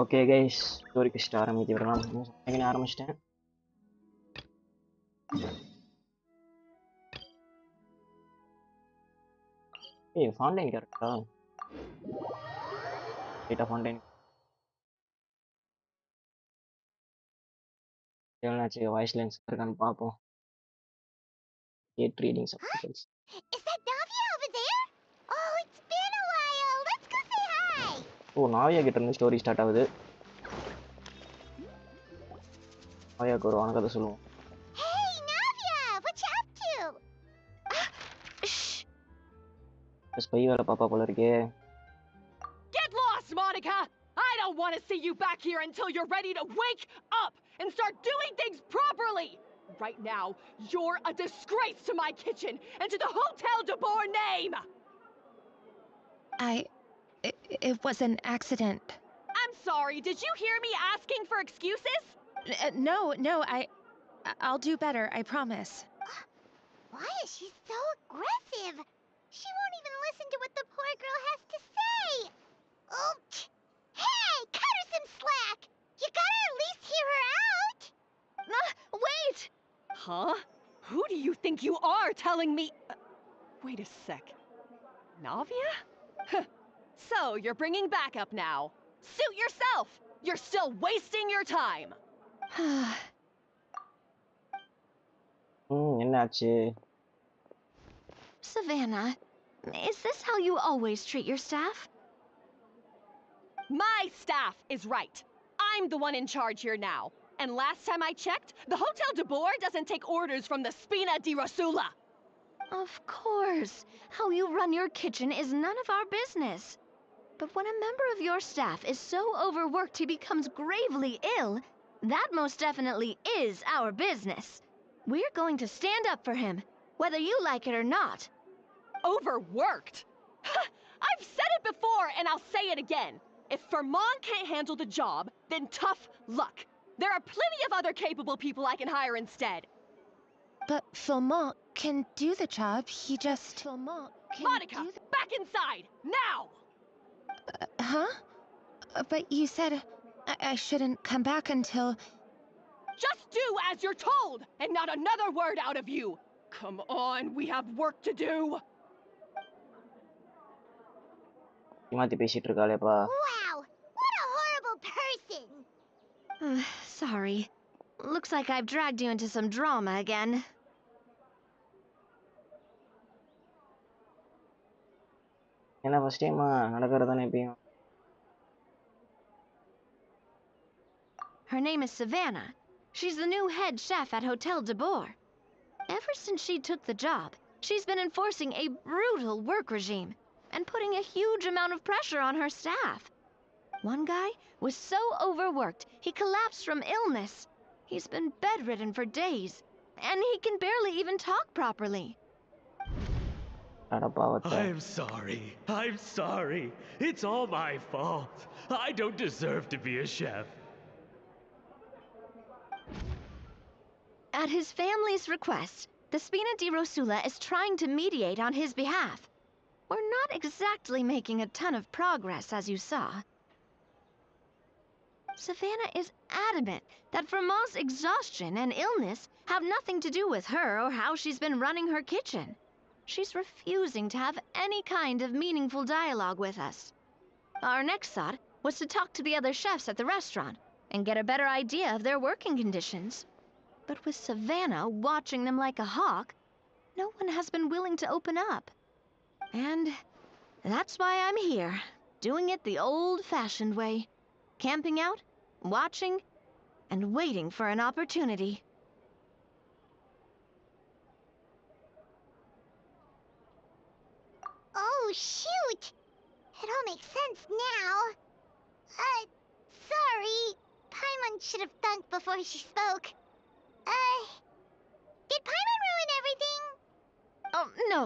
Okay guys, ஸ்டோரிக்கு ஆரம்பித்து விடலாம். நான் ஆரம்பிச்சிட்டேன். ஏய், ஃபாண்டைன் கரெக்டா? டேட்டா ஃபாண்டைன் எவ்வளோச்சு வாய்ஸ் லைன்ஸ் இருக்கான்னு பார்ப்போம். Get reading subtitles. Is that Navia over there? Oh, it's been a while. Let's go say hi. ஓ, நாவியா கிட்ட இருந்து ஸ்டோரி ஸ்டார்ட் ஆகுது. நாவியாக்கு ஒரு வணக்கத்தை சொல்லுவோம். Hey, Navia, what you up to? Spy வேலை பாப்பா போல இருக்கே. Get lost, Monica! I don't want to see you back here until you're ready to wake up and start doing things properly! Right now, you're a disgrace to my kitchen and to the Hotel de Boer name! It was an accident. I'm sorry, did you hear me asking for excuses? No, I'll do better, I promise. Why is she so aggressive? She won't even listen to what the poor girl has to say. Oh, hey, cut her some slack. You gotta at least hear her out. Wait! Huh? Who do you think you are telling me? Wait a sec. Navia? So, you're bringing backup now. Suit yourself! You're still wasting your time! என்னாச்சு? Savannah, is this how you always treat your staff? My staff is right. I'm the one in charge here now. And last time I checked, the Hotel de Boer doesn't take orders from the Spina di Rosula. Of course. How you run your kitchen is none of our business. But when a member of your staff is so overworked he becomes gravely ill, that most definitely is our business. We're going to stand up for him, whether you like it or not. Overworked? I've said it before and I'll say it again. If Vermont can't handle the job, then tough luck. There are plenty of other capable people I can hire instead. But Philmont can do the job, he just... Philmont can Monica, back inside, now! Huh? But you said I shouldn't come back until... Just do as you're told, and not another word out of you! Come on, we have work to do! மாத்தி பேசிட்டு இருக்காளேப்பா. Wow, what a horrible person. Sorry. Looks like I've dragged you into some drama again. ஏன்னா first time நடக்கிறதானே எப்பயும். Her name is Savannah. She's the new head chef at Hotel de Boer. Ever since she took the job, she's been enforcing a brutal work regime and putting a huge amount of pressure on her staff. One guy was so overworked, he collapsed from illness. He's been bedridden for days, and he can barely even talk properly. I'm sorry. It's all my fault. I don't deserve to be a chef. At his family's request, the Spina di Rosula is trying to mediate on his behalf. We're not exactly making a ton of progress, as you saw. Savannah is adamant that Vermont's exhaustion and illness have nothing to do with her or how she's been running her kitchen. She's refusing to have any kind of meaningful dialogue with us. Our next thought was to talk to the other chefs at the restaurant and get a better idea of their working conditions. But with Savannah watching them like a hawk, no one has been willing to open up. And that's why I'm here, doing it the old-fashioned way. Camping out, watching, and waiting for an opportunity. Oh, shoot. It all makes sense now. Sorry. Paimon should have thunk before she spoke. Did Paimon ruin everything? Oh, no,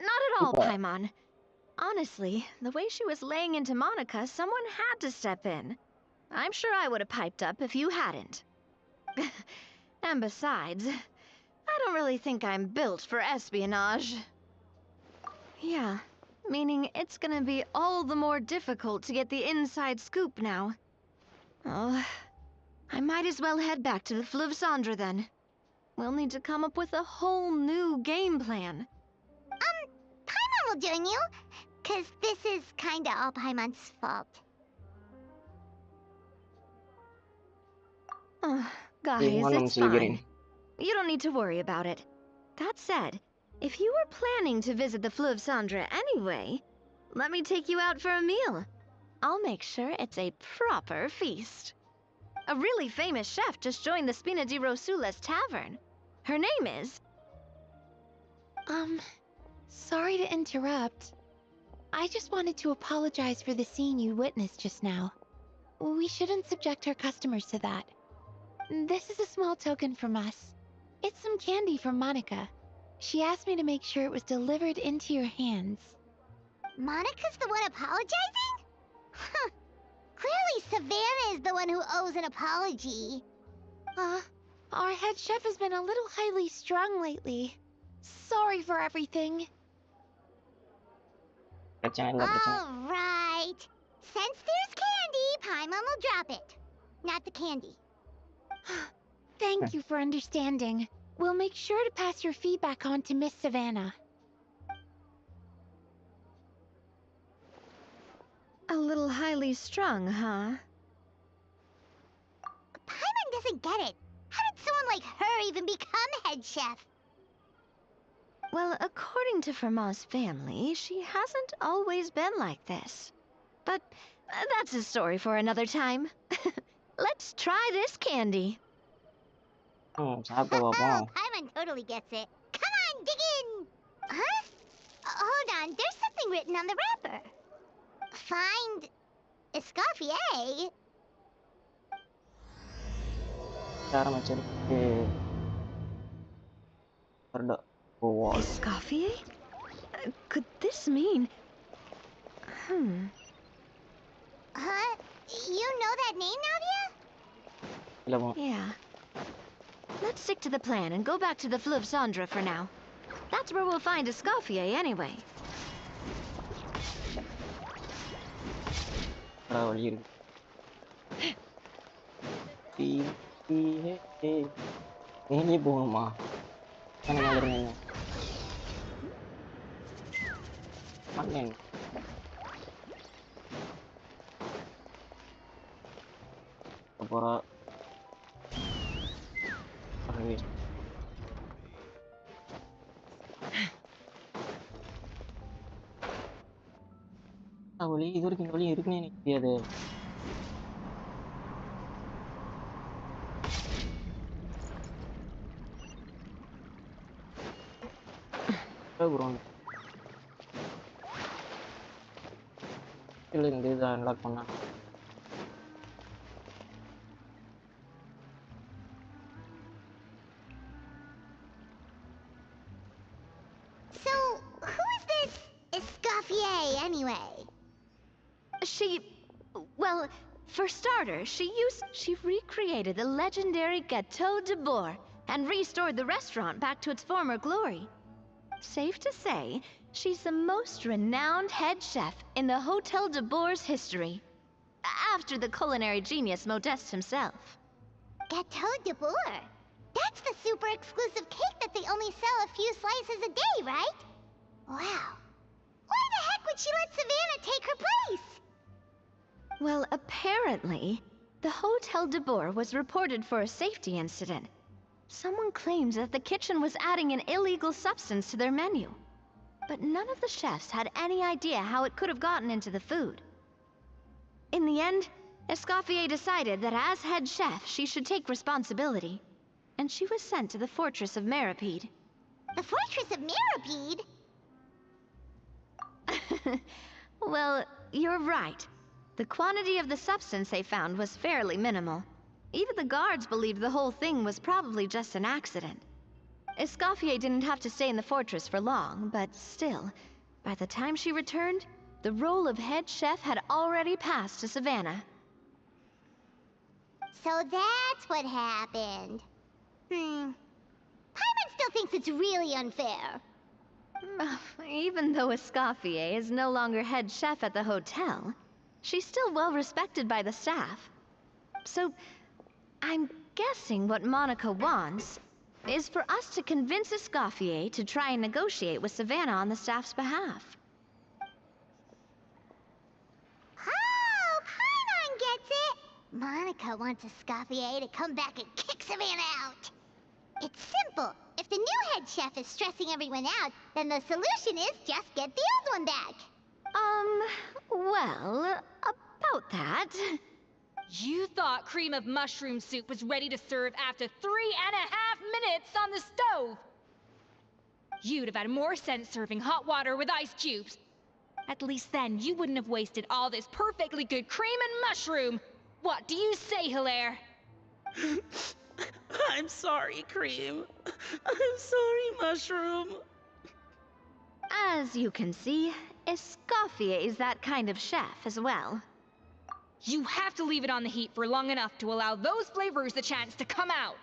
not at all, Paimon. Honestly, the way she was laying into Monica, someone had to step in. I'm sure I would have piped up if you hadn't. And besides, I don't really think I'm built for espionage. Yeah, meaning it's gonna be all the more difficult to get the inside scoop now. Oh, I might as well head back to the 𝐼𝐿𝐵 then. We'll need to come up with a whole new game plan. Paimon will join you, 'cause this is kinda all Paimon's fault. Guys, it's fine. You don't need to worry about it. That said, if you were planning to visit the 𝐼𝐿𝐵 anyway, let me take you out for a meal. I'll make sure it's a proper feast. A really famous chef just joined the Spina di Rosula's tavern. Her name is... Sorry to interrupt. I just wanted to apologize for the scene you witnessed just now. We shouldn't subject our customers to that. This is a small token from us. It's some candy from Monica. She asked me to make sure it was delivered into your hands. Monica's the one apologizing? Huh. Clearly Savannah is the one who owes an apology. Our head chef has been a little highly strung lately. Sorry for everything. Alright. Since there's candy, Paimon will drop it. Not the candy. Thank you for understanding. We'll make sure to pass your feedback on to Miss Savannah. A little highly strung, huh? Paimon doesn't get it. How did someone like her even become head chef? Well, according to 𝐼𝐿𝐵's family, she hasn't always been like this. But that's a story for another time. Let's try this candy. Paimon totally gets it. Come on, dig in! Huh? Hold on, there's something written on the wrapper. Find Escoffier. Cara mencari produk bawah. Escoffier? Could this mean... Huh? You know that name, Navia? Yeah. Let's stick to the plan and go back to the 𝐼𝐿𝐵 for now. That's where we'll find Escoffier anyway. Ini bunga. Kan ngalirinnya. Panen. Apa? இது வரைக்கும் இருக்குன்னு எனக்கு தெரியாது. இந்த இதை unlock பண்ணா So, who is this Escoffier anyway? Well, for starters, she recreated the legendary 𝐵𝐻𝐻 de Boer and restored the restaurant back to its former glory. Safe to say, she's the most renowned head chef in the Hotel de Boer's history, after the culinary genius Modeste himself. 𝐵𝐻𝐻 de Boer? That's the super exclusive cake that they only sell a few slices a day, right? Wow. Why the heck would she let Savannah take her place? Well, apparently, the Hotel de Boer was reported for a safety incident. Someone claimed that the kitchen was adding an illegal substance to their menu. But none of the chefs had any idea how it could have gotten into the food. In the end, Escoffier decided that as head chef, she should take responsibility. And she was sent to the fortress of Meropide. The fortress of Meropide? Well, you're right. The quantity of the substance they found was fairly minimal. Even the guards believed the whole thing was probably just an accident. Escoffier didn't have to stay in the fortress for long, but still, by the time she returned, the role of head chef had already passed to Savannah. So that's what happened. Paimon still thinks it's really unfair. Even though Escoffier is no longer head chef at the hotel, she's still well respected by the staff. So, I'm guessing what Monica wants is for us to convince Escoffier to try and negotiate with Savannah on the staff's behalf. Oh, Paimon gets it! Monica wants Escoffier to come back and kick Savannah out. It's simple. If the new head chef is stressing everyone out, then the solution is just get the old one back. Well, about that. You thought cream of mushroom soup was ready to serve after 3.5 minutes on the stove. You'd have had more sense serving hot water with ice cubes. At least then you wouldn't have wasted all this perfectly good cream and mushroom. What do you say, Hilaire? I'm sorry, Cream. I'm sorry, Mushroom. As you can see, Escoffier is that kind of chef as well. You have to leave it on the heat for long enough to allow those flavors the chance to come out.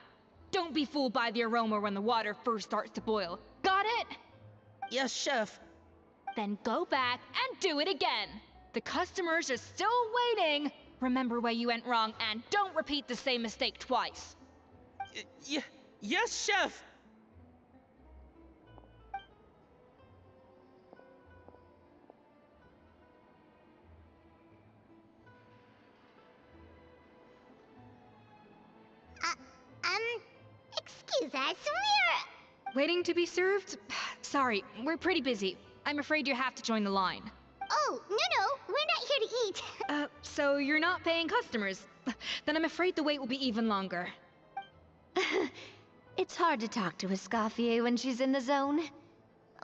Don't be fooled by the aroma when the water first starts to boil. Got it? Yes, Chef. Then go back and do it again. The customers are still waiting. Remember where you went wrong and don't repeat the same mistake twice. Yes, Chef. Excuse us, Waiting to be served? Sorry, we're pretty busy. I'm afraid you have to join the line. Oh, no, we're not here to eat. So you're not paying customers? Then I'm afraid the wait will be even longer. It's hard to talk to Escoffier when she's in the zone.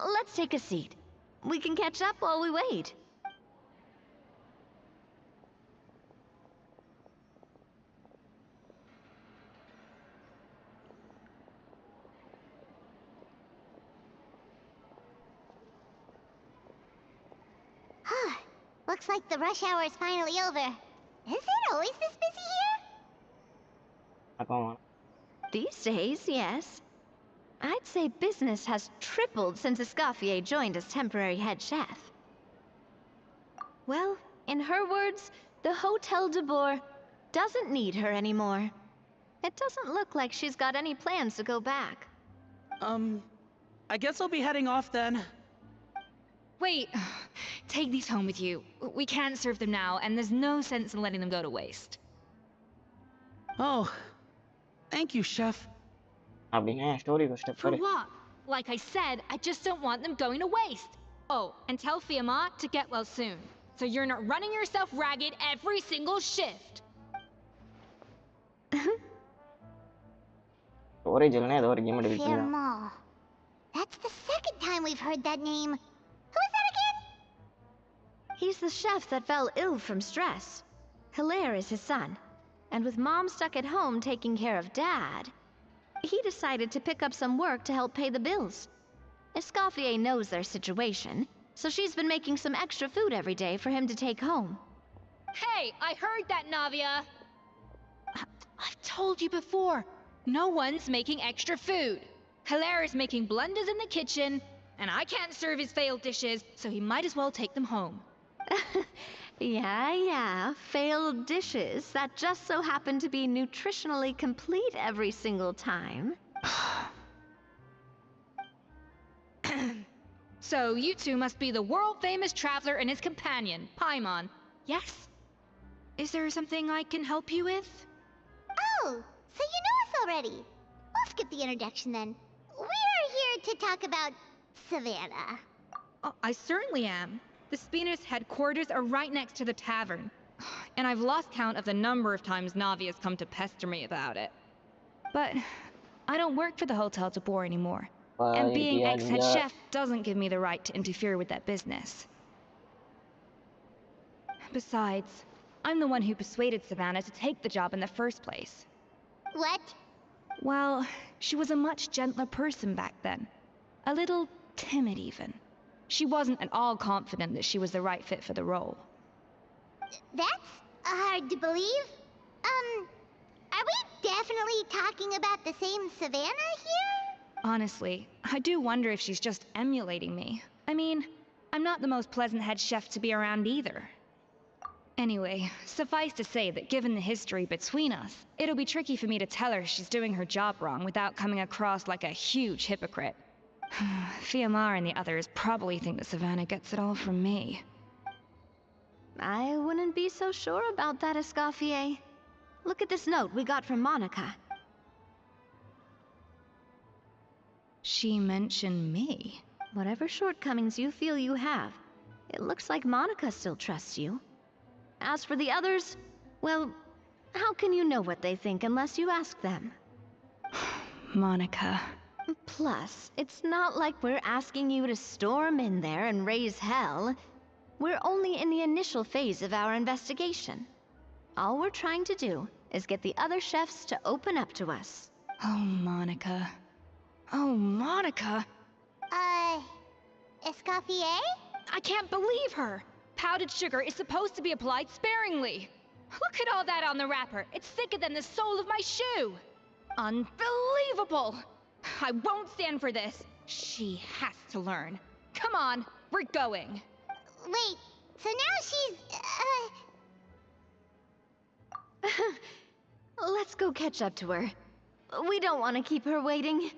Let's take a seat. We can catch up while we wait. Looks like the rush hour is finally over. Is it always this busy here? Ako, These days, yes. I'd say business has tripled since Escoffier joined as temporary head chef. Well, in her words, the Hotel de Boer doesn't need her anymore. It doesn't look like she's got any plans to go back. I guess I'll be heading off then. Wait, take these home with you. We can't serve them now, and there's no sense in letting them go to waste. Oh, thank you, Chef. sabi na yan, story ko, step For pare. what? Like I said, I just don't want them going to waste. Oh, and tell 𝐼𝐻 to get well soon, so you're not running yourself ragged every single shift. Story jalan na, story game ada bikin. Firmo. That's the second time we've heard that name. Who is that again? He's the chef that fell ill from stress. Hilaire is his son. And with Mom stuck at home taking care of Dad, he decided to pick up some work to help pay the bills. Escoffier knows their situation, so she's been making some extra food every day for him to take home. Hey, I heard that, Navia! I've told you before, no one's making extra food. Hilaire is making blunders in the kitchen, and I can't serve his failed dishes, so he might as well take them home. Yeah, failed dishes that just so happen to be nutritionally complete every single time. So you two must be the world-famous traveler and his companion, Paimon. Yes? Is there something I can help you with? Oh, so you know us already. We'll skip the introduction then. We're here to talk about Savannah. Oh, I certainly am. The Spina's headquarters are right next to the tavern. And I've lost count of the number of times Navia's come to pester me about it. But I don't work for the Hotel de Boer anymore. And being ex-head chef doesn't give me the right to interfere with that business. Besides, I'm the one who persuaded Savannah to take the job in the first place. What? Well, she was a much gentler person back then. A little timid even. She wasn't at all confident that she was the right fit for the role. That's hard to believe. Are we definitely talking about the same Savannah here? Honestly, I do wonder if she's just emulating me. I mean, I'm not the most pleasant head chef to be around either. Anyway, suffice to say that given the history between us, it'll be tricky for me to tell her she's doing her job wrong without coming across like a huge hypocrite. Fiamar and the others probably think that Savannah gets it all from me. I wouldn't be so sure about that, Escoffier. Look at this note we got from Monica. She mentioned me. Whatever shortcomings you feel you have, it looks like Monica still trusts you. As for the others, well, how can you know what they think unless you ask them? Monica. Plus, it's not like we're asking you to storm in there and raise hell. We're only in the initial phase of our investigation. All we're trying to do is get the other chefs to open up to us. Oh, Monica. Oh, Monica! Escoffier? I can't believe her! Powdered sugar is supposed to be applied sparingly. Look at all that on the wrapper. It's thicker than the sole of my shoe. Unbelievable! I won't stand for this. She has to learn. Come on, we're going. Wait, so now she's, Let's go catch up to her. We don't want to keep her waiting.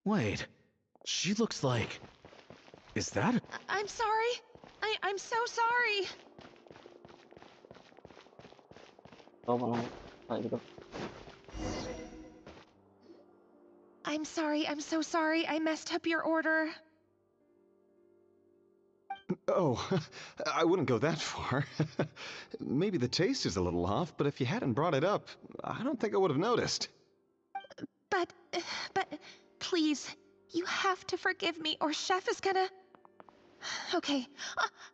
Wait, she looks like... Is that... I'm sorry. I'm so sorry. Coba kayak gitu. I'm sorry. I'm so sorry. I messed up your order. Oh, I wouldn't go that far. Maybe the taste is a little off, but if you hadn't brought it up, I don't think I would have noticed. But, please, you have to forgive me or Chef is gonna... Okay,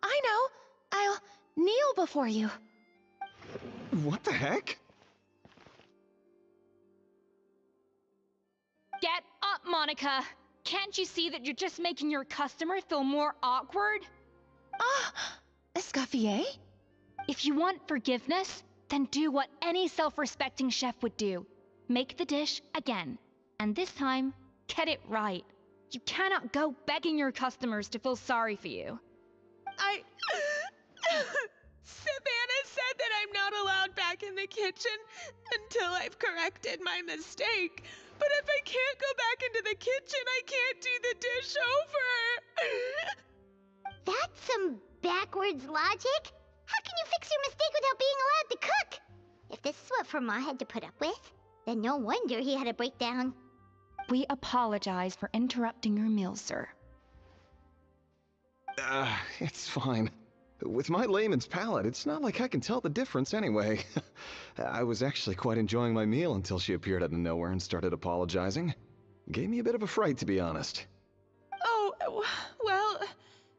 I know. I'll kneel before you. What the heck? Get up, Monica! Can't you see that you're just making your customer feel more awkward? Escoffier? If you want forgiveness, then do what any self-respecting chef would do. Make the dish again. And this time, get it right. You cannot go begging your customers to feel sorry for you. Savannah said that I'm not allowed back in the kitchen until I've corrected my mistake. But if I can't go back into the kitchen, I can't do the dish over. that's some backwards logic. How can you fix your mistake without being allowed to cook? If this is what Fermat had to put up with, then no wonder he had a breakdown. We apologize for interrupting your meal, sir. It's fine. With my layman's palate, it's not like I can tell the difference anyway. I was actually quite enjoying my meal until she appeared out of nowhere and started apologizing. Gave me a bit of a fright, to be honest. Oh, well,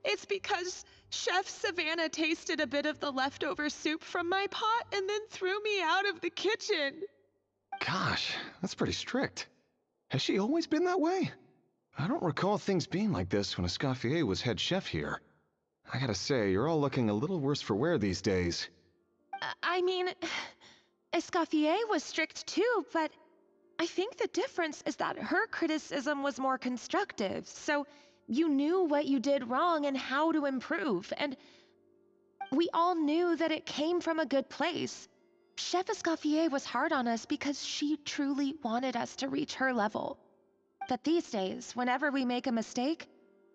it's because Chef Savannah tasted a bit of the leftover soup from my pot and then threw me out of the kitchen. Gosh, that's pretty strict. Has she always been that way? I don't recall things being like this when Escoffier was head chef here. I gotta say, you're all looking a little worse for wear these days. I mean, Escoffier was strict too, but I think the difference is that her criticism was more constructive, so you knew what you did wrong and how to improve, and we all knew that it came from a good place. Chef Escoffier was hard on us because she truly wanted us to reach her level. But these days, whenever we make a mistake,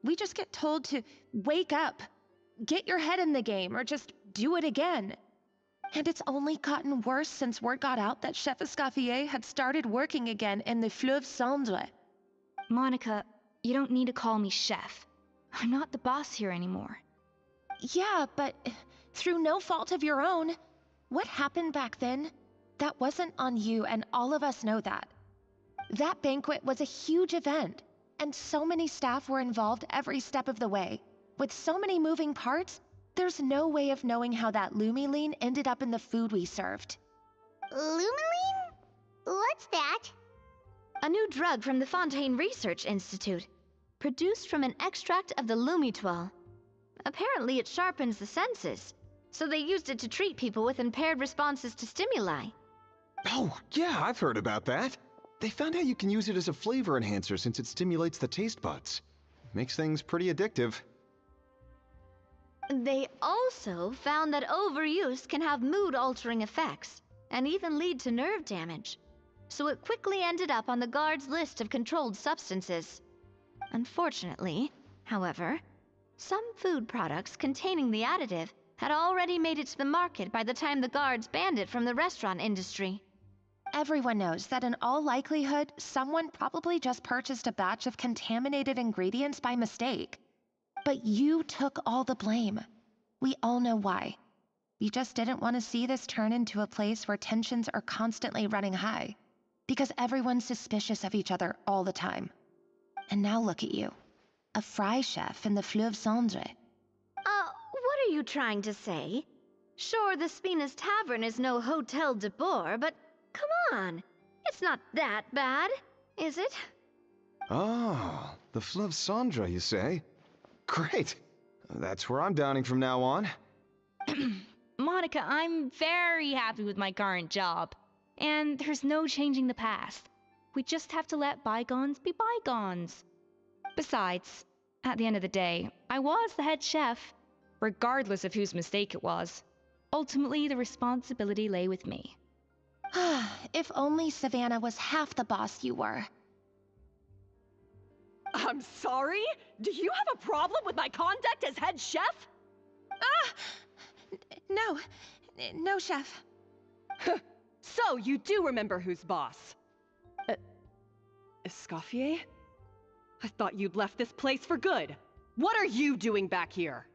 we just get told to wake up, get your head in the game, or just do it again. And it's only gotten worse since word got out that Chef Escoffier had started working again in the 𝐏𝐵 Monica, you don't need to call me chef. I'm not the boss here anymore. Yeah, but through no fault of your own, what happened back then, that wasn't on you, and all of us know that. That banquet was a huge event, and so many staff were involved every step of the way. With so many moving parts, there's no way of knowing how that 𝐿umeline ended up in the food we served. 𝐿umeline? What's that? A new drug from the Fontaine Research Institute, produced from an extract of the 𝐿umeToile. Apparently it sharpens the senses, so they used it to treat people with impaired responses to stimuli. Oh, yeah, I've heard about that. They found out you can use it as a flavor enhancer since it stimulates the taste buds. Makes things pretty addictive. They also found that overuse can have mood-altering effects, and even lead to nerve damage. So it quickly ended up on the guards' list of controlled substances. Unfortunately, however, some food products containing the additive had already made it to the market by the time the guards banned it from the restaurant industry. Everyone knows that in all likelihood, someone probably just purchased a batch of contaminated ingredients by mistake. But you took all the blame. We all know why. You just didn't want to see this turn into a place where tensions are constantly running high, because everyone's suspicious of each other all the time. And now look at you, a fry chef in the 𝐿umeToile. What are you trying to say? Sure, the Spina's Tavern is no Hotel de Boer, but come on, it's not that bad, is it? Oh, the 𝐿umeToile, you say? Great. That's where I'm dining from now on. Monica, I'm very happy with my current job. And there's no changing the past. We just have to let bygones be bygones. Besides, at the end of the day, I was the head chef, regardless of whose mistake it was. Ultimately, the responsibility lay with me. If only Savannah was half the boss you were. I'm sorry? Do you have a problem with my conduct as head chef? No, chef. So, you do remember who's boss? Escoffier? I thought you'd left this place for good. What are you doing back here?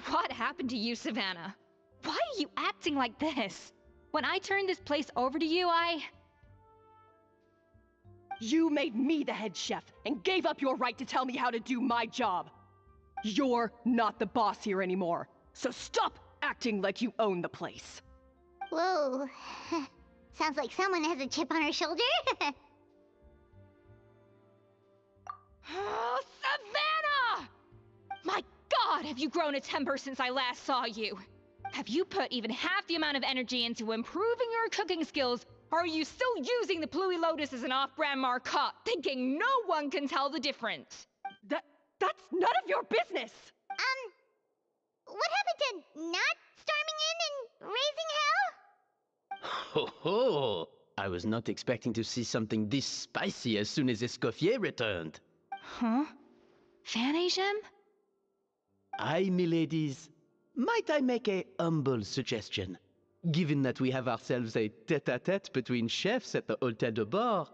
What happened to you, Savannah? Why are you acting like this? When I turned this place over to you, You made me the head chef and gave up your right to tell me how to do my job. You're not the boss here anymore, so stop acting like you own the place. Whoa. Sounds like someone has a chip on her shoulder. Oh, Savannah! My God, have you grown a temper since I last saw you? Have you put even half the amount of energy into improving your cooking skills, or are you still using the Pluie Lotus as an off-brand marcotte, thinking no one can tell the difference? That's none of your business! What happened to not storming in and raising hell? Ho ho! I was not expecting to see something this spicy as soon as Escoffier returned. Huh? Fan Agem? Aye, miladies. Might I make a humble suggestion? Given that we have ourselves a tête-à-tête between chefs at the Hôtel de Bord,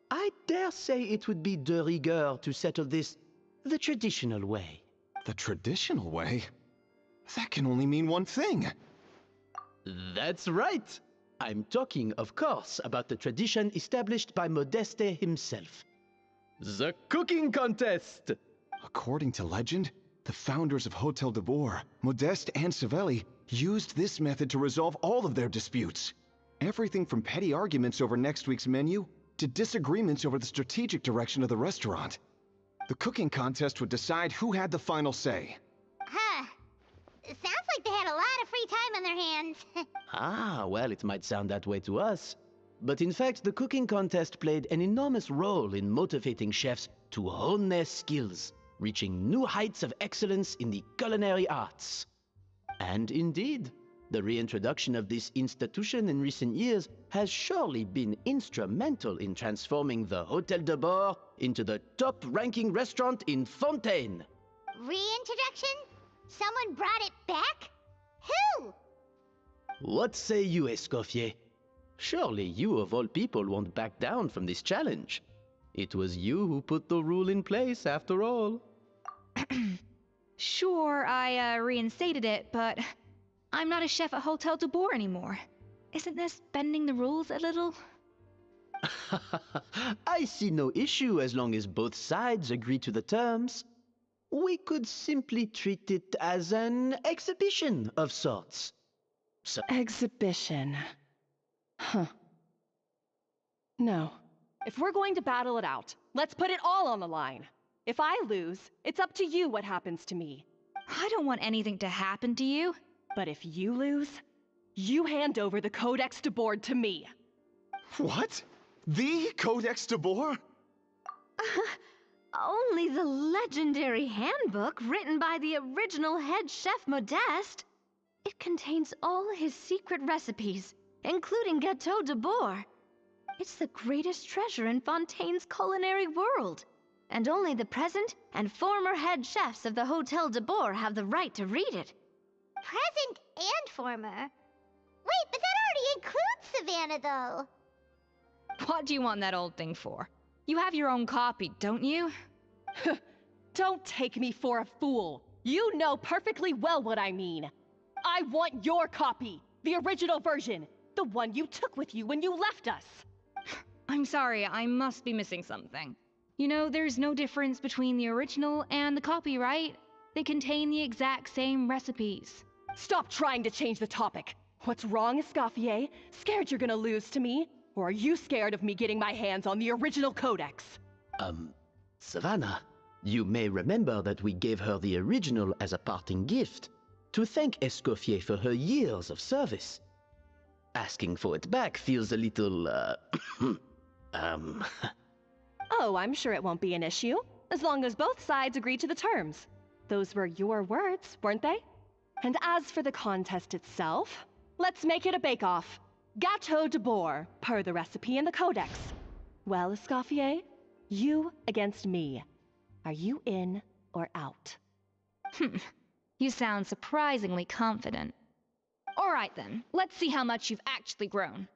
I dare say it would be de rigueur to settle this the traditional way. The traditional way? That can only mean one thing. That's right. I'm talking, of course, about the tradition established by Modeste himself. The cooking contest! According to legend, the founders of Hotel de Boer, Modeste and Savelli, used this method to resolve all of their disputes. Everything from petty arguments over next week's menu to disagreements over the strategic direction of the restaurant. The cooking contest would decide who had the final say. Huh. Sounds like they had a lot of free time on their hands. Ah, well, it might sound that way to us. But in fact, the cooking contest played an enormous role in motivating chefs to hone their skills, reaching new heights of excellence in the culinary arts. And indeed, the reintroduction of this institution in recent years has surely been instrumental in transforming the Hôtel de Bord into the top-ranking restaurant in Fontaine. Reintroduction? Someone brought it back? Who? What say you, Escoffier? Surely you of all people won't back down from this challenge. It was you who put the rule in place, after all. Sure, I reinstated it, but I'm not a chef at Hotel de Boer anymore. Isn't this bending the rules a little? I see no issue as long as both sides agree to the terms. We could simply treat it as an exhibition of sorts. So Exhibition. Huh. No. If we're going to battle it out, let's put it all on the line. If I lose, it's up to you what happens to me. I don't want anything to happen to you. But if you lose, you hand over the Codex de Board to me. What? The Codex de Boer? Only the legendary handbook written by the original head chef Modeste. It contains all his secret recipes, including Gâteau de Boer. It's the greatest treasure in Fontaine's culinary world, and only the present and former head chefs of the Hôtel de Boer have the right to read it. Present and former. Wait, but that already includes Savannah, though. What do you want that old thing for? You have your own copy, don't you? Don't take me for a fool. You know perfectly well what I mean. I want your copy, the original version, the one you took with you when you left us. I'm sorry, I must be missing something. You know, there's no difference between the original and the copy, right? They contain the exact same recipes. Stop trying to change the topic. What's wrong, Escoffier? Scared you're gonna lose to me? Or are you scared of me getting my hands on the original codex? Savannah, you may remember that we gave her the original as a parting gift, to thank Escoffier for her years of service. Asking for it back feels a little, Oh, I'm sure it won't be an issue, as long as both sides agree to the terms. Those were your words, weren't they? And as for the contest itself, let's make it a bake-off. Gâteau de Boer, per the recipe in the codex. Well, Escoffier, you against me. Are you in or out? You sound surprisingly confident. All right then, let's see how much you've actually grown.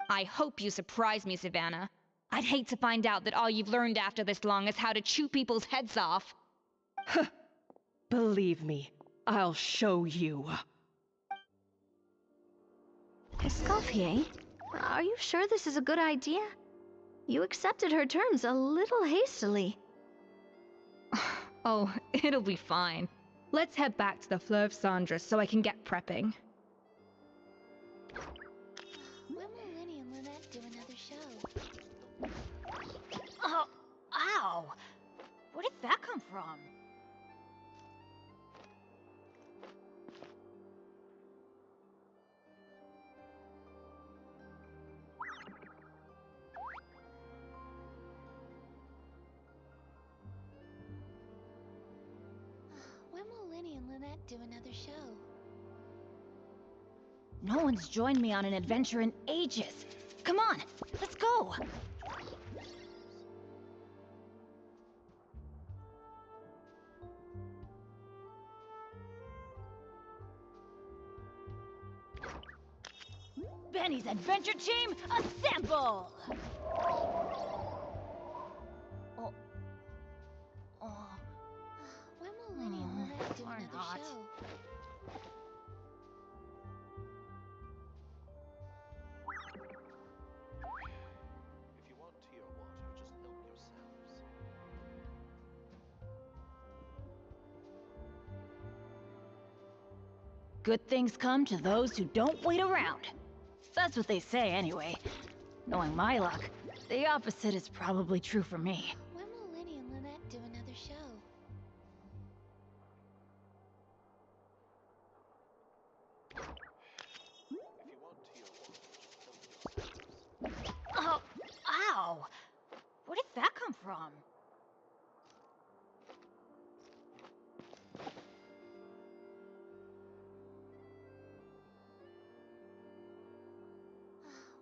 I hope you surprise me, Savannah. I'd hate to find out that all you've learned after this long is how to chew people's heads off. Believe me, I'll show you. Escoffier, are you sure this is a good idea? You accepted her terms a little hastily. Oh, it'll be fine. Let's head back to the Fleuve Cendres so I can get prepping. When will Winnie and Lynette do another show? Oh, ow! Where did that come from? When will Winnie and Lynette do another show? No one's joined me on an adventure in ages. Come on, let's go! Benny's adventure team, assemble! Oh. Oh. When will Winnie and Lynette do or another not. show? If you want tea or water, just help yourselves. Good things come to those who don't wait around. That's what they say anyway. Knowing my luck, the opposite is probably true for me. When will Winnie Ow! Where did that come from?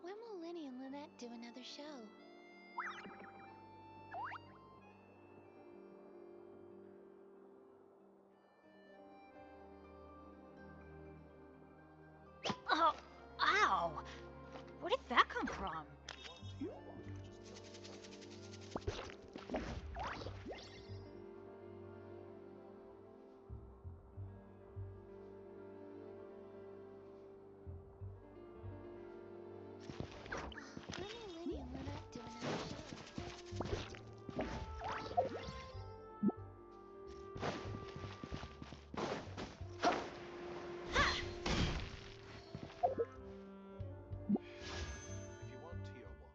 When will Linny and Lynette do another show? Oh, ow! Where did that come from? When will Linny and Lynette do another show? If you want tea or water.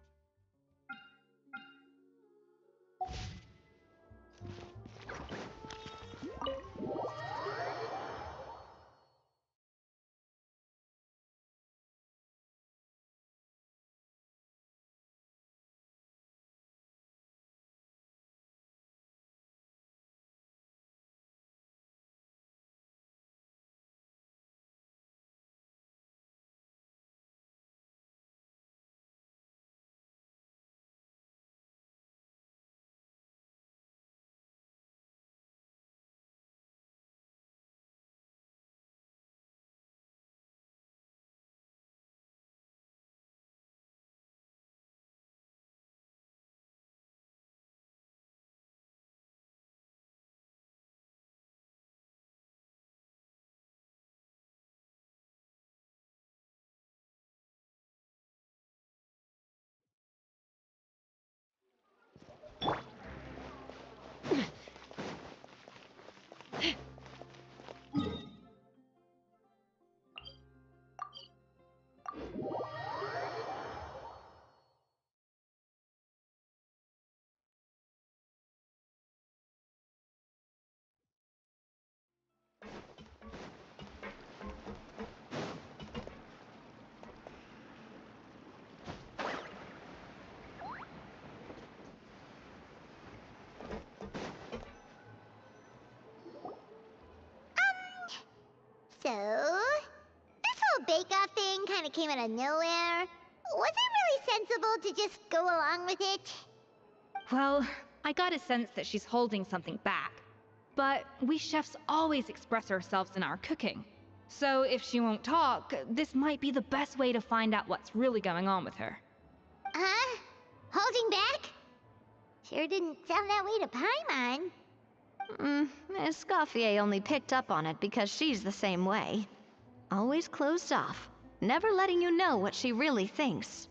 So, this whole bake-off thing kind of came out of nowhere. Was it really sensible to just go along with it? Well, I got a sense that she's holding something back. But we chefs always express ourselves in our cooking. So if she won't talk, this might be the best way to find out what's really going on with her. Huh? Holding back? Sure didn't sound that way to Paimon. Escoffier only picked up on it because she's the same way. Always closed off, never letting you know what she really thinks.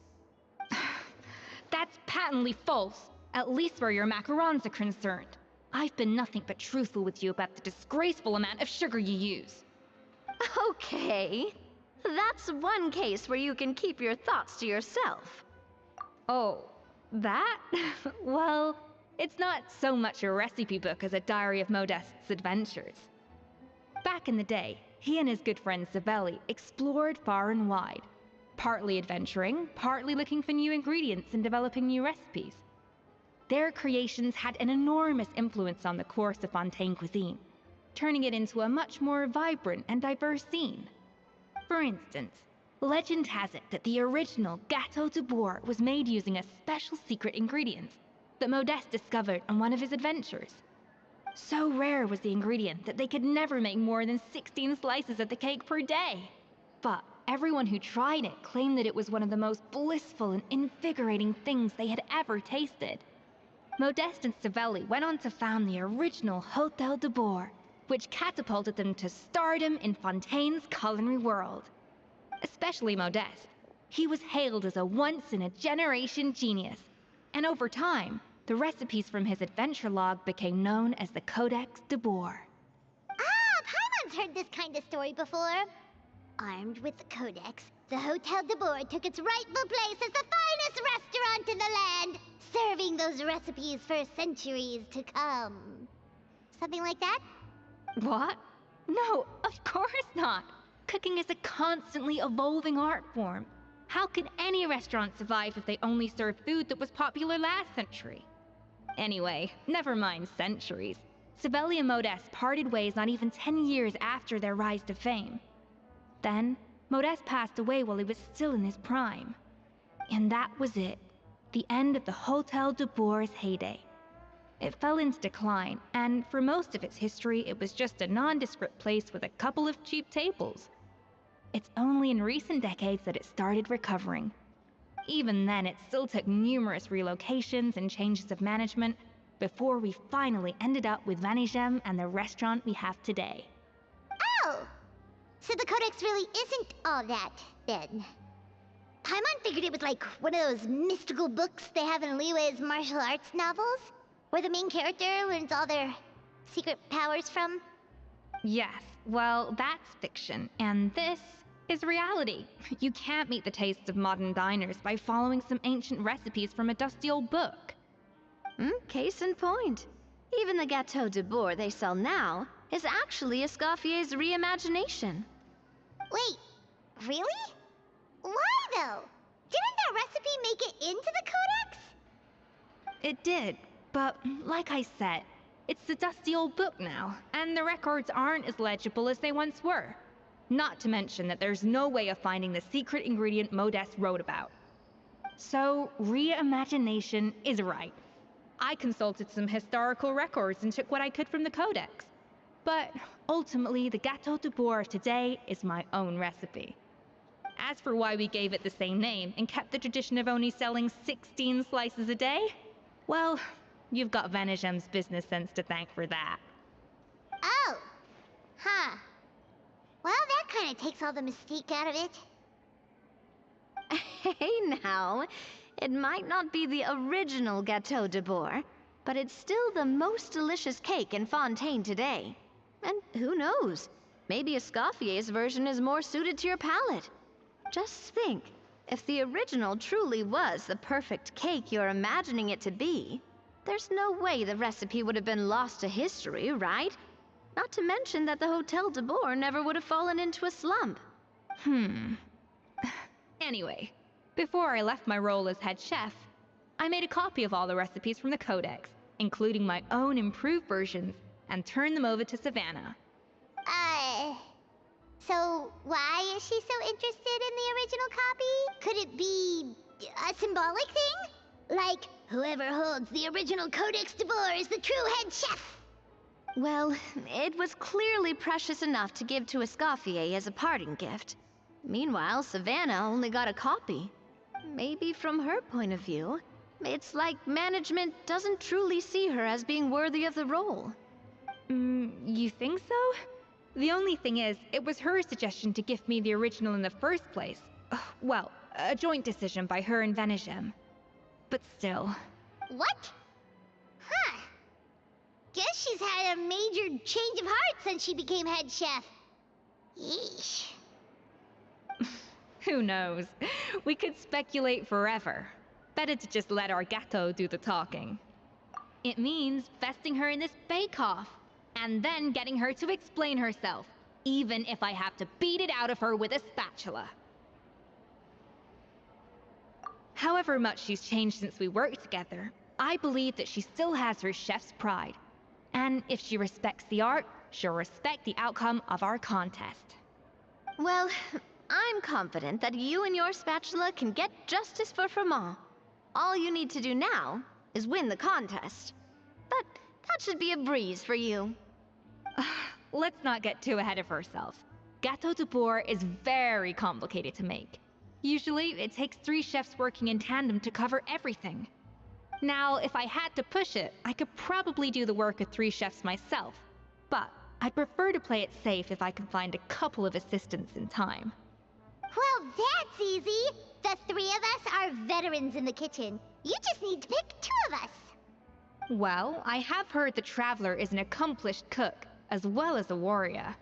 That's patently false, at least where your macarons are concerned. I've been nothing but truthful with you about the disgraceful amount of sugar you use. Okay, that's one case where you can keep your thoughts to yourself. Oh, that? Well, it's not so much a recipe book as a diary of Modeste's adventures. Back in the day, he and his good friend 𝐲𝐸 explored far and wide, partly adventuring, partly looking for new ingredients and developing new recipes. Their creations had an enormous influence on the course of Fontaine cuisine, turning it into a much more vibrant and diverse scene. For instance, legend has it that the original Gâteau de Bourg was made using a special secret ingredient that Modeste discovered on one of his adventures. So rare was the ingredient that they could never make more than 16 slices of the cake per day. But everyone who tried it claimed that it was one of the most blissful and invigorating things they had ever tasted. Modeste and 𝐲𝐸 went on to found the original Hôtel de Bourg, which catapulted them to stardom in Fontaine's culinary world. Especially Modeste. He was hailed as a once-in-a-generation genius, and over time, the recipes from his adventure log became known as the Codex de Bourg. Ah, Paimon's heard this kind of story before. Armed with the Codex, the Hôtel de Bourg took its rightful place as the finest restaurant in the land, serving those recipes for centuries to come. Something like that? What? No, of course not. Cooking is a constantly evolving art form. How could any restaurant survive if they only served food that was popular last century? Anyway, never mind centuries. Sibeli and Modeste parted ways not even 10 years after their rise to fame. Then, Modeste passed away while he was still in his prime. And that was it. The end of the Hotel de Boer's heyday. It fell into decline, and for most of its history, it was just a nondescript place with a couple of cheap tables. It's only in recent decades that it started recovering. Even then, it still took numerous relocations and changes of management before we finally ended up with 𝐼𝐻𝐻𝐿 and the restaurant we have today. Oh! So the Codex really isn't all that, then. Paimon figured it was like one of those mystical books they have in Liyue's martial arts novels, where the main character learns all their secret powers from. Yes, well, that's fiction, and this is reality. You can't meet the tastes of modern diners by following some ancient recipes from a dusty old book. Case in point. Even the Gâteau de Boer they sell now is actually Escoffier's reimagination. Wait, really? Why though? Didn't that recipe make it into the Codex? It did, but like I said, it's the dusty old book now, and the records aren't as legible as they once were. Not to mention that there's no way of finding the secret ingredient Modeste wrote about. So, reimagination is right. I consulted some historical records and took what I could from the Codex. But ultimately, the Gâteau de Boer of today is my own recipe. As for why we gave it the same name and kept the tradition of only selling 16 slices a day, well, you've got 𝐼𝐻𝐻𝐿's business sense to thank for that. Oh! Huh. Well, that kind of takes all the mystique out of it. Hey now, it might not be the original Gâteau de Boer, but it's still the most delicious cake in Fontaine today. And who knows, maybe Escoffier's version is more suited to your palate. Just think, if the original truly was the perfect cake you're imagining it to be, there's no way the recipe would have been lost to history, right? Not to mention that the Hotel de Boer never would have fallen into a slump. Anyway, before I left my role as head chef, I made a copy of all the recipes from the Codex, including my own improved versions, and turned them over to Savannah. So why is she so interested in the original copy? Could it be a symbolic thing? Like, whoever holds the original Codex de Boer is the true head chef? Well, it was clearly precious enough to give to Escoffier as a parting gift. Meanwhile, Savannah only got a copy. Maybe from her point of view, it's like management doesn't truly see her as being worthy of the role. You think so? The only thing is, it was her suggestion to gift me the original in the first place. Well, a joint decision by her and 𝐼𝐻𝐻𝐿. But still. What? Huh. Guess she's had a major change of heart since she became head chef. Yeesh. Who knows? We could speculate forever. Better to just let our gâteau do the talking. It means vesting her in this bake-off, and then getting her to explain herself, even if I have to beat it out of her with a spatula. However much she's changed since we worked together, I believe that she still has her chef's pride. And if she respects the art, she'll respect the outcome of our contest. Well, I'm confident that you and your spatula can get justice for Froment. All you need to do now is win the contest. But that should be a breeze for you. Let's not get too ahead of ourselves. Gâteau de Boer is very complicated to make. Usually, it takes 3 chefs working in tandem to cover everything. Now, if I had to push it, I could probably do the work of 3 chefs myself. But I'd prefer to play it safe if I can find a couple of assistants in time. Well, that's easy. The 3 of us are veterans in the kitchen. You just need to pick 2 of us. Well, I have heard the Traveler is an accomplished cook, as well as a warrior.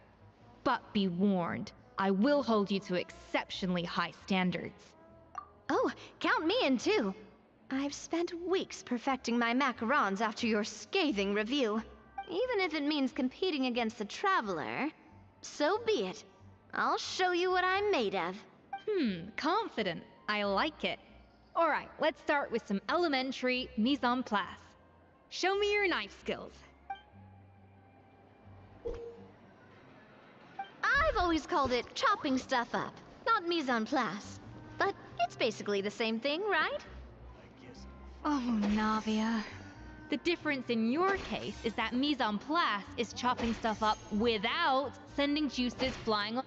But be warned, I will hold you to exceptionally high standards. Oh, count me in too. I've spent weeks perfecting my macarons after your scathing review. Even if it means competing against the Traveler, so be it. I'll show you what I'm made of. Confident. I like it. Alright, let's start with some elementary mise en place. Show me your knife skills. I've always called it chopping stuff up, not mise en place. But it's basically the same thing, right? Oh, Navia. The difference in your case is that mise en place is chopping stuff up without sending juices flying.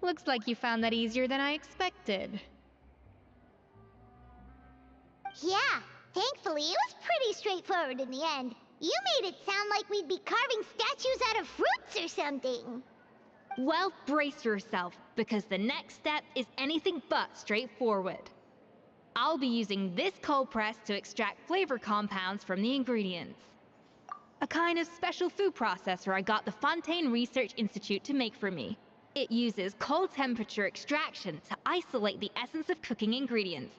Looks like you found that easier than I expected. Yeah, thankfully it was pretty straightforward in the end. You made it sound like we'd be carving statues out of fruits or something. Well, brace yourself, because the next step is anything but straightforward. I'll be using this cold press to extract flavor compounds from the ingredients. A kind of special food processor I got the Fontaine Research Institute to make for me. It uses cold temperature extraction to isolate the essence of cooking ingredients,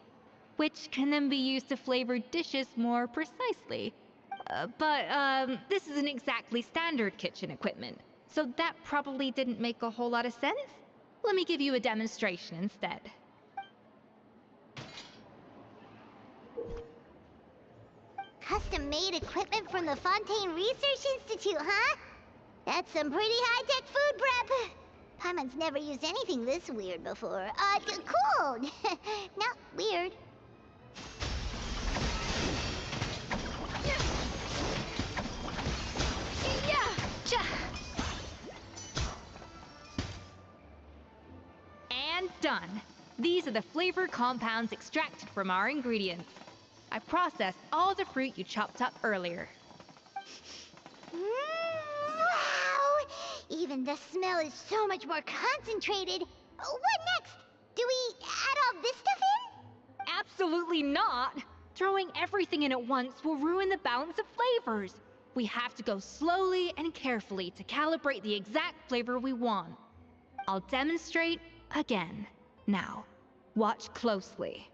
which can then be used to flavor dishes more precisely. But this isn't exactly standard kitchen equipment, so that probably didn't make a whole lot of sense. Let me give you a demonstration instead. Custom-made equipment from the Fontaine Research Institute, huh? That's some pretty high-tech food prep. Paimon's never used anything this weird before. Cool. No, weird. And done. These are the flavor compounds extracted from our ingredients. I processed all the fruit you chopped up earlier. Wow! Even the smell is so much more concentrated. What next? Do we add all this stuff in? Absolutely not! Throwing everything in at once will ruin the balance of flavors. We have to go slowly and carefully to calibrate the exact flavor we want. I'll demonstrate again. Now, watch closely.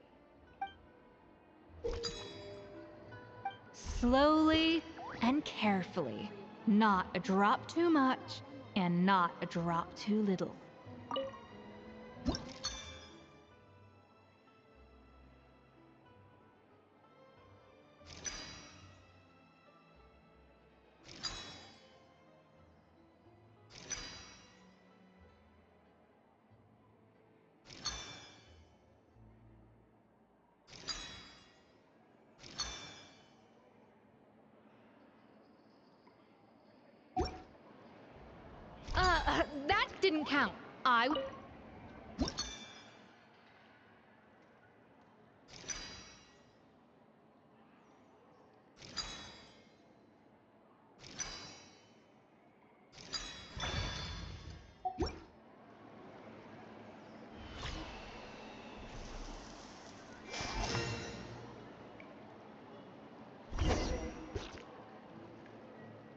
Slowly and carefully. Not a drop too much, and not a drop too little. That didn't count.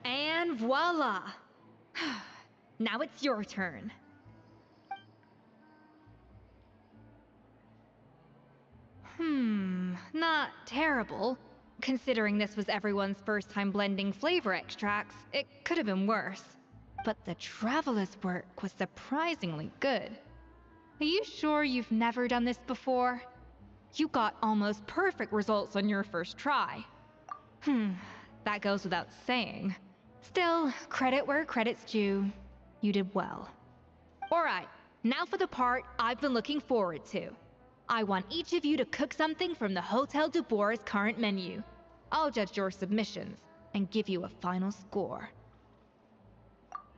And voila! Now it's your turn. Not terrible. Considering this was everyone's first time blending flavor extracts, it could have been worse. But the Traveler's work was surprisingly good. Are you sure you've never done this before? You got almost perfect results on your first try. That goes without saying. Still, credit where credit's due. You did well. Alright, now for the part I've been looking forward to. I want each of you to cook something from the Hotel du Bois' current menu. I'll judge your submissions and give you a final score.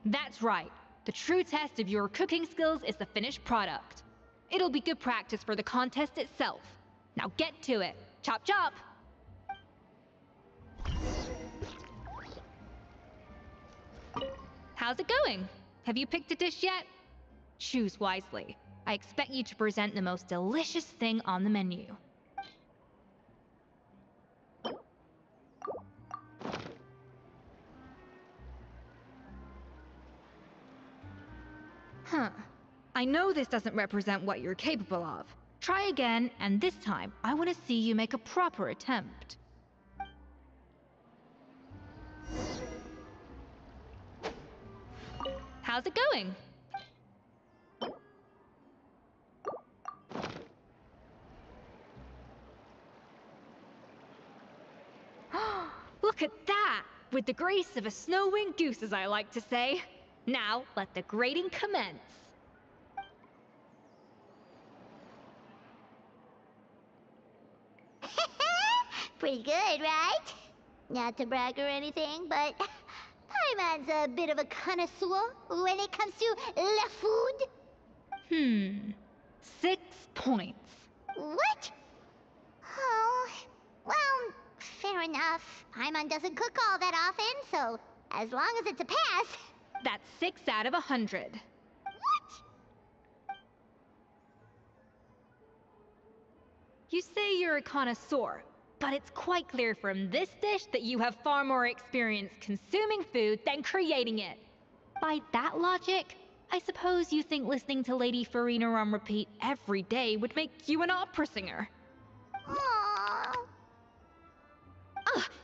That's right. The true test of your cooking skills is the finished product. It'll be good practice for the contest itself. Now get to it. Chop chop! How's it going? Have you picked a dish yet? Choose wisely. I expect you to present the most delicious thing on the menu. I know this doesn't represent what you're capable of. Try again, and this time, I want to see you make a proper attempt. How's it going? Look at that! With the grace of a snow-winged goose, as I like to say. Now, let the grating commence. Pretty good, right? Not to brag or anything, but Paimon's a bit of a connoisseur when it comes to la food. 6 points. What? Oh, well, fair enough. Paimon doesn't cook all that often, so as long as it's a pass. That's 6 out of 100. What? You say you're a connoisseur, but it's quite clear from this dish that you have far more experience consuming food than creating it. By that logic, I suppose you think listening to Lady Farina on repeat every day would make you an opera singer. Aww.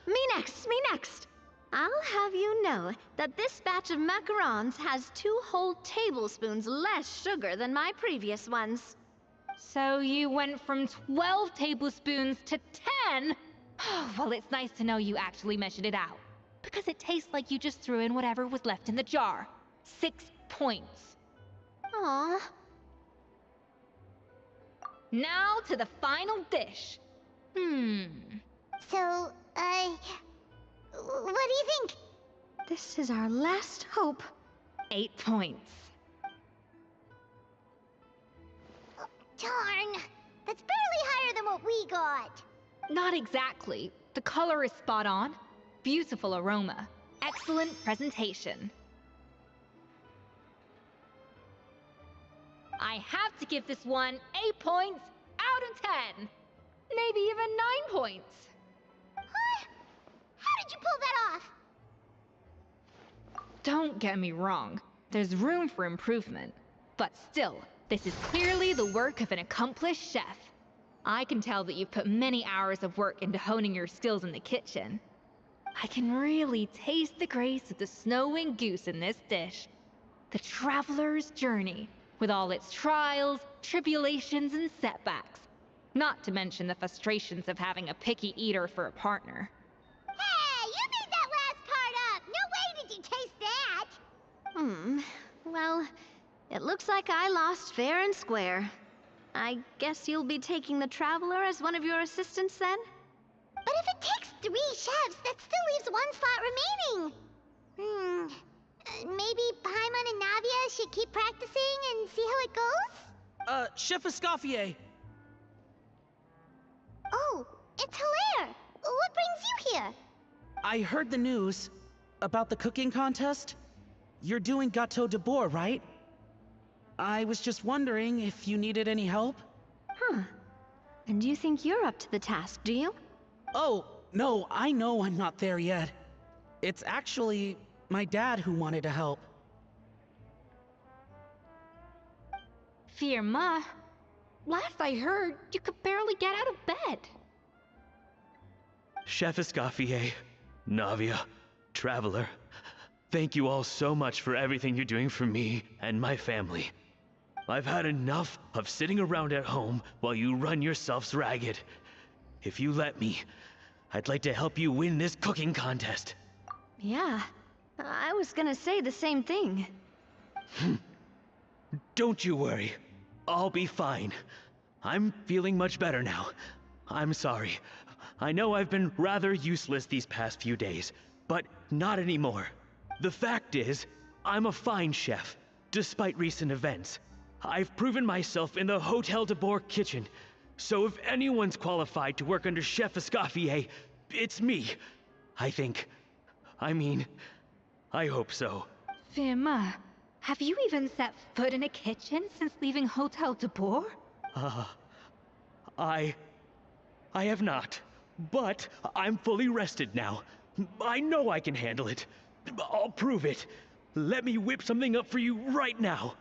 Me next, me next. I'll have you know that this batch of macarons has 2 whole tablespoons less sugar than my previous ones. So you went from 12 tablespoons to 10? Well, it's nice to know you actually measured it out, because it tastes like you just threw in whatever was left in the jar. 6 points. Aw. Now to the final dish. So, what do you think? This is our last hope. 8 points. Darn, that's barely higher than what we got. Not exactly. The color is spot on. Beautiful aroma. Excellent presentation. I have to give this one 8 points out of 10. Maybe even 9 points. Huh? How did you pull that off? Don't get me wrong. There's room for improvement. But still, this is clearly the work of an accomplished chef. I can tell that you've put many hours of work into honing your skills in the kitchen. I can really taste the grace of the snow-winged goose in this dish. The traveler's journey, with all its trials, tribulations, and setbacks. Not to mention the frustrations of having a picky eater for a partner. Hey, you made that last part up! No way did you taste that! Well, it looks like I lost fair and square. I guess you'll be taking the Traveler as one of your assistants then? But if it takes 3 chefs, that still leaves 1 slot remaining. Maybe Paimon and Navia should keep practicing and see how it goes? Chef Escoffier. Oh, it's Hilaire! What brings you here? I heard the news about the cooking contest. You're doing Gâteau de Bourg, right? I was just wondering if you needed any help? And you think you're up to the task, do you? Oh, no, I know I'm not there yet. It's actually my dad who wanted to help. Firma, last I heard, you could barely get out of bed. Chef Escoffier, Navia, Traveler, thank you all so much for everything you're doing for me and my family. I've had enough of sitting around at home while you run yourselves ragged. If you let me, I'd like to help you win this cooking contest. Yeah, I was gonna say the same thing. Don't you worry. I'll be fine. I'm feeling much better now. I'm sorry. I know I've been rather useless these past few days, but not anymore. The fact is, I'm a fine chef, despite recent events. I've proven myself in the Hotel de Bourg kitchen, so if anyone's qualified to work under Chef Escoffier, it's me. I think. I mean, I hope so. Firma, have you even set foot in a kitchen since leaving Hotel de Bourg? I have not, but I'm fully rested now. I know I can handle it. I'll prove it. Let me whip something up for you right now.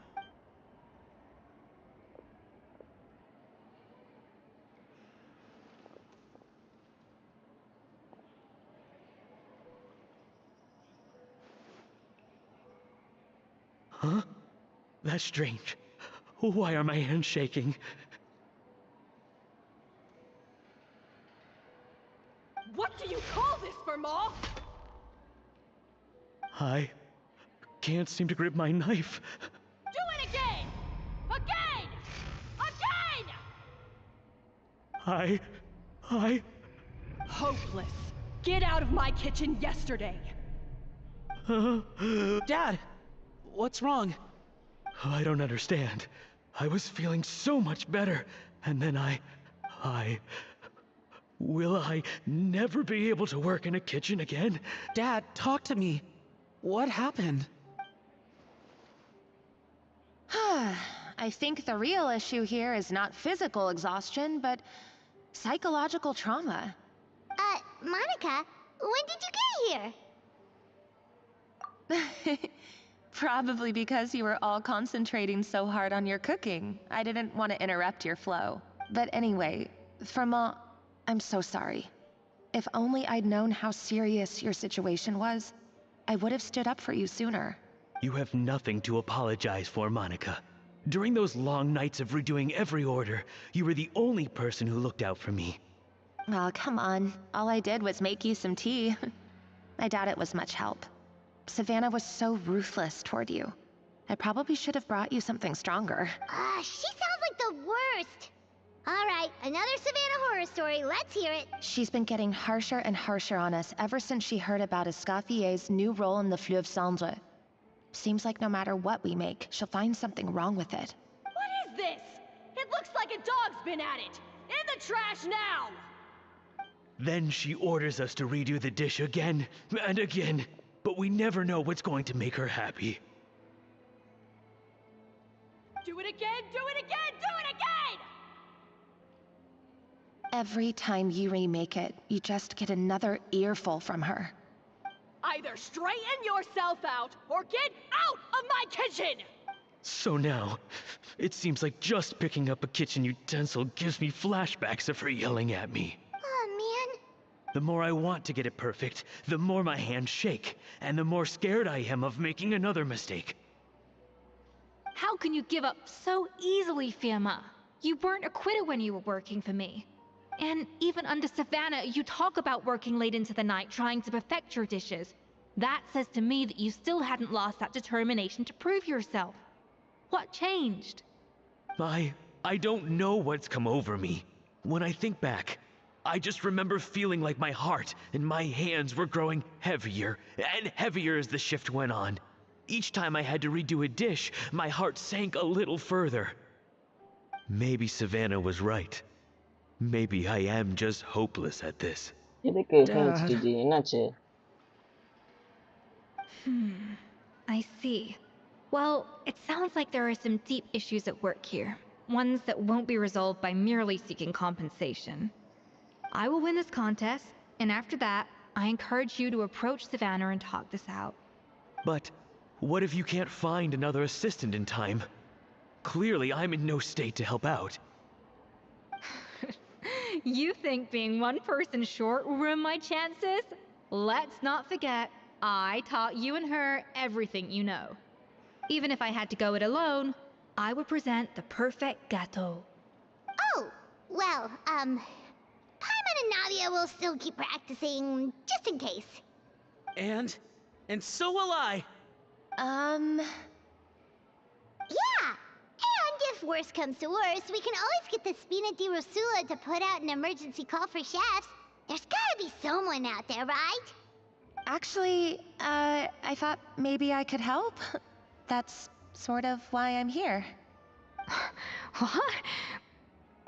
Huh? That's strange. Why are my hands shaking? What do you call this, Verma? I can't seem to grip my knife. Do it again! Again! Again! I... Hopeless. Get out of my kitchen yesterday. Dad, what's wrong? I don't understand. I was feeling so much better, and then Will I never be able to work in a kitchen again? Dad, talk to me. What happened? I think the real issue here is not physical exhaustion, but psychological trauma. Monica, when did you get here? Probably because you were all concentrating so hard on your cooking. I didn't want to interrupt your flow. But anyway, Verma, I'm so sorry. If only I'd known how serious your situation was, I would have stood up for you sooner. You have nothing to apologize for, Monica. During those long nights of redoing every order, you were the only person who looked out for me. Oh, come on. All I did was make you some tea. I doubt it was much help. Savannah was so ruthless toward you. I probably should have brought you something stronger. She sounds like the worst. All right, another Savannah horror story. Let's hear it. She's been getting harsher and harsher on us ever since she heard about Escoffier's new role in the 𝐼𝐻𝐵. Seems like no matter what we make, she'll find something wrong with it. What is this? It looks like a dog's been at it. In the trash now! Then she orders us to redo the dish again and again, but we never know what's going to make her happy. Do it again, do it again, do it again! Every time you remake it, you just get another earful from her. Either straighten yourself out, or get out of my kitchen! So now, it seems like just picking up a kitchen utensil gives me flashbacks of her yelling at me. Oh, man. The more I want to get it perfect, the more my hands shake, and the more scared I am of making another mistake. How can you give up so easily, Firma? You weren't a quitter when you were working for me. And even under Savannah, you talk about working late into the night trying to perfect your dishes. That says to me that you still hadn't lost that determination to prove yourself. What changed? I don't know what's come over me. When I think back, I just remember feeling like my heart and my hands were growing heavier and heavier as the shift went on. Each time I had to redo a dish, my heart sank a little further. Maybe Savannah was right. Maybe I am just hopeless at this. I see. Well, it sounds like there are some deep issues at work here. Ones that won't be resolved by merely seeking compensation. I will win this contest, and after that, I encourage you to approach Savannah and talk this out. But what if you can't find another assistant in time? Clearly, I'm in no state to help out. You think being one person short will ruin my chances? Let's not forget, I taught you and her everything you know. Even if I had to go it alone, I would present the perfect gâteau. Oh, well, Paimon and Nadia will still keep practicing, just in case. And so will I. Yeah, and if worse comes to worse, we can always get the Spina di Rosula to put out an emergency call for chefs. There's gotta be someone out there, right? Actually, I thought maybe I could help. That's sort of why I'm here. What?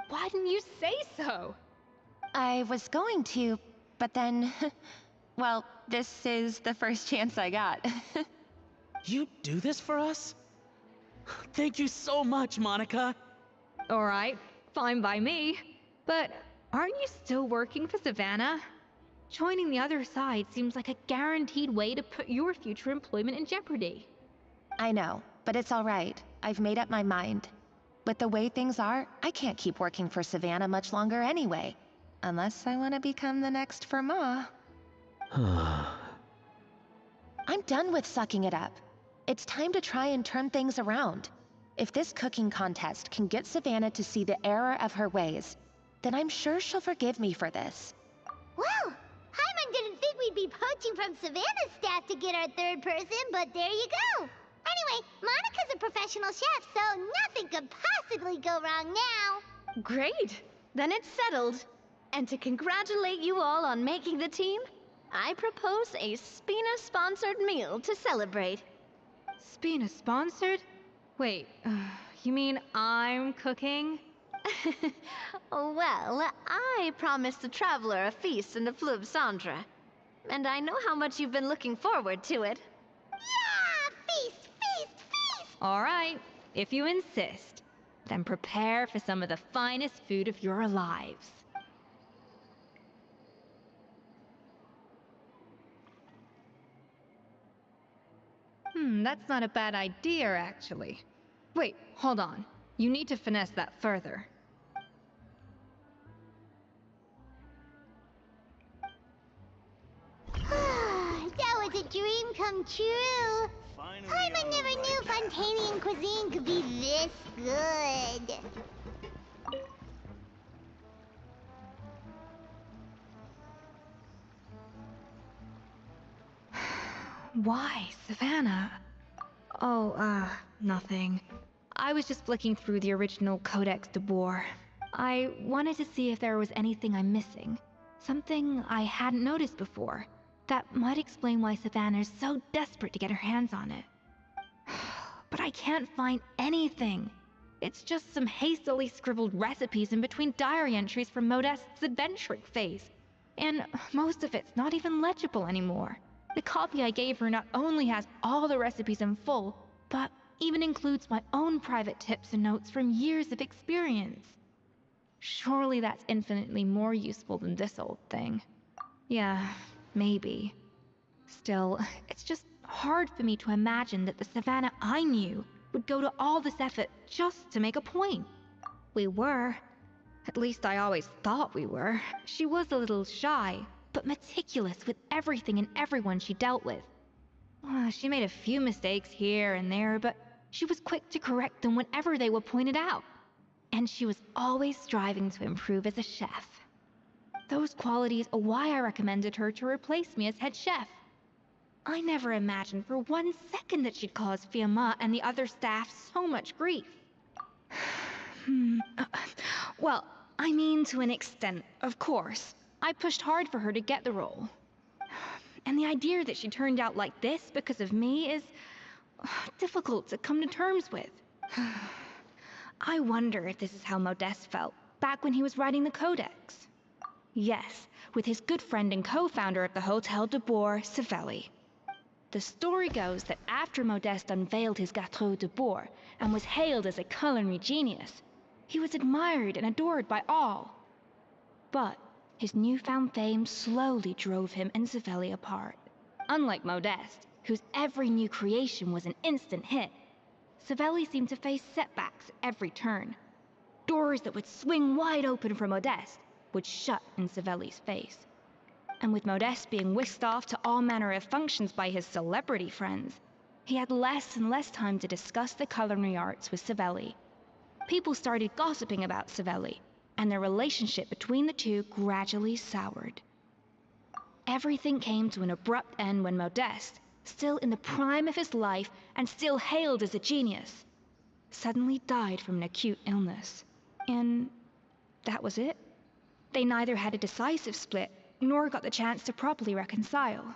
Why didn't you say so? I was going to, but then, well, this is the first chance I got. You do this for us? Thank you so much, Monica. Alright, fine by me. But aren't you still working for Savannah? Joining the other side seems like a guaranteed way to put your future employment in jeopardy. I know, but it's all right. I've made up my mind. With the way things are, I can't keep working for Savannah much longer anyway. Unless I want to become the next Verma. I'm done with sucking it up. It's time to try and turn things around. If this cooking contest can get Savannah to see the error of her ways, then I'm sure she'll forgive me for this. Well, be poaching from Savannah's staff to get our third person, but there you go. Anyway, Monica's a professional chef, so nothing could possibly go wrong now. Great! Then it's settled. And to congratulate you all on making the team, I propose a Spina-sponsored meal to celebrate. Spina-sponsored? Wait, you mean I'm cooking? Well, I promised the traveler a feast in the Fleuve Cendres. And I know how much you've been looking forward to it. Yeah! Feast, feast, feast! All right, if you insist, then prepare for some of the finest food of your lives. That's not a bad idea, actually. Wait, hold on. You need to finesse that further. That was a dream come true. I never knew Fontanian cuisine could be this good. Why, Savannah? Oh, nothing. I was just flicking through the original Codex de Boer. I wanted to see if there was anything I'm missing. Something I hadn't noticed before. That might explain why Savannah's so desperate to get her hands on it. But I can't find anything. It's just some hastily scribbled recipes in between diary entries from Modeste's adventuring phase. And most of it's not even legible anymore. The copy I gave her not only has all the recipes in full, but even includes my own private tips and notes from years of experience. Surely that's infinitely more useful than this old thing. Yeah, maybe. Still, it's just hard for me to imagine that the Savannah I knew would go to all this effort just to make a point. We were. At least I always thought we were. She was a little shy, but meticulous with everything and everyone she dealt with. She made a few mistakes here and there, but she was quick to correct them whenever they were pointed out. And she was always striving to improve as a chef. Those qualities are why I recommended her to replace me as head chef. I never imagined for 1 second that she'd cause Fiamma and the other staff so much grief. Well, I mean to an extent, of course. I pushed hard for her to get the role. And the idea that she turned out like this because of me is difficult to come to terms with. I wonder if this is how Modeste felt back when he was writing the Codex. Yes, with his good friend and co-founder of the Hotel de Boer, Savelli. The story goes that after Modeste unveiled his Gâteau de Boer and was hailed as a culinary genius, he was admired and adored by all. But his newfound fame slowly drove him and Savelli apart. Unlike Modeste, whose every new creation was an instant hit, Savelli seemed to face setbacks at every turn. Doors that would swing wide open for Modeste would shut in Savelli's face. And with Modeste being whisked off to all manner of functions by his celebrity friends, he had less and less time to discuss the culinary arts with Savelli. People started gossiping about Savelli, and the relationship between the two gradually soured. Everything came to an abrupt end when Modeste, still in the prime of his life and still hailed as a genius, suddenly died from an acute illness. And that was it. They neither had a decisive split, nor got the chance to properly reconcile.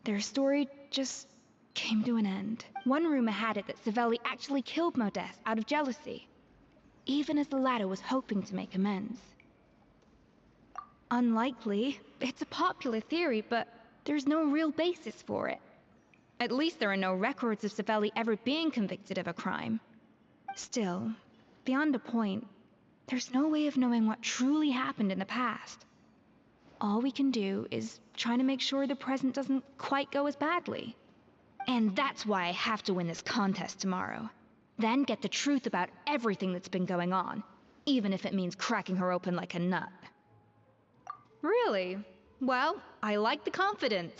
Their story just came to an end. One rumor had it that Savelli actually killed Modeste out of jealousy, even as the latter was hoping to make amends. Unlikely. It's a popular theory, but there's no real basis for it. At least there are no records of Savelli ever being convicted of a crime. Still, beyond a point, there's no way of knowing what truly happened in the past. All we can do is try to make sure the present doesn't quite go as badly. And that's why I have to win this contest tomorrow. Then get the truth about everything that's been going on, even if it means cracking her open like a nut. Really? Well, I like the confidence.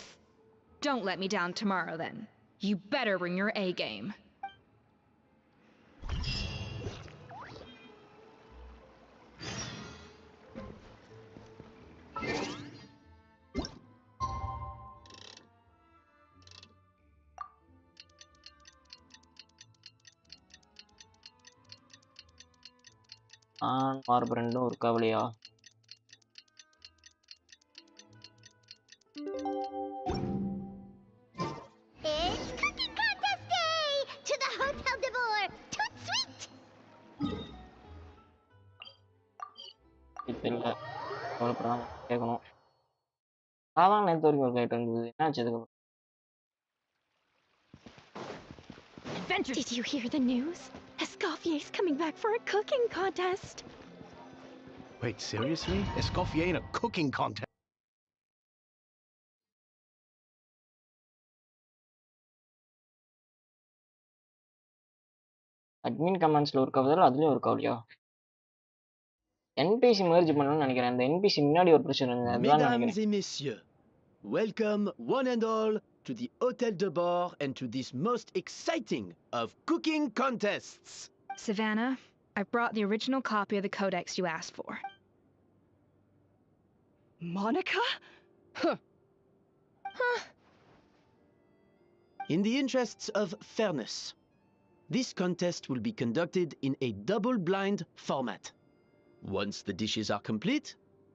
Don't let me down tomorrow, then. You better bring your A game. மார்பரண்டும் ஒரு கவலையா? It's cooking contest day to the Hotel de Boer. Toot sweet. இப்ப இல்ல. கவலைப்படாம கேட்கணும். அதான் நேத்து வரைக்கும் ஒரு கேட்டு இருந்தது. என்னாச்சு இதுக்கு? Did you hear the news? Escoffier's coming back for a cooking contest. Wait, seriously? Escoffier in a cooking contest? Admin கமெண்ட்ஸ்ல ஒரு கவலை, அதுலயும் ஒரு கவலையா? NPC merge பண்ணணும்னு நினைக்கிறேன். அந்த NPC முன்னாடி ஒரு பிரச்சனை இருந்தது. அதான் Mesdames நினைக்கிறேன். et messieurs, welcome one and all to the Hotel de Boer and to this most exciting of cooking contests. Savannah, I brought the original copy of the codex you asked for. Monica? Huh. In the interests of fairness, this contest will be conducted in a double-blind format. Once the dishes are complete,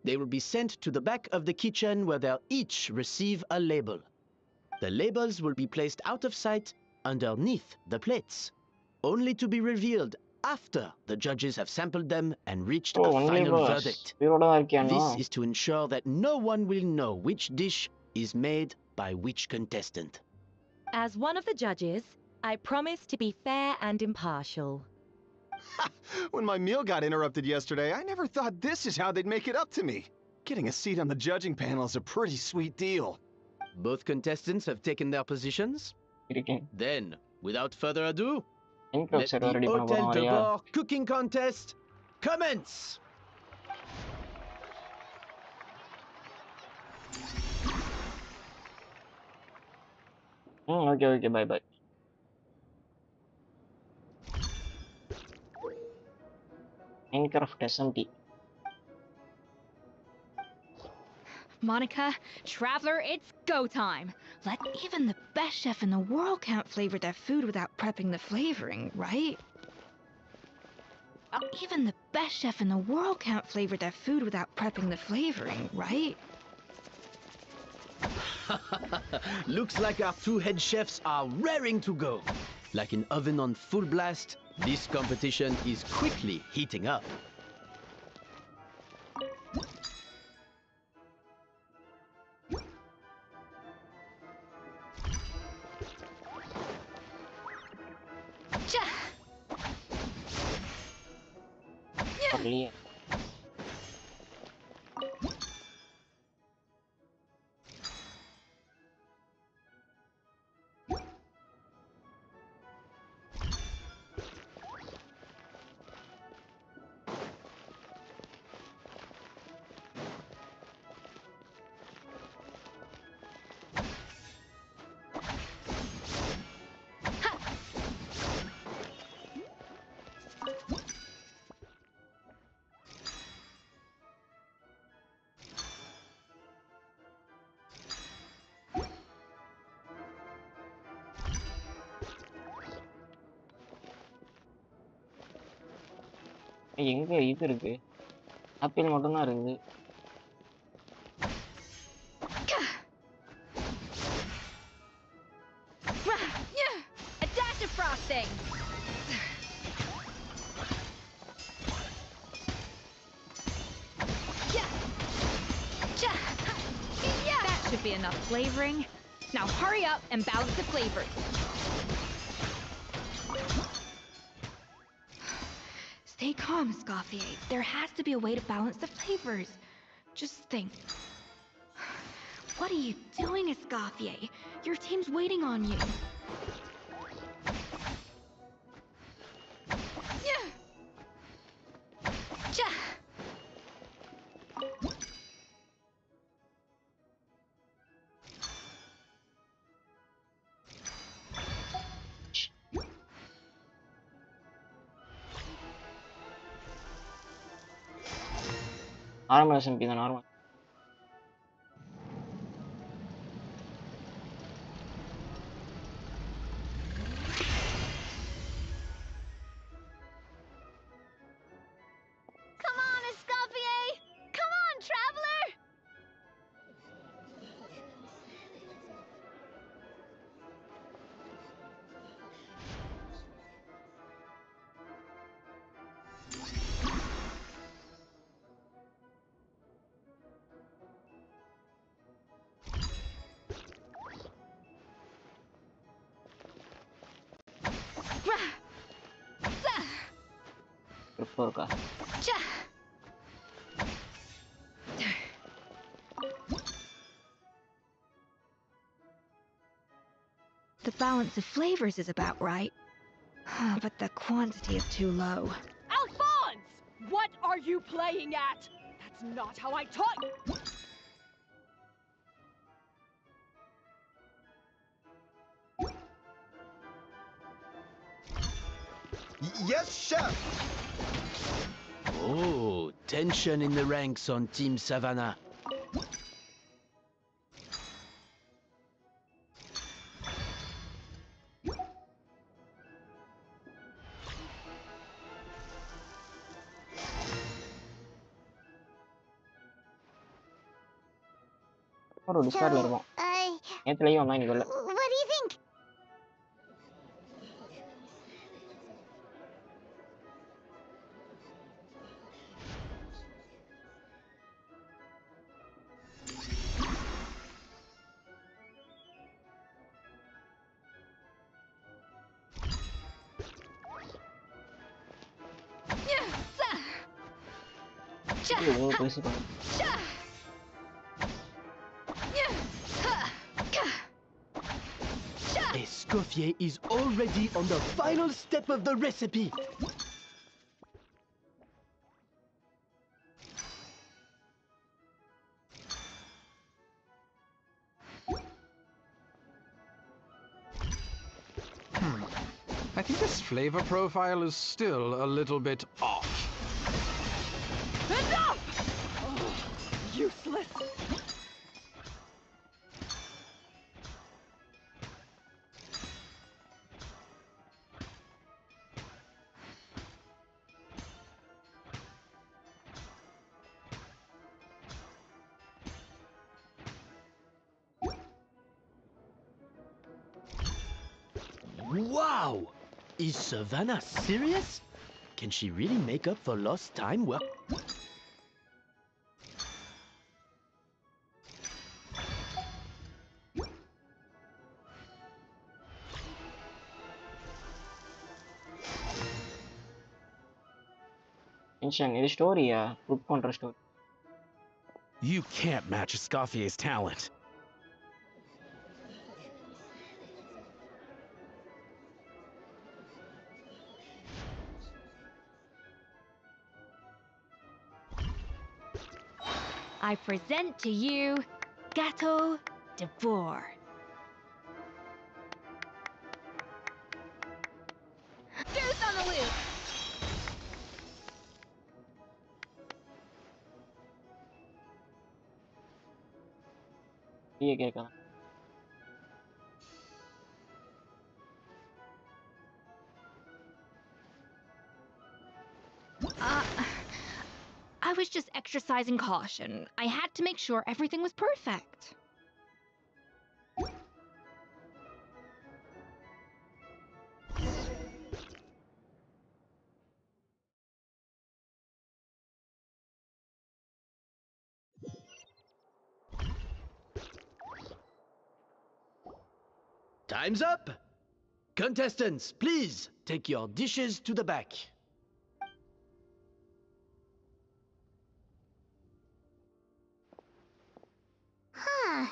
they will be sent to the back of the kitchen where they'll each receive a label. The labels will be placed out of sight underneath the plates, only to be revealed after the judges have sampled them and reached a only final boss. verdict. உயிரோட தான் இருக்கியானோ? This is to ensure that no one will know which dish is made by which contestant. As one of the judges, I promise to be fair and impartial. When my meal got interrupted yesterday, I never thought this is how they'd make it up to me. Getting a seat on the judging panel is a pretty sweet deal. Both contestants have taken their positions. இருக்கேன். Then, without further ado, Incredible let server the ready பண்ண Hotel போறோம் de வரியா? Boer cooking contest commence! Okay, bye bye. Minecraft SMT. Monica, Traveler, it's go time. Even the best chef in the world can't flavor their food without prepping the flavoring, right? Even the best chef in the world can't flavor their food without prepping the flavoring, right? Looks like our two head chefs are raring to go. Like an oven on full blast, this competition is quickly heating up. Probably. எங்க இது இருக்கு? Apple மட்டும் தான் இருக்குது. A dash of frosting. That should be enough flavoring. Now hurry up and balance the flavors. Stay calm, Escoffier. There has to be a way to balance the flavors. Just think. What are you doing, Escoffier? Your team's waiting on you. Normal SMP தான் normal. இருக்கா? The balance of flavors is about right, but the quantity is too low. Alphonse! What are you playing at? That's not how I taught you! Yes, chef! Oh, tension in the ranks on Team Savannah. ஒரு டிஸ்கார்ட்ல இருக்கும். நேத்துலயும் வந்தா இன்னைக்கு வரல. What do you think? Escoffier is already on the final step of the recipe. I think this flavor profile is still a little bit off. Enough! Oh, useless. Wow! Is Savannah serious? Can she really make up for lost time? Well... Genshin, இது ஸ்டோரியா? Cook பண்ற story. You can't match Escoffier's talent. I present to you 𝐿𝐴𝐻 𝐷𝑒Boer. Deuce on the loop! நீயே கேட்கலாம். I was just exercising caution. I had to make sure everything was perfect. Time's up! Contestants, please take your dishes to the back. Huh.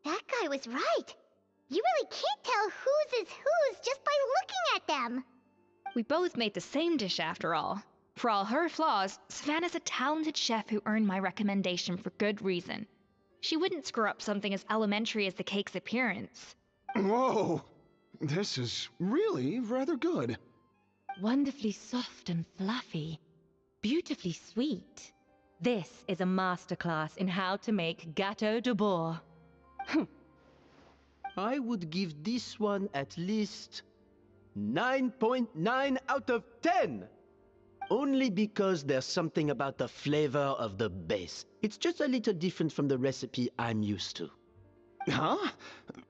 That guy was right. You really can't tell whose is whose just by looking at them. We both made the same dish after all. For all her flaws, Savannah's a talented chef who earned my recommendation for good reason. She wouldn't screw up something as elementary as the cake's appearance. Whoa! This is really rather good. Wonderfully soft and fluffy. Beautifully sweet. This is a masterclass in how to make 𝐿𝐴𝐻 𝐷𝑒Boer. I would give this one at least 9.9 out of 10! Only because there's something about the flavor of the base. It's just a little different from the recipe I'm used to. Huh?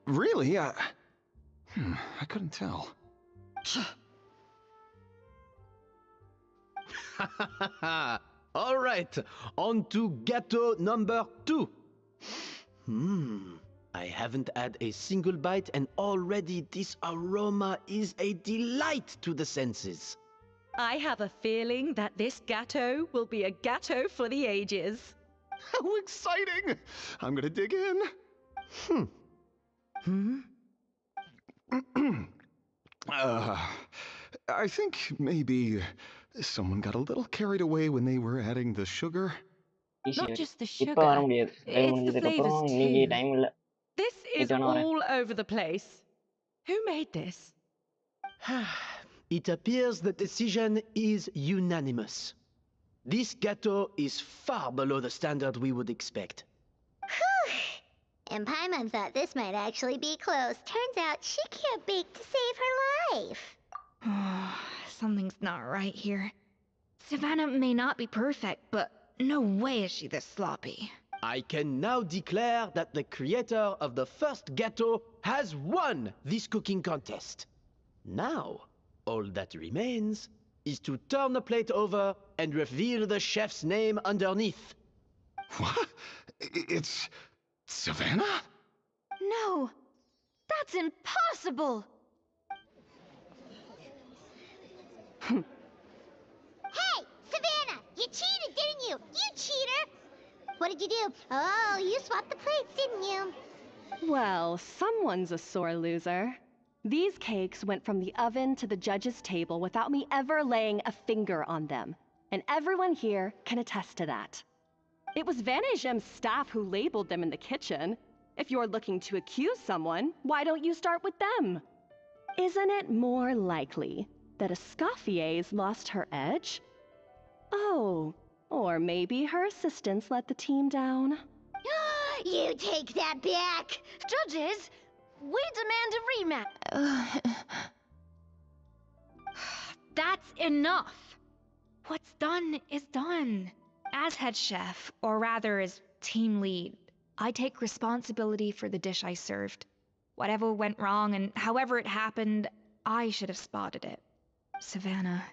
Really? I couldn't tell. All right, on to 𝐿𝐴𝐻 number 2. I haven't had a single bite, and already this aroma is a delight to the senses. I have a feeling that this gatto will be a gatto for the ages. How exciting! I'm gonna dig in. I think maybe someone got a little carried away when they were adding the sugar. Not just the இப்ப வர sugar. முடியாது. Time It's the முடிஞ்சதுக்கு flavors அப்புறம் இன்னைக்கு too. Time இல்ல. This is Wait, Honore. all over the place. Who made this? It appears the decision is unanimous. This gâteau is far below the standard we would expect. And Paimon thought this might actually be close. Turns out she can't bake to save her life. Something's not right here. Savannah may not be perfect, but no way is she this sloppy. I can now declare that the creator of the first gâteau has won this cooking contest. Now, all that remains is to turn the plate over and reveal the chef's name underneath. What? It's Savannah? No, that's impossible. Hey, Savannah! You cheated, didn't you? You cheater! What did you do? Oh, you swapped the plates, didn't you? Well, someone's a sore loser. These cakes went from the oven to the judge's table without me ever laying a finger on them. And everyone here can attest to that. It was 𝐼𝐻𝐻𝐿's staff who labeled them in the kitchen. If you're looking to accuse someone, why don't you start with them? Isn't it more likely that Escoffier's lost her edge? Oh, or maybe her assistants let the team down. You take that back! Judges, we demand a rematch. That's enough! What's done is done. As head chef, or rather as team lead, I take responsibility for the dish I served. Whatever went wrong and however it happened, I should have spotted it. Savannah,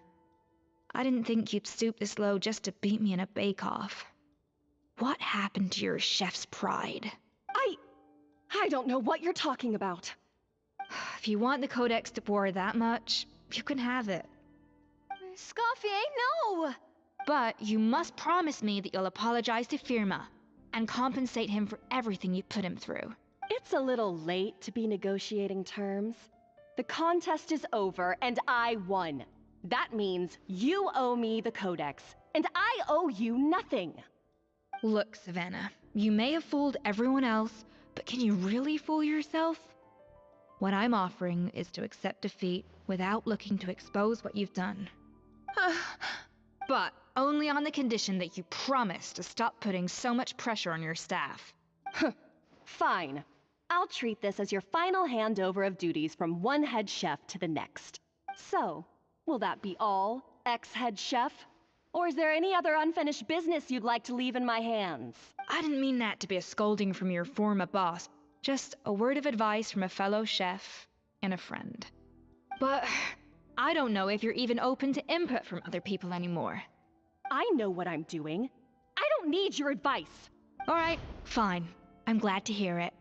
I didn't think you'd stoop this low just to beat me in a bake-off. What happened to your chef's pride? I don't know what you're talking about. If you want the Codex to bore that much, you can have it. Escoffier, no! But you must promise me that you'll apologize to Firma and compensate him for everything you put him through. It's a little late to be negotiating terms. The contest is over and I won. That means you owe me the Codex, and I owe you nothing. Look, Savannah, you may have fooled everyone else, but can you really fool yourself? What I'm offering is to accept defeat without looking to expose what you've done. But only on the condition that you promise to stop putting so much pressure on your staff. Fine. I'll treat this as your final handover of duties from one head chef to the next. So, will that be all, ex-head chef? Or is there any other unfinished business you'd like to leave in my hands? I didn't mean that to be a scolding from your former boss. Just a word of advice from a fellow chef and a friend. But I don't know if you're even open to input from other people anymore. I know what I'm doing. I don't need your advice. All right, fine. I'm glad to hear it.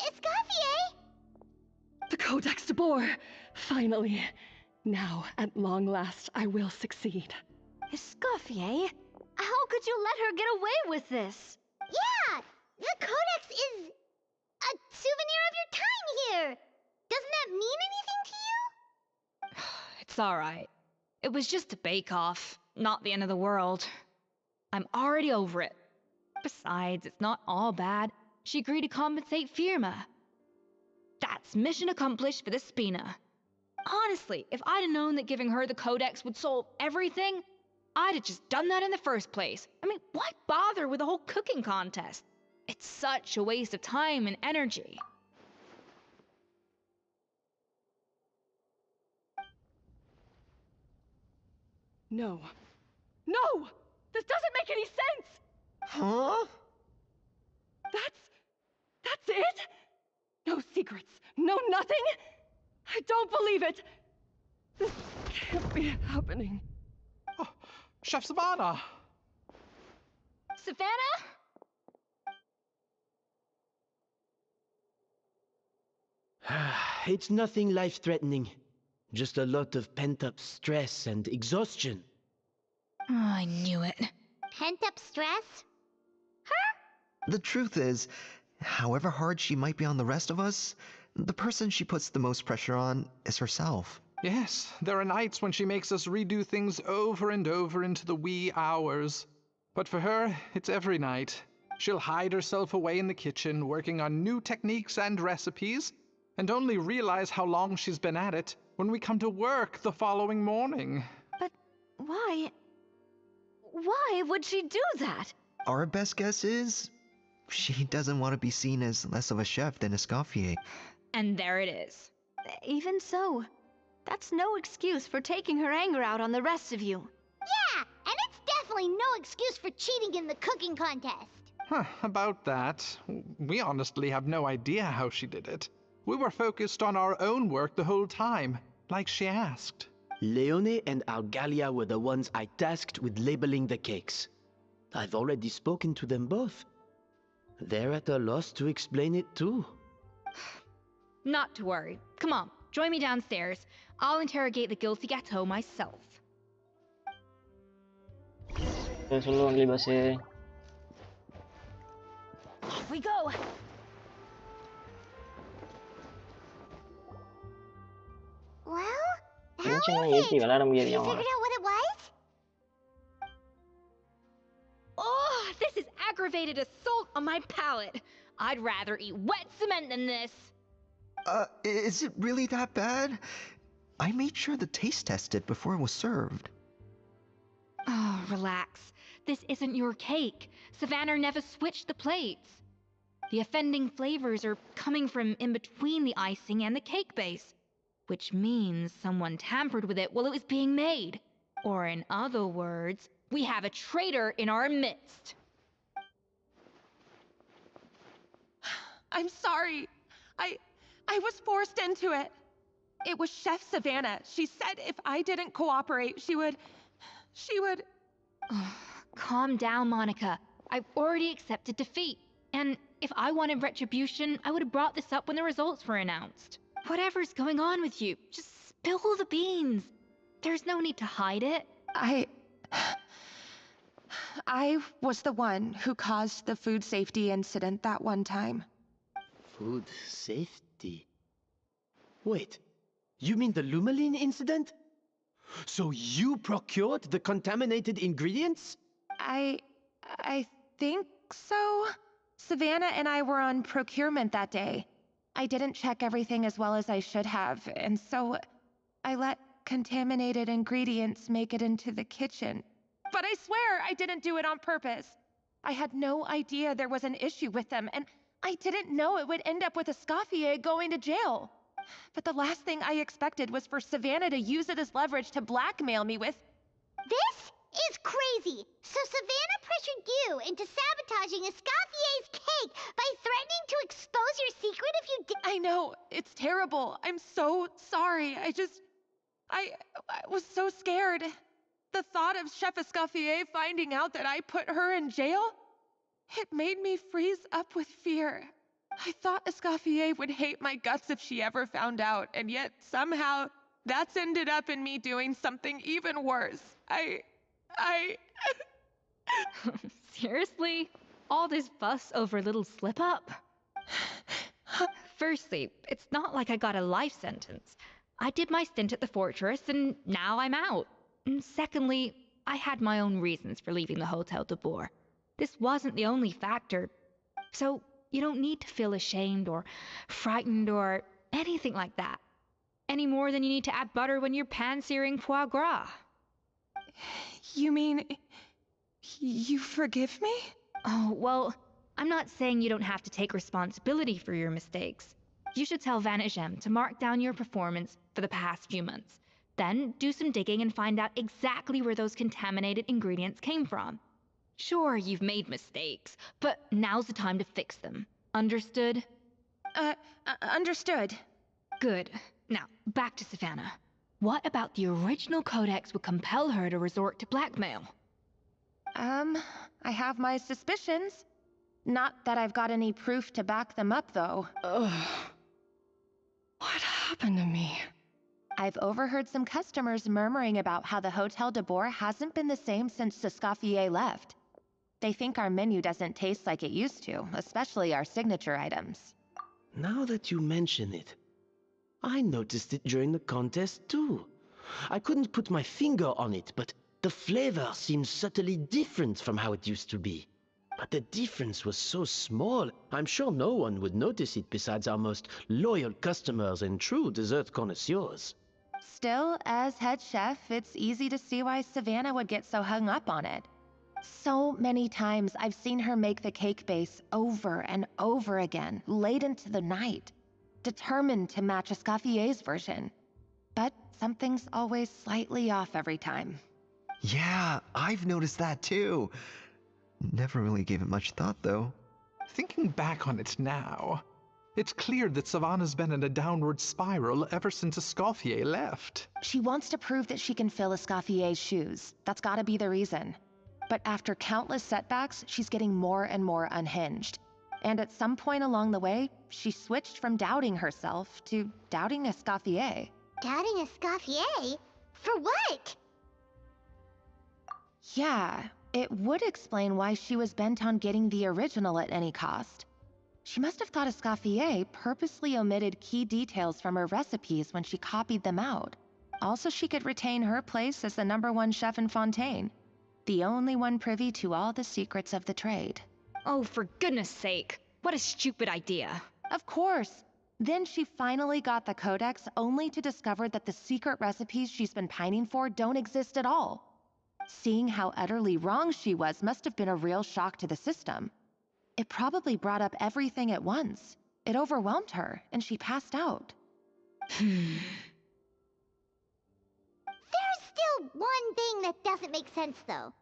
Escoffier! The Codex de Boer! Finally. Now, at long last, I will succeed. Escoffier, how could you let her get away with this? Yeah! The Codex is a souvenir of your time here! Doesn't that mean anything to you? It's alright. It was just a bake-off, not the end of the world. I'm already over it. Besides, it's not all bad. She agreed to compensate Firma. That's mission accomplished for the Spina. Honestly, if I'd have known that giving her the Codex would solve everything, I'd have just done that in the first place. I mean, why bother with the whole cooking contest? It's such a waste of time and energy. No. No! This doesn't make any sense! Huh? That's it? No secrets, no nothing? I don't believe it! This can't be happening. Oh, Chef Savannah! Savannah? It's nothing life-threatening. Just a lot of pent-up stress and exhaustion. Oh, I knew it. Pent-up stress? The truth is, however hard she might be on the rest of us, the person she puts the most pressure on is herself. Yes, there are nights when she makes us redo things over and over into the wee hours. But for her, it's every night. She'll hide herself away in the kitchen, working on new techniques and recipes, and only realize how long she's been at it when we come to work the following morning. But why? Why would she do that? Our best guess is she doesn't want to be seen as less of a chef than Escoffier. And there it is. Even so, that's no excuse for taking her anger out on the rest of you. Yeah, and it's definitely no excuse for cheating in the cooking contest. Huh, about that, we honestly have no idea how she did it. We were focused on our own work the whole time, like she asked. Leone and 𝐼𝐴LIA were the ones I tasked with labeling the cakes. I've already spoken to them both. They're at a loss to explain it too. Not to worry. Come on, join me downstairs. I'll interrogate the guilty gâteau myself. Off we go. Well, Genshin ஏத்தி விளையாட you முடியாது figured out what it was? Oh, this is aggravated assault on my palate. I'd rather eat wet cement than this. Is it really that bad? I made sure to taste test it before it was served. Oh, relax. This isn't your cake. Savannah never switched the plates. The offending flavors are coming from in between the icing and the cake base, which means someone tampered with it while it was being made. Or in other words, we have a traitor in our midst. I'm sorry. I was forced into it. It was Chef Savannah. She said if I didn't cooperate, she would... Oh, calm down, Monica. I've already accepted defeat. And if I wanted retribution, I would have brought this up when the results were announced. Whatever's going on with you, just spill the beans. There's no need to hide it. I was the one who caused the food safety incident that one time. Food safety? Wait, you mean the Lumaline incident? So you procured the contaminated ingredients? I think so. Savannah and I were on procurement that day. I didn't check everything as well as I should have, and so I let contaminated ingredients make it into the kitchen. But I swear I didn't do it on purpose. I had no idea there was an issue with them, and I didn't know it would end up with Escoffier going to jail. But the last thing I expected was for Savannah to use it as leverage to blackmail me with... This is crazy. So Savannah pressured you into sabotaging Escoffier's cake by threatening to expose your secret if you did. I know, it's terrible. I'm so sorry. I was so scared. The thought of Chef Escoffier finding out that I put her in jail, it made me freeze up with fear. I thought Escoffier would hate my guts if she ever found out, and yet somehow that's ended up in me doing something even worse. Seriously? All this fuss over a little slip-up? Firstly, it's not like I got a life sentence. I did my stint at the fortress, and now I'm out. And secondly, I had my own reasons for leaving the Hotel de Boer. This wasn't the only factor. So you don't need to feel ashamed or frightened or anything like that. Any more than you need to add butter when you're pan-searing foie gras. You mean... you forgive me? Oh, well, I'm not saying you don't have to take responsibility for your mistakes. You should tell 𝐼𝐻𝐻𝐿 to mark down your performance for the past few months. Then do some digging and find out exactly where those contaminated ingredients came from. Sure, you've made mistakes, but now's the time to fix them. Understood? Understood. Good. Now, back to Savannah. What about the original codex would compel her to resort to blackmail? I have my suspicions. Not that I've got any proof to back them up, though. Ugh. What happened to me? I've overheard some customers murmuring about how the Hotel de Boer hasn't been the same since Escoffier left. They think our menu doesn't taste like it used to, especially our signature items. Now that you mention it, I noticed it during the contest too. I couldn't put my finger on it, but the flavor seems subtly different from how it used to be. But the difference was so small, I'm sure no one would notice it besides our most loyal customers and true dessert connoisseurs. Still, as head chef, it's easy to see why Savannah would get so hung up on it. So many times I've seen her make the cake base over and over again, late into the night, determined to match Escoffier's version. But something's always slightly off every time. Yeah, I've noticed that too. Never really gave it much thought, though. Thinking back on it now, it's clear that Savannah's been in a downward spiral ever since Escoffier left. She wants to prove that she can fill Escoffier's shoes. That's gotta be the reason. But after countless setbacks, she's getting more and more unhinged. And at some point along the way, she switched from doubting herself to doubting Escoffier. Doubting Escoffier? For what? Yeah, it would explain why she was bent on getting the original at any cost. She must have thought Escoffier purposely omitted key details from her recipes when she copied them out. Also, she could retain her place as the #1 chef in Fontaine, the only one privy to all the secrets of the trade. Oh, for goodness sake. What a stupid idea. Of course. Then she finally got the codex only to discover that the secret recipes she's been pining for don't exist at all. Seeing how utterly wrong she was must have been a real shock to the system. It probably brought up everything at once. It overwhelmed her, and she passed out. There's still one thing that doesn't make sense, though.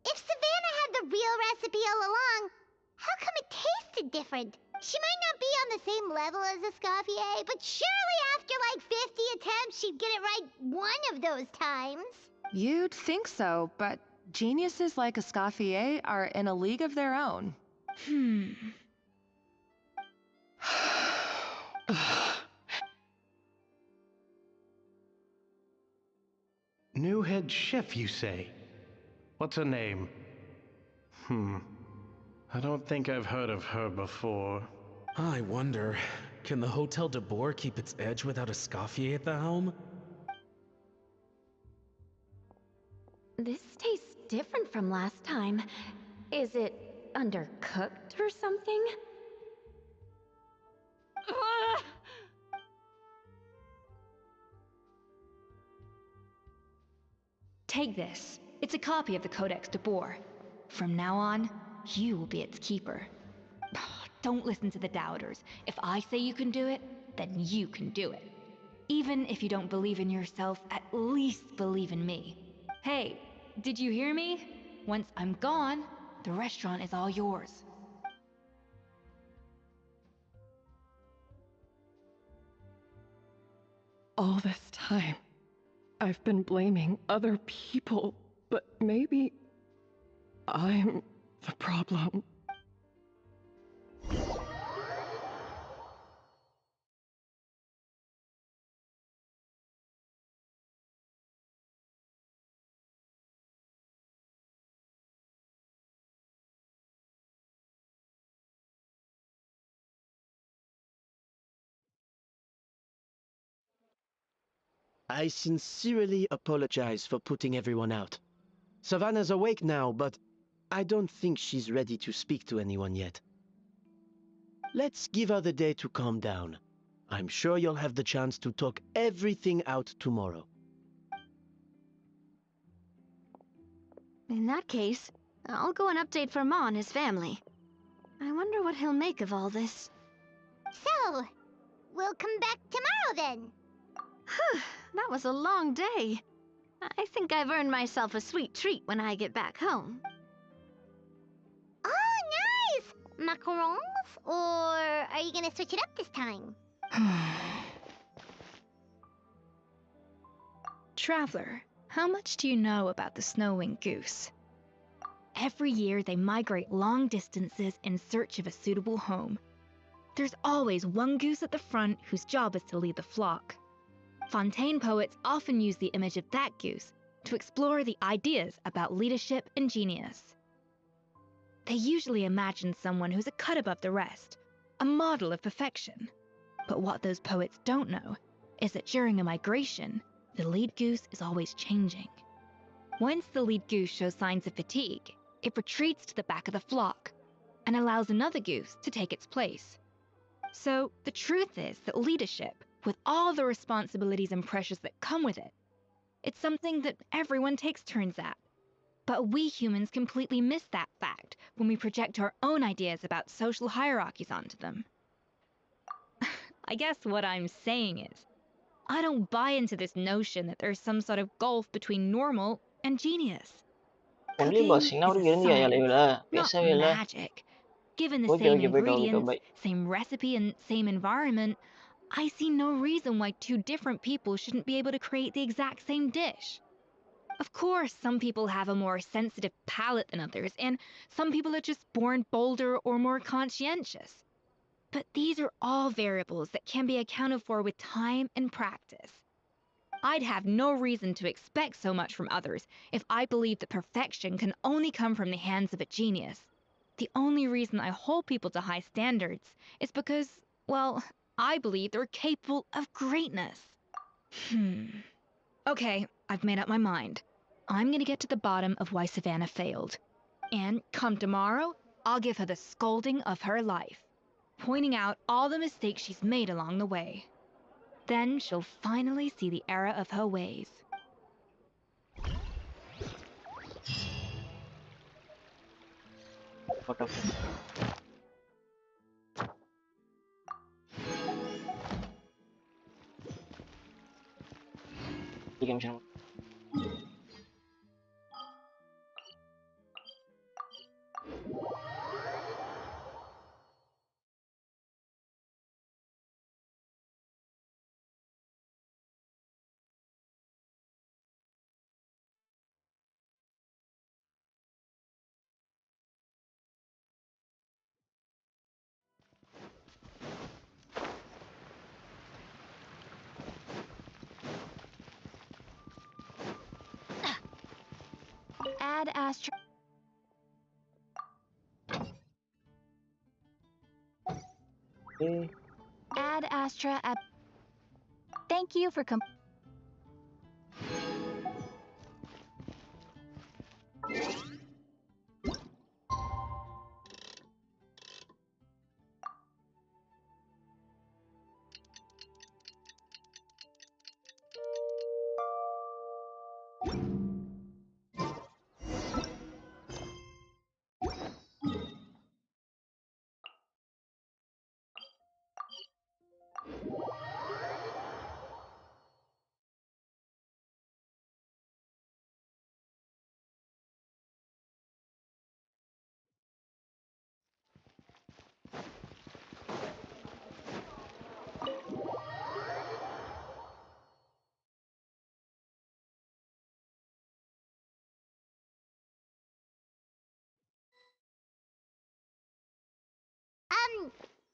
If Savannah had the real recipe all along, how come it tasted different? She might not be on the same level as Escoffier, but surely after like 50 attempts, she'd get it right one of those times. You'd think so, but geniuses like Escoffier are in a league of their own. New head chef, you say? What's her name? I don't think I've heard of her before. I wonder, can the Hotel de Boer keep its edge without Escoffier at the helm? This tastes different from last time. Is it undercooked or something? Take this. It's a copy of the Codex de Boer. From now on, you will be its keeper. Don't listen to the doubters. If I say you can do it, then you can do it. Even if you don't believe in yourself, at least believe in me. Hey, did you hear me? Once I'm gone, the restaurant is all yours. All this time, I've been blaming other people, but maybe I'm the problem. I sincerely apologize for putting everyone out. Savannah's awake now, but I don't think she's ready to speak to anyone yet. Let's give her the day to calm down. I'm sure you'll have the chance to talk everything out tomorrow. In that case, I'll go and update for Ma and his family. I wonder what he'll make of all this. So, we'll come back tomorrow then. That was a long day. I think I've earned myself a sweet treat when I get back home. Oh, nice! Macarons? Or are you gonna switch it up this time? Traveler, how much do you know about the snow-winged goose? Every year they migrate long distances in search of a suitable home. There's always one goose at the front whose job is to lead the flock. Fontaine poets often use the image of that goose to explore the ideas about leadership and genius. They usually imagine someone who's a cut above the rest, a model of perfection. But what those poets don't know is that during a migration, the lead goose is always changing. Once the lead goose shows signs of fatigue, it retreats to the back of the flock and allows another goose to take its place. So the truth is that leadership, with all the responsibilities and pressures that come with it, it's something that everyone takes turns at. But we humans completely miss that fact when we project our own ideas about social hierarchies onto them. I guess what I'm saying is, I don't buy into this notion that there's some sort of gulf between normal and genius. Only bossing அவருக்கு இருந்தியா இலையில பேசவே இல்ல Magic. Given the Okay, same okay, போயிட்டு ingredients, bye. same recipe, and same environment, I see no reason why two different people shouldn't be able to create the exact same dish. Of course, some people have a more sensitive palate than others, and some people are just born bolder or more conscientious. But these are all variables that can be accounted for with time and practice. I'd have no reason to expect so much from others if I believed that perfection can only come from the hands of a genius. The only reason I hold people to high standards is because, well, I believe they're capable of greatness. Okay, I've made up my mind. I'm gonna get to the bottom of why Savannah failed. And come tomorrow, I'll give her the scolding of her life, pointing out all the mistakes she's made along the way. Then she'll finally see the error of her ways. What a Genshin. Add Astra. Okay. Add Astra. Thank you for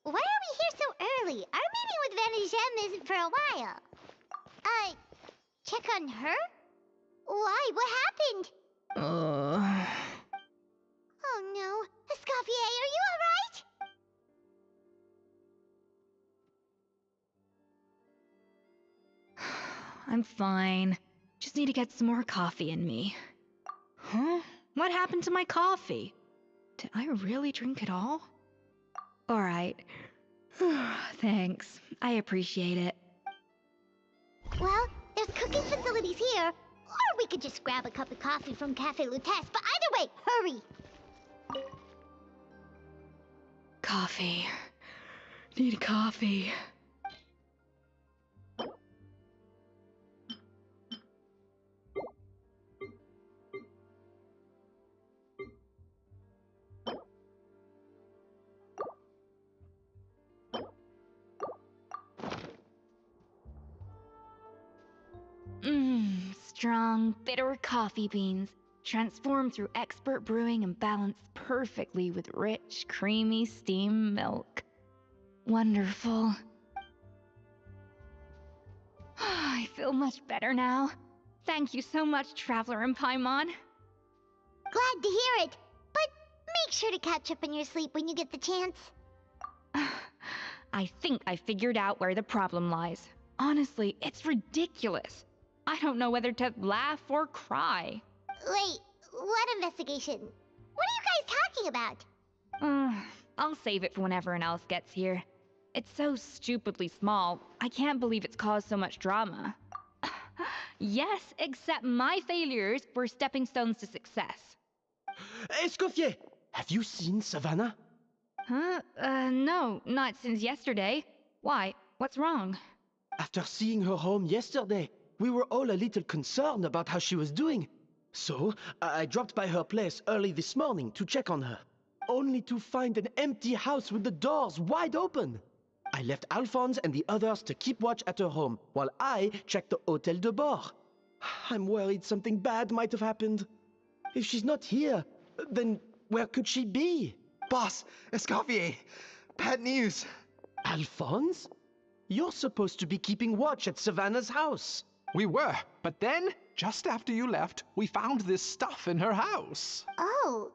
Why are we here so early? Our meeting with 𝐼𝐻𝐻𝐿 isn't for a while. Check on her? Why? What happened? Oh no. Escoffier, are you alright? I'm fine. Just need to get some more coffee in me. Huh? What happened to my coffee? Did I really drink it all? All right. Thanks. I appreciate it. Well, there's cooking facilities here. Or we could just grab a cup of coffee from Cafe Lutece, but either way, hurry! Coffee. Need coffee. Strong, bitter coffee beans, transformed through expert brewing and balanced perfectly with rich, creamy steam milk. Wonderful. I feel much better now. Thank you so much, Traveler and Paimon. Glad to hear it, but make sure to catch up on your sleep when you get the chance. I think I figured out where the problem lies. Honestly, it's ridiculous. I don't know whether to laugh or cry. Wait, what investigation? What are you guys talking about? I'll save it for when everyone else gets here. It's so stupidly small, I can't believe it's caused so much drama. Yes, except my failures were stepping stones to success. Escoffier, have you seen Savannah? Huh? No, not since yesterday. Why? What's wrong? After seeing her home yesterday, we were all a little concerned about how she was doing. So, I dropped by her place early this morning to check on her, only to find an empty house with the doors wide open. I left Alphonse and the others to keep watch at her home, while I checked the Hôtel de Bord. I'm worried something bad might have happened. If she's not here, then where could she be? Boss, Escoffier, bad news. Alphonse? You're supposed to be keeping watch at Savannah's house. We were, but then, just after you left, we found this stuff in her house. Oh,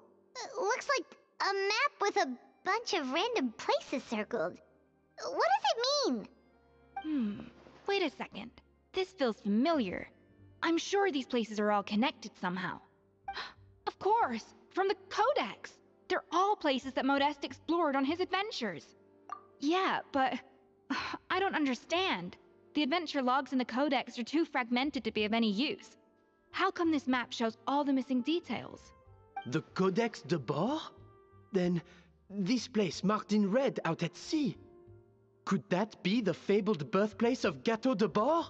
looks like a map with a bunch of random places circled. What does it mean? Wait a second. This feels familiar. I'm sure these places are all connected somehow. Of course, from the Codex. They're all places that Modeste explored on his adventures. Yeah, but I don't understand. The adventure logs in the Codex are too fragmented to be of any use. How come this map shows all the missing details? The Codex de Bord? Then, this place marked in red out at sea. Could that be the fabled birthplace of Gâteau de Bord?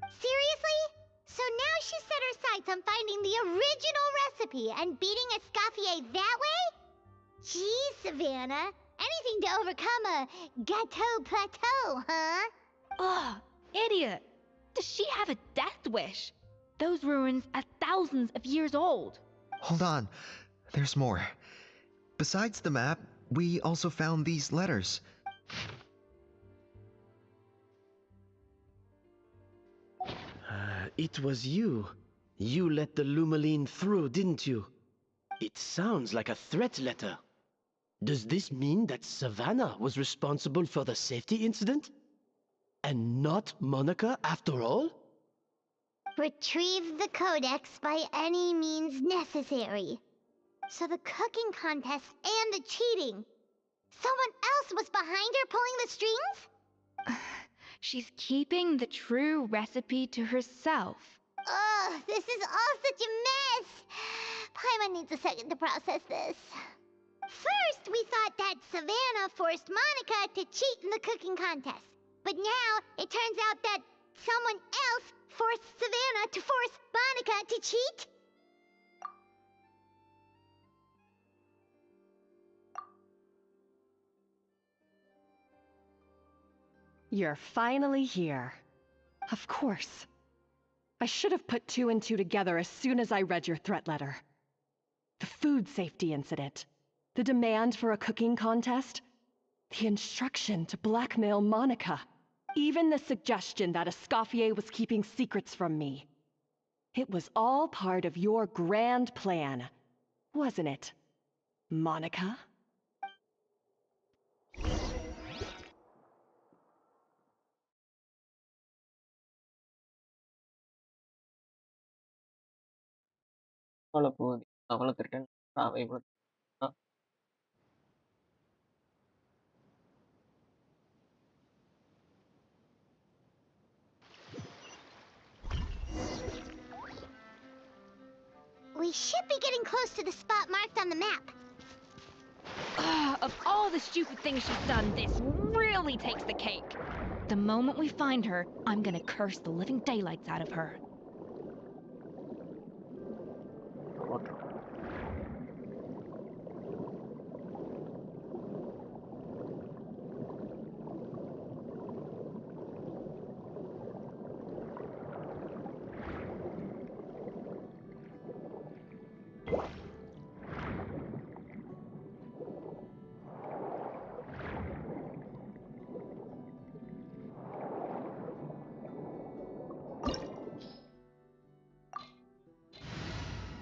Seriously? So now she set her sights on finding the original recipe and beating Escoffier that way? Geez, Savannah. Anything to overcome a gâteau plateau, huh? Ugh, idiot. Does she have a death wish? Those ruins are thousands of years old. Hold on. There's more. Besides the map, we also found these letters. It was you. You let the Lumaline through, didn't you? It sounds like a threat letter. Does this mean that Savannah was responsible for the safety incident? And not Monica after all? Retrieve the Codex by any means necessary. So the cooking contest and the cheating. Someone else was behind her pulling the strings? She's keeping the true recipe to herself. Ugh, this is all such a mess. Paimon needs a second to process this. First, we thought that Savannah forced Monica to cheat in the cooking contest. But now, it turns out that someone else forced Savannah to force Monica to cheat? You're finally here. Of course. I should have put two and two together as soon as I read your threat letter. The food safety incident, the demand for a cooking contest, the instruction to blackmail Monica, even the suggestion that Escoffier was keeping secrets from me. It was all part of your grand plan, wasn't it, Monica? அவளை திருட்டன் அவ இவ்வளோ We should be getting close to the spot marked on the map. Of all the stupid things she's done, this really takes the cake. The moment we find her, I'm gonna curse the living daylights out of her.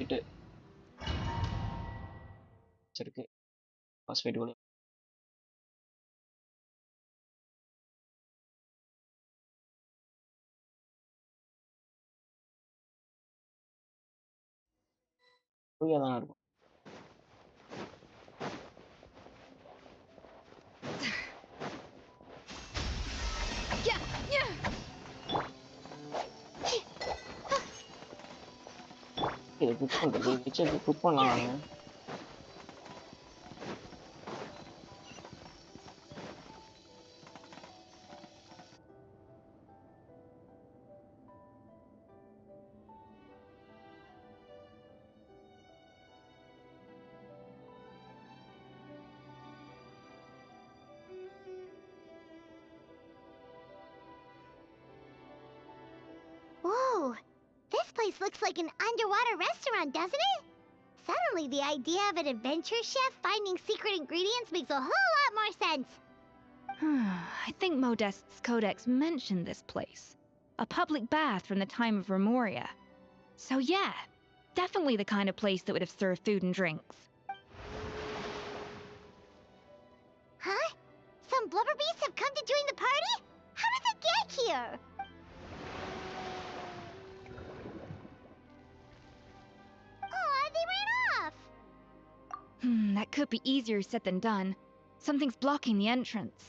இட்டு இருக்கு password கூட ஃப்ரீயா தான் இருக்கும். இது cook பண்றது மிச்சம் cook பண்ணலாம் நானு. Whoa! This place looks like an underwater restaurant, doesn't it? Suddenly, the idea of an adventure chef finding secret ingredients makes a whole lot more sense. I think Modest's Codex mentioned this place. A public bath from the time of Remoria. So yeah, definitely the kind of place that would have served food and drinks. Huh? Some blubber beasts have come to join the party? How did they get here? Aw, they ran off! That could be easier said than done. Something's blocking the entrance.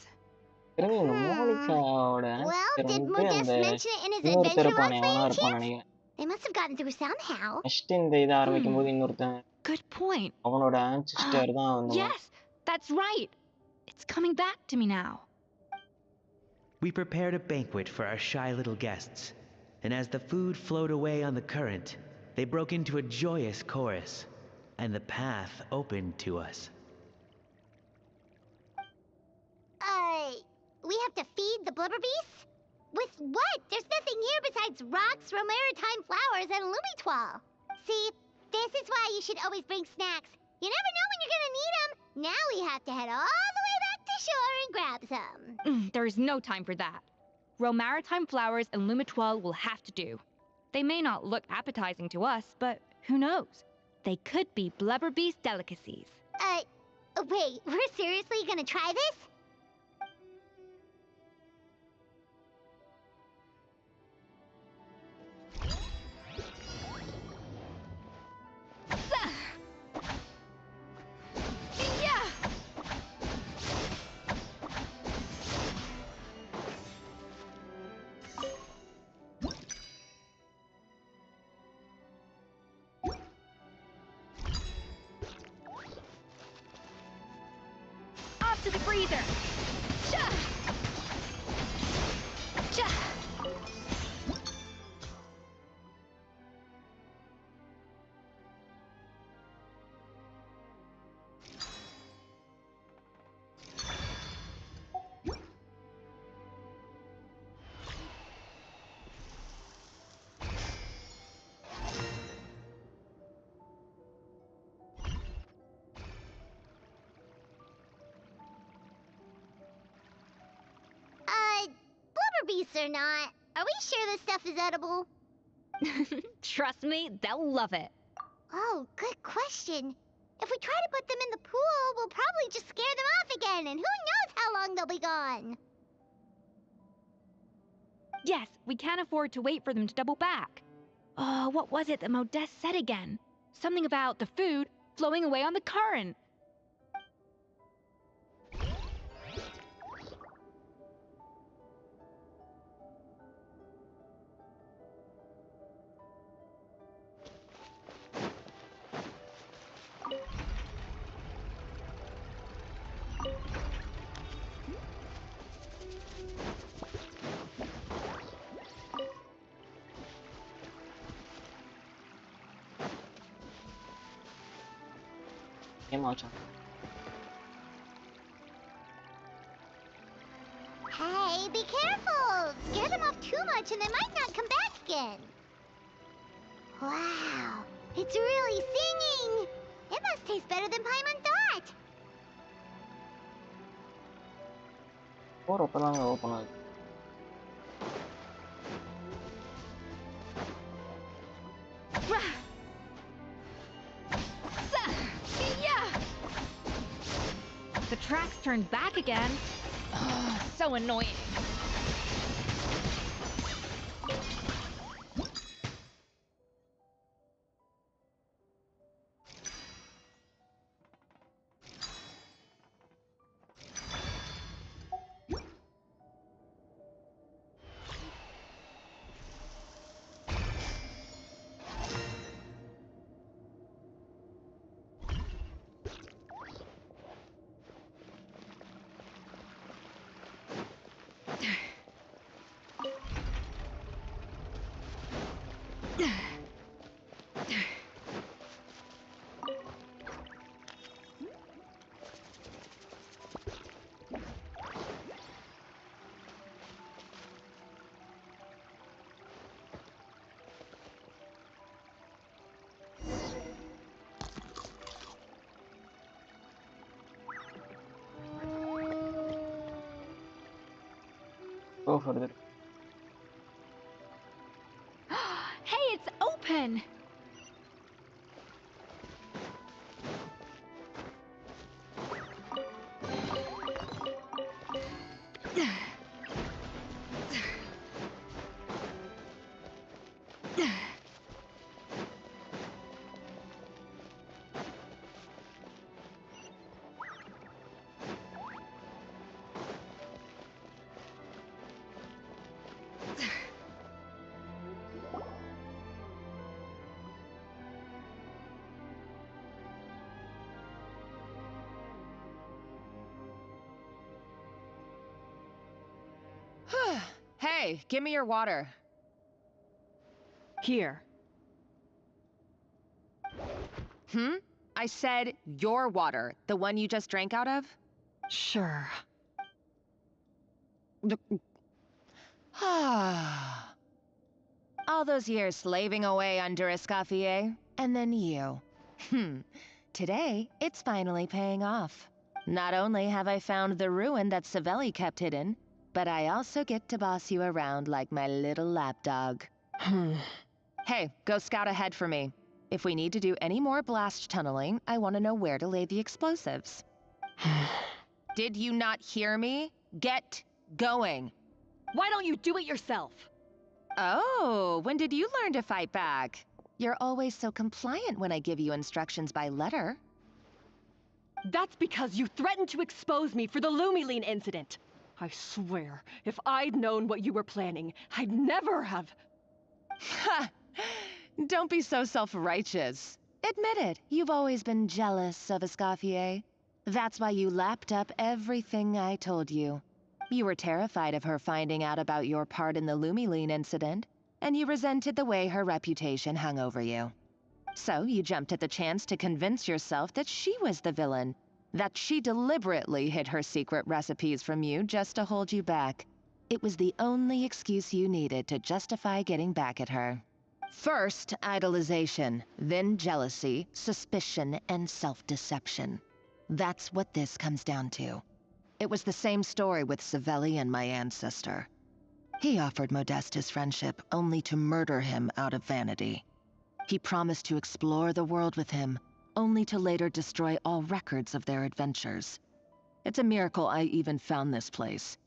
திரும்பி இந்த மோனிகாவோட Well, did வந்து Modest அந்த mention it in his இன்னொருத்தர் adventure இருப்பானே logs by அவனா any இருப்பான்னு chance? நினைக்கிறேன். They must have gotten through somehow. First இந்த இதை ஆரம்பிக்கும் போது இன்னொருத்தன் Good point. அவனோட ஆன்சிஸ்டர் தான் வந்து Yes, that's right. It's coming back to me now. We prepared a banquet for our shy little guests, and as the food flowed away on the current, they broke into a joyous chorus, and the path opened to us. We have to feed the blubber beasts? With what? There's nothing here besides rocks, romaritime flowers, and 𝐿UMITOILE. See, this is why you should always bring snacks. You never know when you're gonna need them. Now we have to head all the way back to shore and grab some. There is no time for that. Romaritime flowers and 𝐿UMITOILE will have to do. They may not look appetizing to us, but who knows? They could be blubber beast delicacies. Wait, we're seriously gonna try this? To the freezer! Cha! Cha! Beasts or not, are we sure this stuff is edible? Trust me, they'll love it. Oh, good question. If we try to put them in the pool, we'll probably just scare them off again, and who knows how long they'll be gone. Yes, we can't afford to wait for them to double back. Oh, what was it that Modest said again? Something about the food flowing away on the current. Hey, be careful! Scare them off too much and they might not come back again. Wow, it's really singing! It must taste better than Paimon thought! the tracks turned back again. Ugh, so annoying. Go further. Hey, it's open! Hey, give me your water. Here. I said your water, the one you just drank out of? Sure. All those years slaving away under Escoffier, and then you. Today, it's finally paying off. Not only have I found the ruin that 𝐲𝐸 kept hidden, but I also get to boss you around like my little lapdog. Hey, go scout ahead for me. If we need to do any more blast tunneling, I want to know where to lay the explosives. Did you not hear me? Get going. Why don't you do it yourself? Oh, when did you learn to fight back? You're always so compliant when I give you instructions by letter. That's because you threatened to expose me for the Lumiline incident. I swear, if I'd known what you were planning, I'd never have... Ha! Don't be so self-righteous. Admit it, you've always been jealous of Escoffier. That's why you lapped up everything I told you. You were terrified of her finding out about your part in the Lumiline incident, and you resented the way her reputation hung over you. So you jumped at the chance to convince yourself that she was the villain, that she deliberately hid her secret recipes from you just to hold you back. It was the only excuse you needed to justify getting back at her. First, idolization, then jealousy, suspicion, and self-deception. That's what this comes down to. It was the same story with 𝐲𝐸 and my ancestor. He offered Modeste his friendship only to murder him out of vanity. He promised to explore the world with him, only to later destroy all records of their adventures. It's a miracle I even found this place.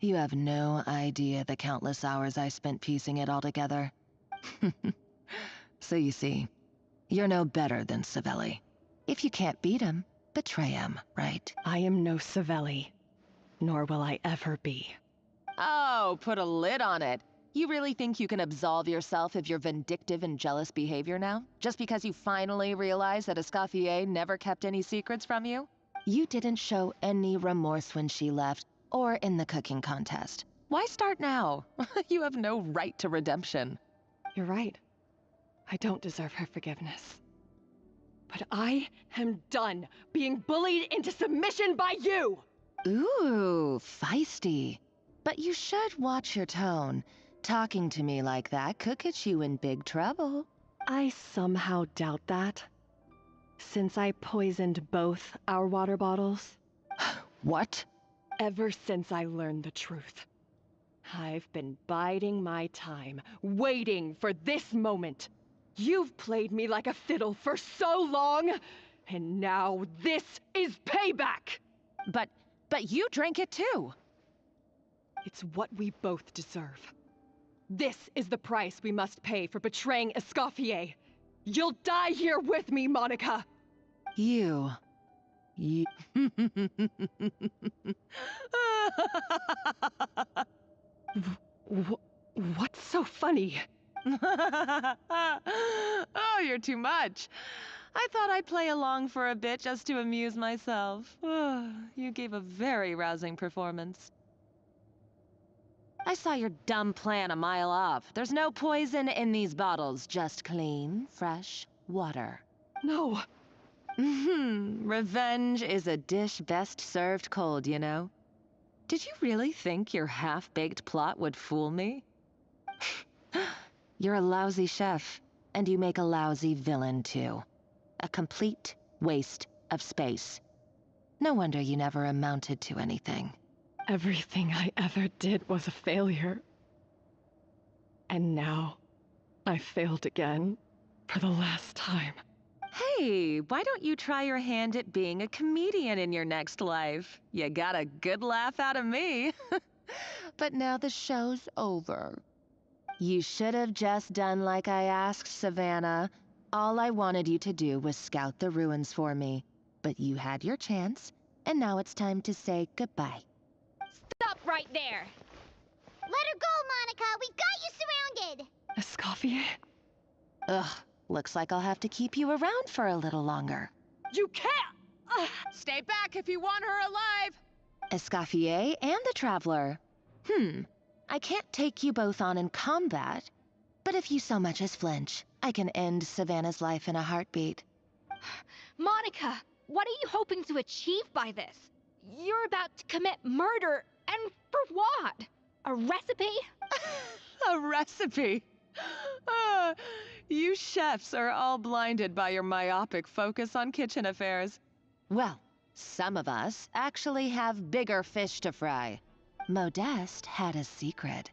You have no idea the countless hours I spent piecing it all together. So you see, you're no better than 𝐲𝐸. If you can't beat him, betray him, right? I am no 𝐲𝐸, nor will I ever be. Oh, put a lid on it. You really think you can absolve yourself of your vindictive and jealous behavior now? Just because you finally realized that Escoffier never kept any secrets from you? You didn't show any remorse when she left, or in the cooking contest. Why start now? You have no right to redemption. You're right. I don't deserve her forgiveness. But I am done being bullied into submission by you! Ooh, feisty. But you should watch your tone. Talking to me like that could get you in big trouble. I somehow doubt that. Since I poisoned both our water bottles. What? Ever since I learned the truth. I've been biding my time, waiting for this moment. You've played me like a fiddle for so long, and now this is payback! But you drank it too. It's what we both deserve. This is the price we must pay for betraying Escoffier. You'll die here with me, Monica! You... What's so funny? Oh, you're too much. I thought I'd play along for a bit just to amuse myself. You gave a very rousing performance. I saw your dumb plan a mile off. There's no poison in these bottles, just clean, fresh water. No. Revenge is a dish best served cold, you know. Did you really think your half-baked plot would fool me? You're a lousy chef, and you make a lousy villain, too. A complete waste of space. No wonder you never amounted to anything. Everything I ever did was a failure. And now, I failed again, for the last time. Hey, why don't you try your hand at being a comedian in your next life? You got a good laugh out of me. But now the show's over. You should have just done like I asked, Savannah. All I wanted you to do was scout the ruins for me. But you had your chance, and now it's time to say goodbye. Stop right there! Let her go, Monica! We got you surrounded! Escoffier? Ugh, looks like I'll have to keep you around for a little longer. You can't! Stay back if you want her alive! Escoffier and the Traveler. I can't take you both on in combat, but if you so much as flinch, I can end Savannah's life in a heartbeat. Monica, what are you hoping to achieve by this? You're about to commit murder, and for what? A recipe? A recipe? You chefs are all blinded by your myopic focus on kitchen affairs. Well, some of us actually have bigger fish to fry. Modeste had a secret.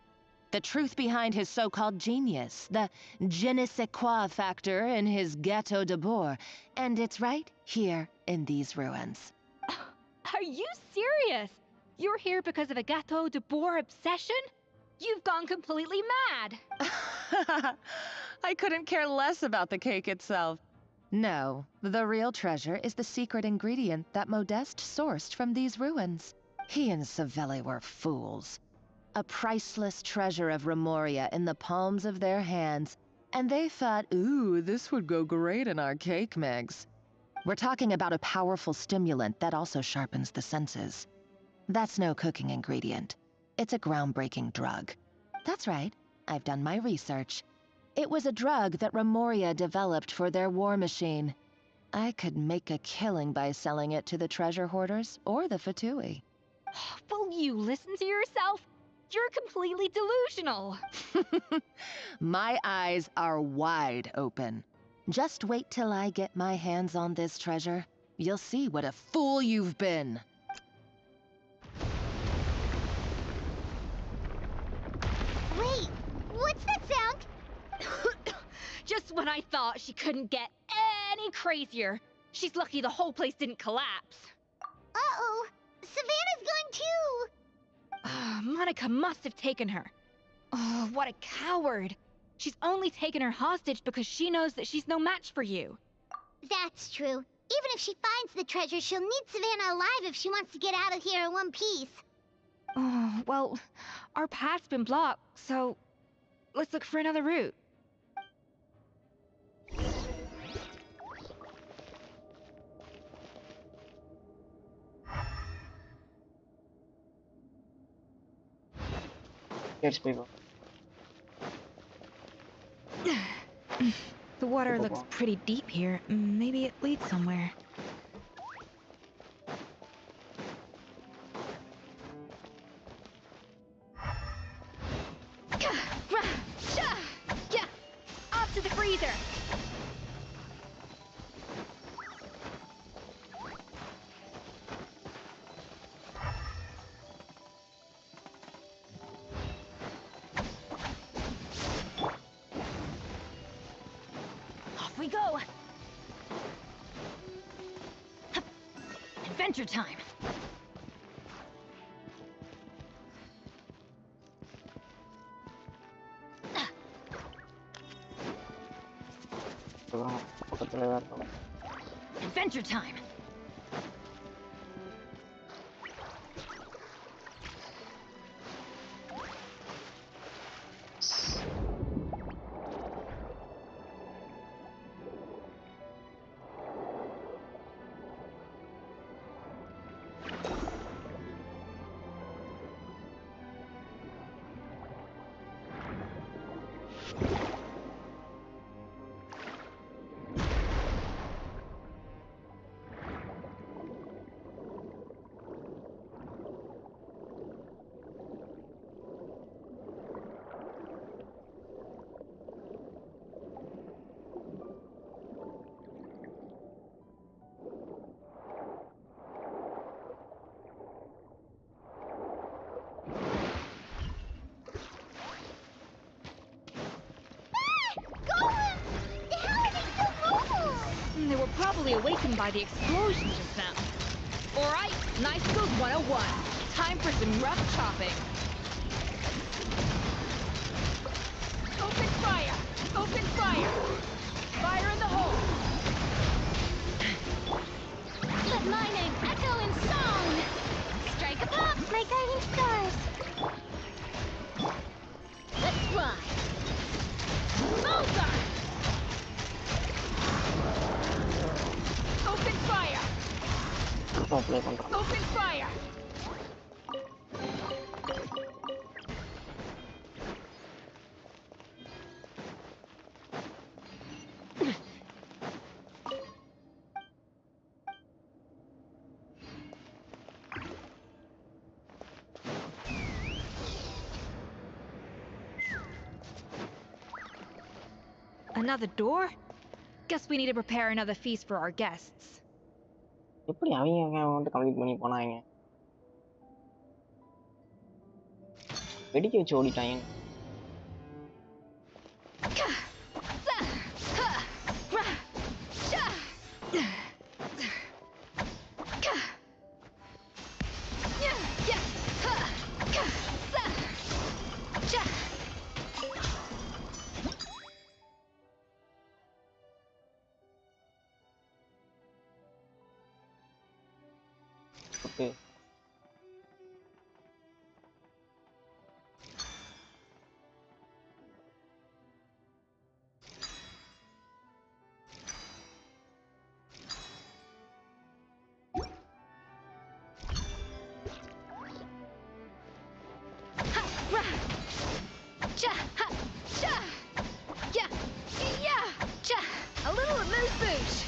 The truth behind his so-called genius, the je ne sais quoi factor in his Gâteau de Bourg, and it's right here in these ruins. Are you serious? You're here because of a Gâteau de Bourg obsession? You've gone completely mad. I couldn't care less about the cake itself. No, the real treasure is the secret ingredient that Modeste sourced from these ruins. He and Savelli were fools. A priceless treasure of Remoria in the palms of their hands, and they thought, ooh, this would go great in our cake mix. We're talking about a powerful stimulant that also sharpens the senses. That's no cooking ingredient. It's a groundbreaking drug. That's right, I've done my research. It was a drug that Remoria developed for their war machine. I could make a killing by selling it to the treasure hoarders or the Fatui. Will you listen to yourself? You're completely delusional. My eyes are wide open. Just wait till I get my hands on this treasure. You'll see what a fool you've been. Wait, what's that sound? Just when I thought she couldn't get any crazier. She's lucky the whole place didn't collapse. Uh-oh, Savannah's gone too! Monica must have taken her. Oh, what a coward. She's only taken her hostage because she knows that she's no match for you. That's true. Even if she finds the treasure, she'll need Savannah alive if she wants to get out of here in one piece. Oh, well, our path's been blocked, so let's look for another route. Here's people. The water looks pretty deep here. Maybe it leads somewhere. Off to the freezer! Off we go! Adventure time! Adventure time! They were probably awakened by the explosion just now. Alright, Nice Skills 101. Time for some rough chopping. Open fire! Open fire! Fire in the hole! Let my name echo in song! Strike a pop, my guiding stars! Let's fly! Bullseye! Open fire! Open fire! Another door? Guess we need to prepare another feast for our guests. எப்படி அவங்க வந்து complete பண்ணி போனாங்க? வெடிக்க வச்சு ஓடிட்டாங்க. Okay. A little amuse bouche.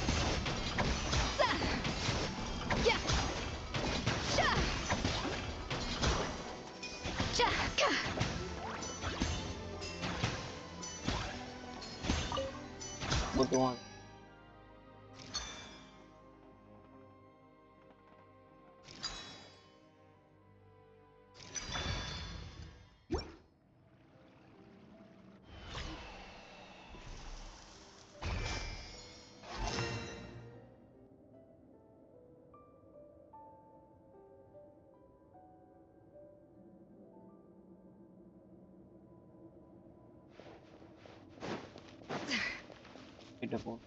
Good one. Beautiful.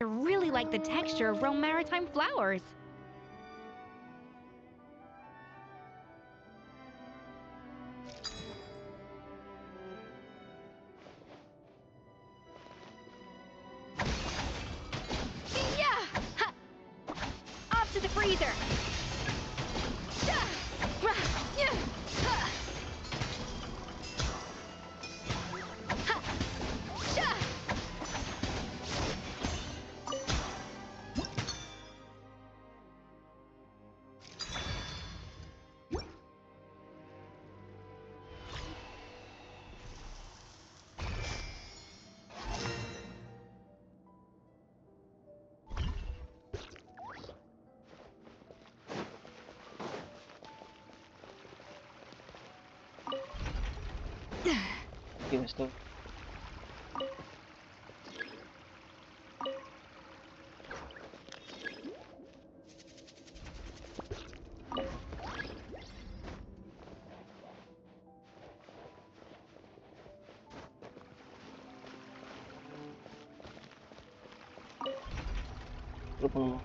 I really like the texture of Rome Maritime flowers. Off to the freezer. Okay, basta. Grupo naman.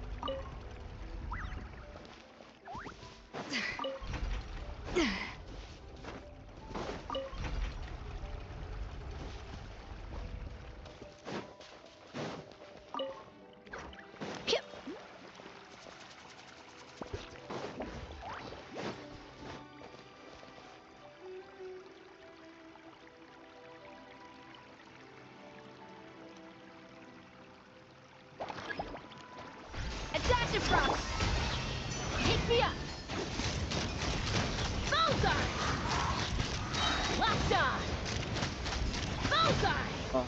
Adaptive rock! Pick me up! Bullseye! Locked on! Bullseye! Oh.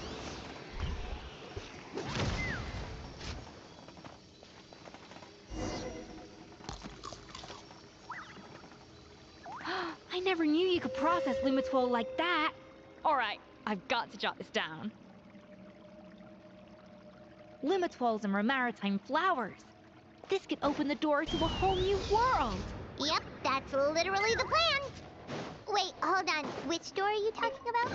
I never knew you could process 𝐼𝐴 like that. Alright, I've got to jot this down. 𝐼𝐴s are maritime flowers. This could open the door to a whole new world. Yep, that's literally the plan. Wait, hold on. Which door are you talking about?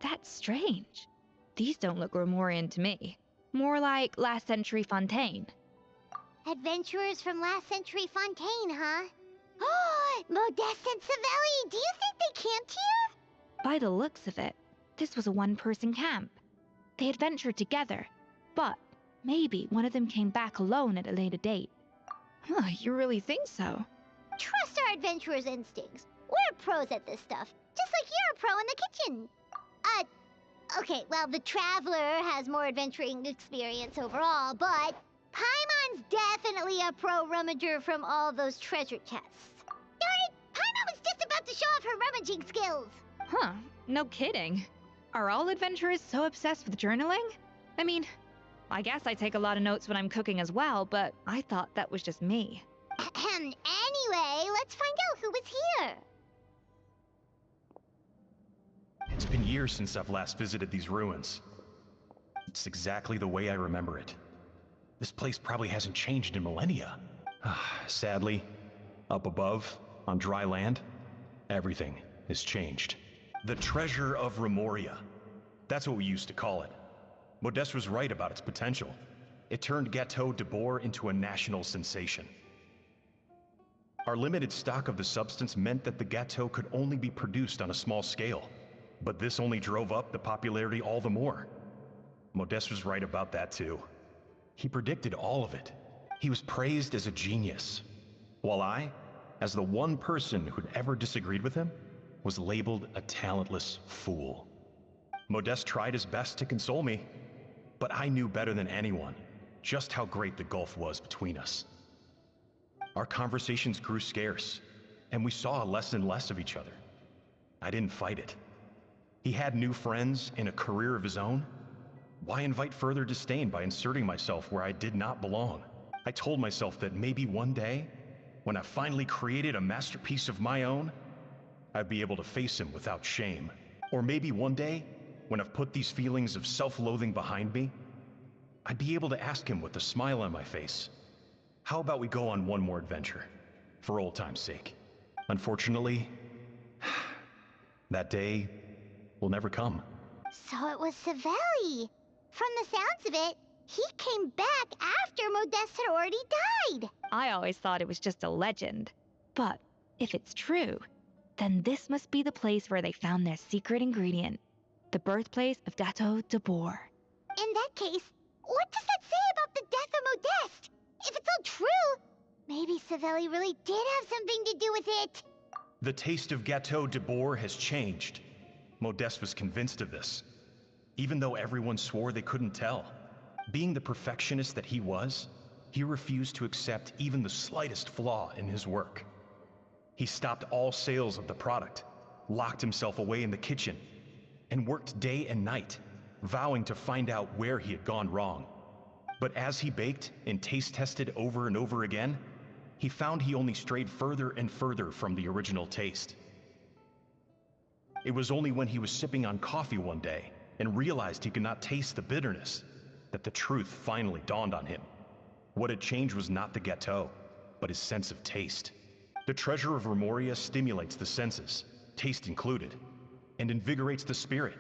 That's strange. These don't look Romorian to me. More like last century Fontaine. Adventurers from last century Fontaine, huh? Oh, Modeste and Savelli, do you think they camped here? By the looks of it, this was a one-person camp. They adventured together, but maybe one of them came back alone at a later date. Huh, you really think so? Trust our adventurers' instincts. We're pros at this stuff, just like you're a pro in the kitchen. Okay, well, the Traveler has more adventuring experience overall, but Paimon's definitely a pro rummager from all those treasure chests. Darn it! Paimon was just about to show off her rummaging skills! Huh, no kidding. Are all adventurers so obsessed with journaling? I mean, I guess I take a lot of notes when I'm cooking as well, but I thought that was just me. Anyway, let's find out who was here. It's been years since I've last visited these ruins. It's exactly the way I remember it. This place probably hasn't changed in millennia. Sadly, up above, on dry land, everything has changed. The treasure of Romoria. That's what we used to call it. Modeste was right about its potential. It turned 𝐴𝐴 𝐷𝐵OR into a national sensation. Our limited stock of the substance meant that the 𝐴𝐴 could only be produced on a small scale. But this only drove up the popularity all the more. Modeste was right about that too. He predicted all of it. He was praised as a genius, while I, as the one person who'd ever disagreed with him, was labeled a talentless fool. Modeste tried his best to console me, but I knew better than anyone just how great the gulf was between us. Our conversations grew scarce, and we saw less and less of each other. I didn't fight it. He had new friends and a career of his own. Why invite further disdain by inserting myself where I did not belong? I told myself that maybe one day, when I finally created a masterpiece of my own, I'd be able to face him without shame. Or maybe one day, when I've put these feelings of self-loathing behind me, I'd be able to ask him with a smile on my face, how about we go on one more adventure, for old time's sake? Unfortunately, that day will never come. So it was Savelli. From the sounds of it, he came back after Modeste had already died. I always thought it was just a legend. But if it's true, then this must be the place where they found their secret ingredient, the birthplace of 𝐴𝐴 𝐷𝐵OR. In that case, what does that say about the death of Modeste? If it's all true, maybe Savelli really did have something to do with it. The taste of 𝐴𝐴 𝐷𝐵OR has changed. Modeste was convinced of this, even though everyone swore they couldn't tell. Being the perfectionist that he was, he refused to accept even the slightest flaw in his work. He stopped all sales of the product, locked himself away in the kitchen, and worked day and night, vowing to find out where he had gone wrong. But as he baked and taste tested over and over again, he found he only strayed further and further from the original taste. It was only when he was sipping on coffee one day and realized he could not taste the bitterness that the truth finally dawned on him. What had changed was not the 𝐏𝐻𝐸, but his sense of taste. The treasure of Remoria stimulates the senses, taste included, and invigorates the spirit.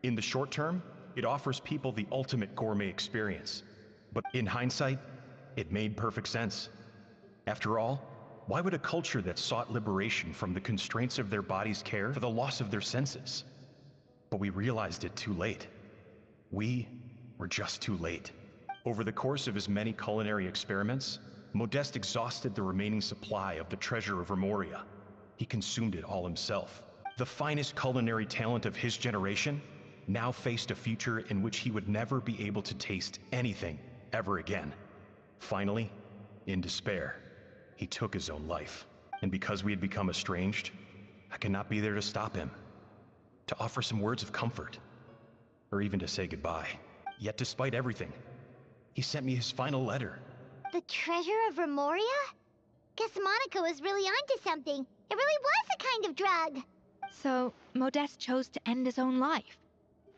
In the short term, it offers people the ultimate gourmet experience. But in hindsight, it made perfect sense. After all, why would a culture that sought liberation from the constraints of their bodies care for the loss of their senses? But we realized it too late. We were just too late. Over the course of his many culinary experiments, Modeste exhausted the remaining supply of the treasure of Remoria. He consumed it all himself. The finest culinary talent of his generation now faced a future in which he would never be able to taste anything ever again. Finally, in despair, he took his own life. And because we had become estranged, I could not be there to stop him, to offer some words of comfort, or even to say goodbye. Yet despite everything, he sent me his final letter. The treasure of Remoria? Guess Monica was really onto something. It really was a kind of drug. So, Modeste chose to end his own life.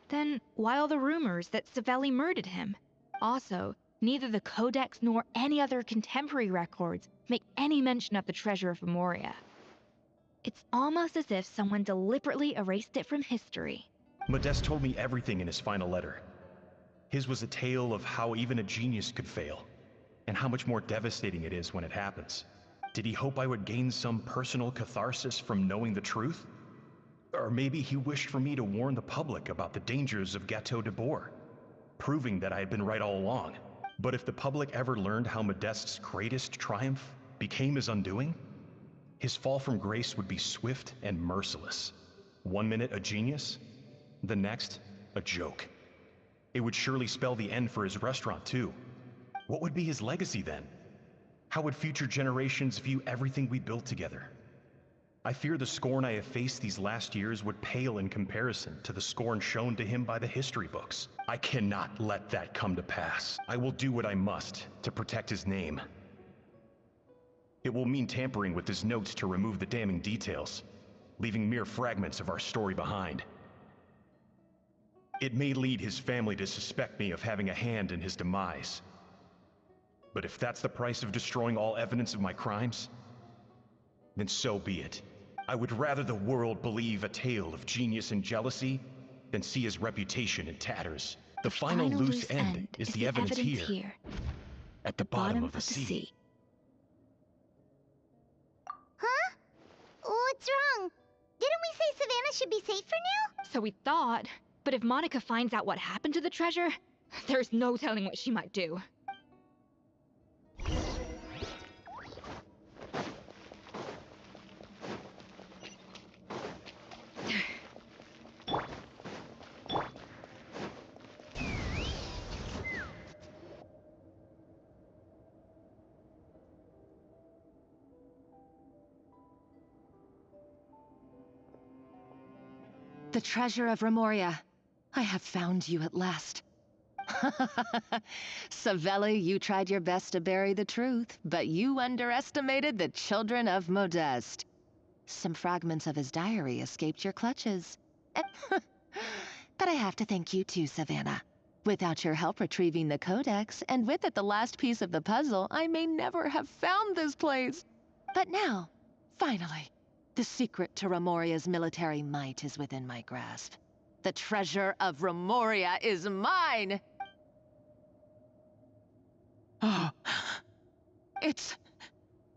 Then, why all the rumors that Savelli murdered him? Also, neither the Codex nor any other contemporary records make any mention of the treasure of Remoria. It's almost as if someone deliberately erased it from history. Modeste told me everything in his final letter. His was a tale of how even a genius could fail, and how much more devastating it is when it happens. Did he hope I would gain some personal catharsis from knowing the truth? Or maybe he wished for me to warn the public about the dangers of 𝐏𝐻𝐸 de Boer, proving that I had been right all along. But if the public ever learned how Modeste's greatest triumph became his undoing, his fall from grace would be swift and merciless. 1 minute a genius, the next a joke. It would surely spell the end for his restaurant too. What would be his legacy then? How would future generations view everything we built together? I fear the scorn I have faced these last years would pale in comparison to the scorn shown to him by the history books. I cannot let that come to pass. I will do what I must to protect his name. It will mean tampering with his notes to remove the damning details, leaving mere fragments of our story behind. It may lead his family to suspect me of having a hand in his demise. But if that's the price of destroying all evidence of my crimes, then so be it. I would rather the world believe a tale of genius and jealousy than see his reputation in tatters. The final loose end is the evidence here, at the bottom of the sea. Huh? What's wrong? Didn't we say Savannah should be safe for now? So we thought, but if Monica finds out what happened to the treasure, there's no telling what she might do. The treasure of Remoria. I have found you at last. Savelli, you tried your best to bury the truth, but you underestimated the children of Modeste. Some fragments of his diary escaped your clutches. But I have to thank you too, Savannah. Without your help retrieving the Codex, and with it the last piece of the puzzle, I may never have found this place. But now, finally, the secret to Remoria's military might is within my grasp. The treasure of Remoria is mine! Oh, it's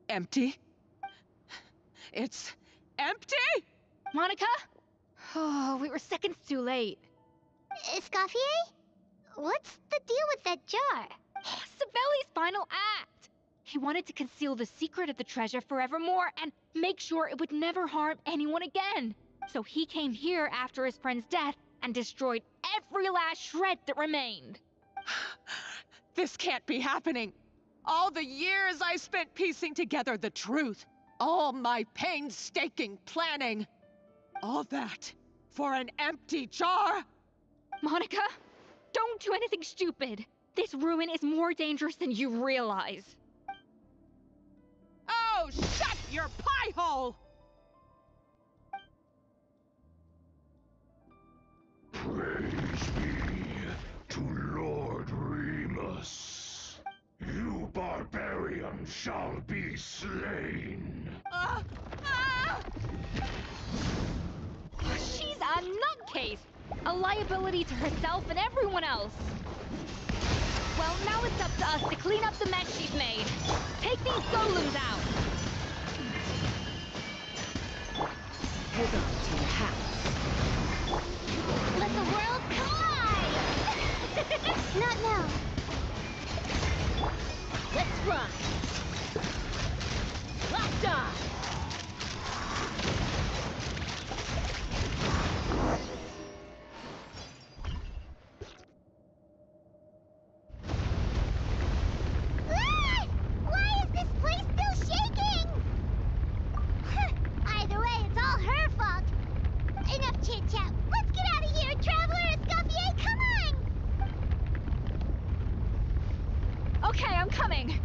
empty. It's empty? Monica? Oh, we were seconds too late. Escoffier? What's the deal with that jar? Savelli's final act! He wanted to conceal the secret of the treasure forevermore and make sure it would never harm anyone again. So he came here after his friend's death and destroyed every last shred that remained. This can't be happening. All the years I spent piecing together the truth, all my painstaking planning, all that for an empty jar? Monica, don't do anything stupid. This ruin is more dangerous than you realize. Oh, shut your pie hole! Praise be to Lord Remus. You barbarian shall be slain. She's a nutcase! A liability to herself and everyone else. Well, now it's up to us to clean up the mess she's made. Take these golems out! Hold on to your hats. Let the world collide! Not now. Let's run! Locked on! Why is this place still shaking? Either way, it's all her fault. Enough chit-chat. Let's get out of here, Traveler Escoffier, come on! Okay, I'm coming.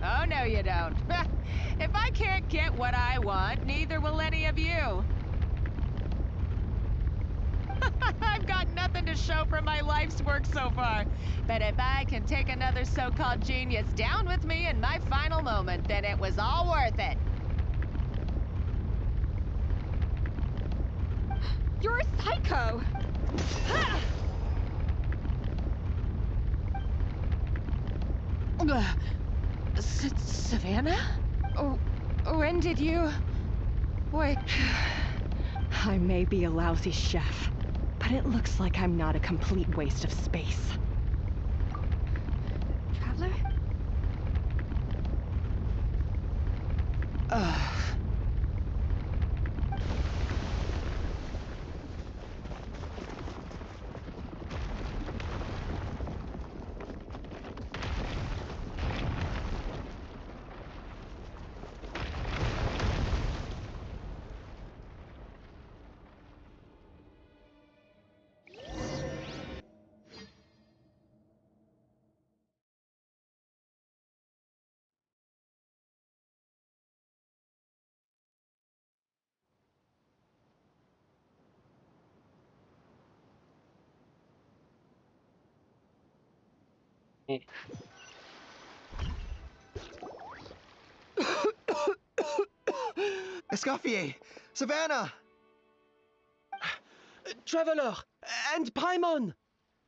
Oh, no you don't. If I can't get what I want, neither will any of you. I've got nothing to show for my life's work so far. But if I can take another so-called genius down with me in my final moment, then it was all worth it. You're a psycho! Savannah? When did you... Wait... I may be a lousy chef, but it looks like I'm not a complete waste of space. Traveler? Escoffier! Savannah! Traveler! And Paimon!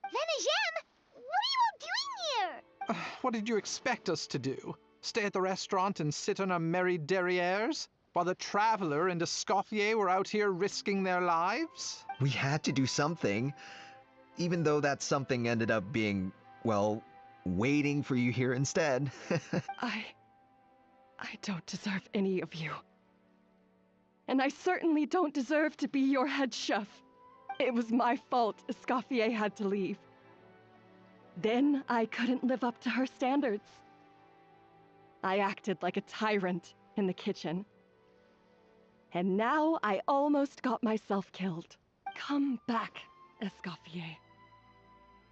Venejem, what are you all doing here? What did you expect us to do? Stay at the restaurant and sit on our merry derrieres? While the Traveler and Escoffier were out here risking their lives? We had to do something. Even though that something ended up being, well, waiting for you here instead. I don't deserve any of you. And I certainly don't deserve to be your head chef. It was my fault Escoffier had to leave. Then I couldn't live up to her standards. I acted like a tyrant in the kitchen. And now I almost got myself killed. Come back, Escoffier.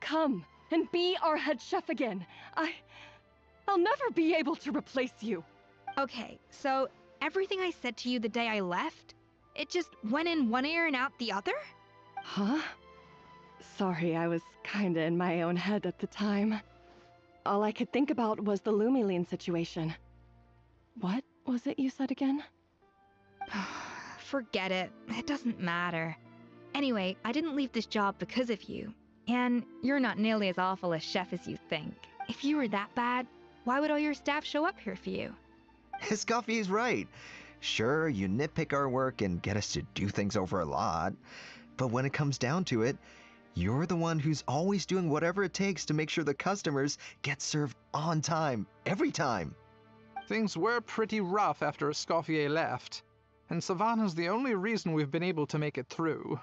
Come and be our head chef again. I'll never be able to replace you. Okay, so everything I said to you the day I left, it just went in one ear and out the other? Huh? Sorry, I was kinda in my own head at the time. All I could think about was the Lumiline situation. What was it you said again? Forget it. It doesn't matter. Anyway, I didn't leave this job because of you. And you're not nearly as awful a chef as you think. If you were that bad, why would all your staff show up here for you? Escoffier's right. Sure, you nitpick our work and get us to do things over a lot. But when it comes down to it, you're the one who's always doing whatever it takes to make sure the customers get served on time, every time. Things were pretty rough after Escoffier left, and Savannah's the only reason we've been able to make it through.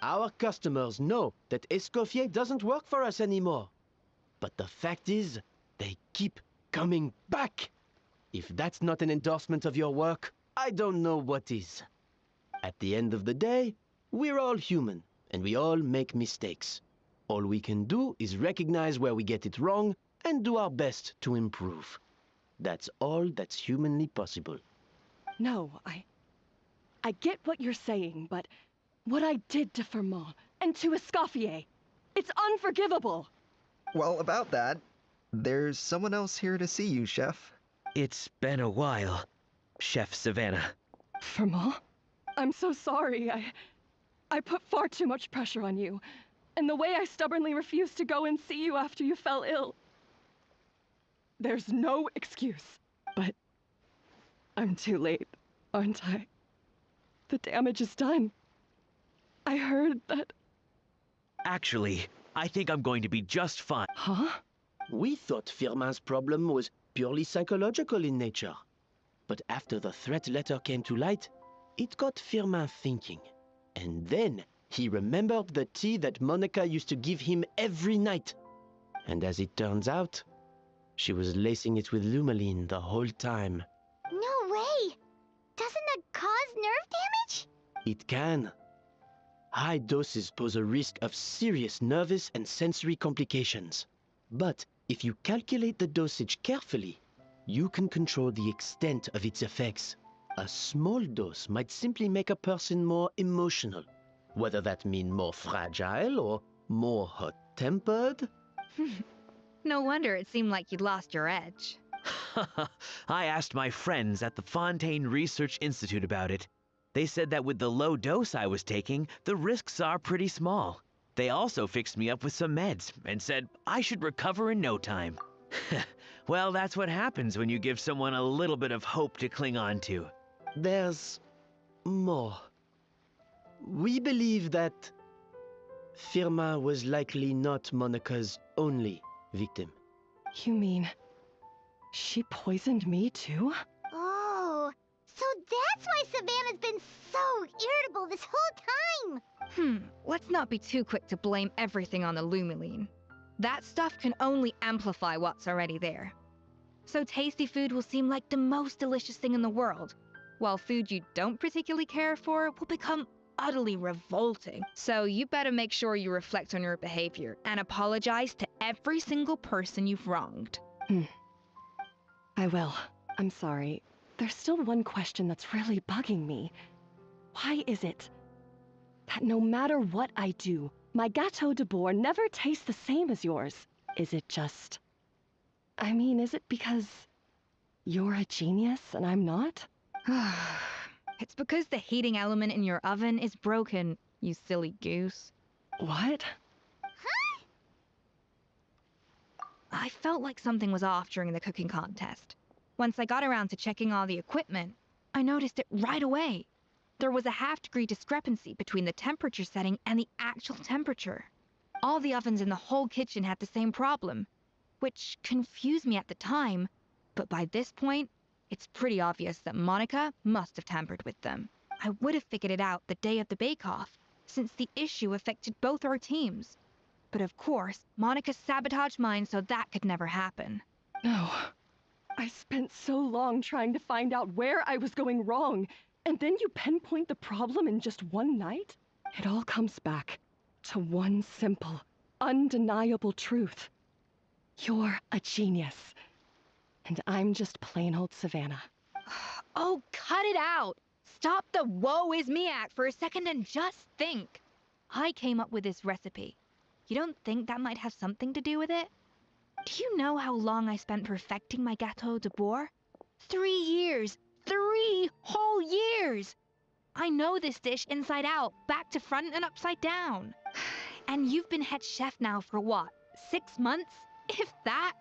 Our customers know that Escoffier doesn't work for us anymore. But the fact is, they keep coming back. If that's not an endorsement of your work, I don't know what is. At the end of the day, we're all human, and we all make mistakes. All we can do is recognize where we get it wrong and do our best to improve. That's all that's humanly possible. No, I get what you're saying, but what I did to Firmin and to Escoffier, it's unforgivable. Well, about that, there's someone else here to see you, Chef. It's been a while, Chef Savannah. Firmin? I'm so sorry. I put far too much pressure on you. And the way I stubbornly refused to go and see you after you fell ill. There's no excuse. But I'm too late, aren't I? The damage is done. I heard that... Actually, I think I'm going to be just fine. Huh? We thought Firmin's problem was purely psychological in nature. But after the threat letter came to light, it got Firmin thinking. And then he remembered the tea that Monica used to give him every night. And as it turns out, she was lacing it with Lumaline the whole time. No way! Doesn't that cause nerve damage? It can. High doses pose a risk of serious nervous and sensory complications. But if you calculate the dosage carefully, you can control the extent of its effects. A small dose might simply make a person more emotional, whether that means more fragile or more hot-tempered. No wonder it seemed like you'd lost your edge. I asked my friends at the Fontaine Research Institute about it. They said that with the low dose I was taking, the risks are pretty small. They also fixed me up with some meds and said I should recover in no time. Well, that's what happens when you give someone a little bit of hope to cling on to. There's more. We believe that Firmin was likely not Monica's only victim. You mean she poisoned me too? Oh, so that's why Savannah's been so irritable this whole time. Let's not be too quick to blame everything on the Lumaline. That stuff can only amplify what's already there. So tasty food will seem like the most delicious thing in the world, while food you don't particularly care for will become utterly revolting. So you better make sure you reflect on your behavior and apologize to every single person you've wronged. I will. I'm sorry. There's still one question that's really bugging me. Why is it that no matter what I do, my Gâteau de Bourg never tastes the same as yours? Is it just... I mean, is it because you're a genius and I'm not? It's because the heating element in your oven is broken, you silly goose. What? Huh? I felt like something was off during the cooking contest. Once I got around to checking all the equipment, I noticed it right away. There was a half-degree discrepancy between the temperature setting and the actual temperature. All the ovens in the whole kitchen had the same problem, which confused me at the time, but by this point, it's pretty obvious that Monica must have tampered with them. I would have figured it out the day of the bake-off, since the issue affected both our teams. But of course, Monica sabotaged mine so that could never happen. No. I spent so long trying to find out where I was going wrong, and then you pinpoint the problem in just one night? It all comes back to one simple, undeniable truth. You're a genius. And I'm just plain old Savannah. Oh, cut it out! Stop the woe is me act for a second and just think. I came up with this recipe. You don't think that might have something to do with it? Do you know how long I spent perfecting my Gâteau de Bourg? 3 years! 3 whole years! I know this dish inside out, back to front and upside down. And you've been head chef now for what, 6 months? If that?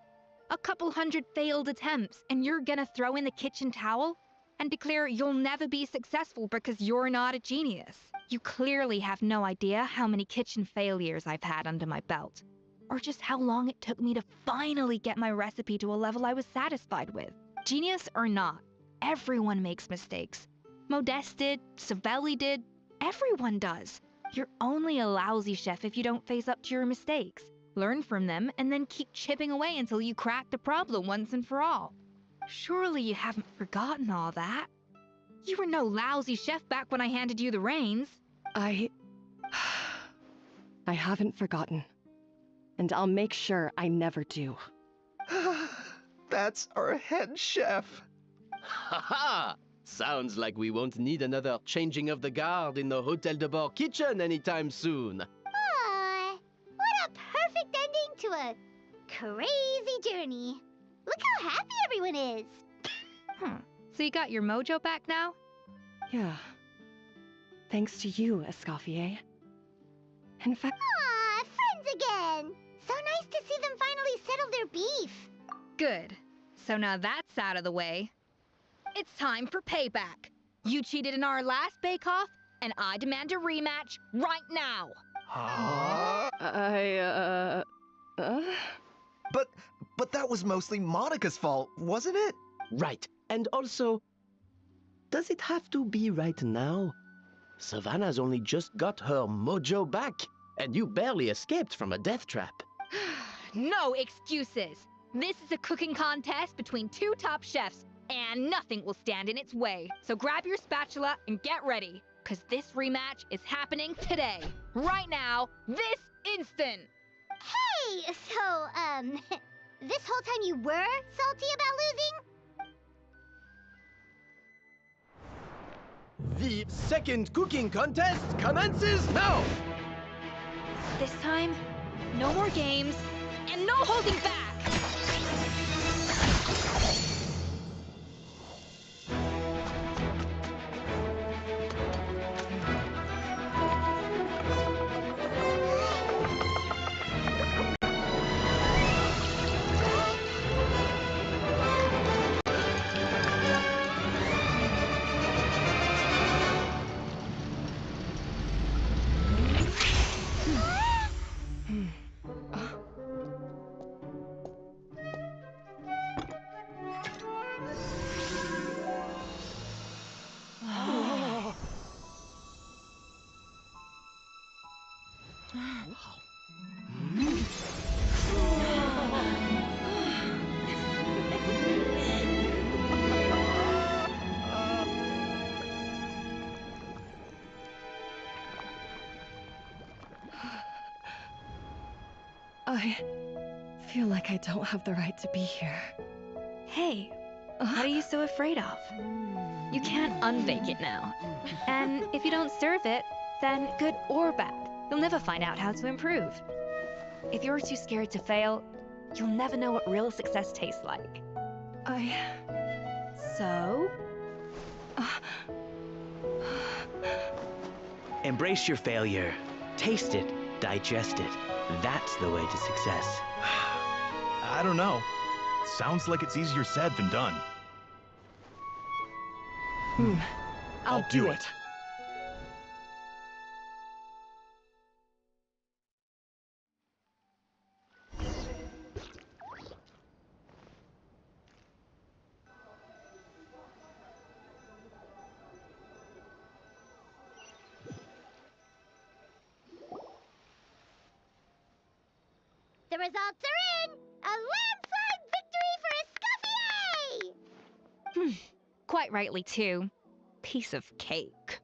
A couple hundred failed attempts, and you're gonna throw in the kitchen towel and declare you'll never be successful because you're not a genius. You clearly have no idea how many kitchen failures I've had under my belt, or just how long it took me to finally get my recipe to a level I was satisfied with. Genius or not, everyone makes mistakes. Modeste did, Savelli did, everyone does. You're only a lousy chef if you don't face up to your mistakes, learn from them, and then keep chipping away until you crack the problem once and for all. Surely you haven't forgotten all that. You were no lousy chef back when I handed you the reins. I haven't forgotten. And I'll make sure I never do. That's our head chef. Ha-ha! Sounds like we won't need another changing of the guard in the Hôtel de Bord kitchen anytime soon. Aw, what a perfect ending to a crazy journey. Look how happy everyone is. So you got your mojo back now? Yeah. Thanks to you, Escoffier. In fact... Aw, friends again. So nice to see them finally settle their beef. Good. So now that's out of the way. It's time for payback. You cheated in our last bake-off, and I demand a rematch right now. But that was mostly Monica's fault, wasn't it? Right. And also, does it have to be right now? Savannah's only just got her mojo back, and you barely escaped from a death trap. No excuses. This is a cooking contest between two top chefs, and nothing will stand in its way. So grab your spatula and get ready, because this rematch is happening today. Right now, this instant. Hey, so, this whole time you were salty about losing? The second cooking contest commences now! This time, no more games, and no holding back! I feel like I don't have the right to be here. Hey, what are you so afraid of? You can't unbake it now. And if you don't serve it, then good or bad, you'll never find out how to improve. If you're too scared to fail, you'll never know what real success tastes like. So? Embrace your failure. Taste it. Digest it. That's the way to success. I don't know. Sounds like it's easier said than done. I'll do it. The results are in! A landslide victory for Escoffier! Quite rightly, too. Piece of cake.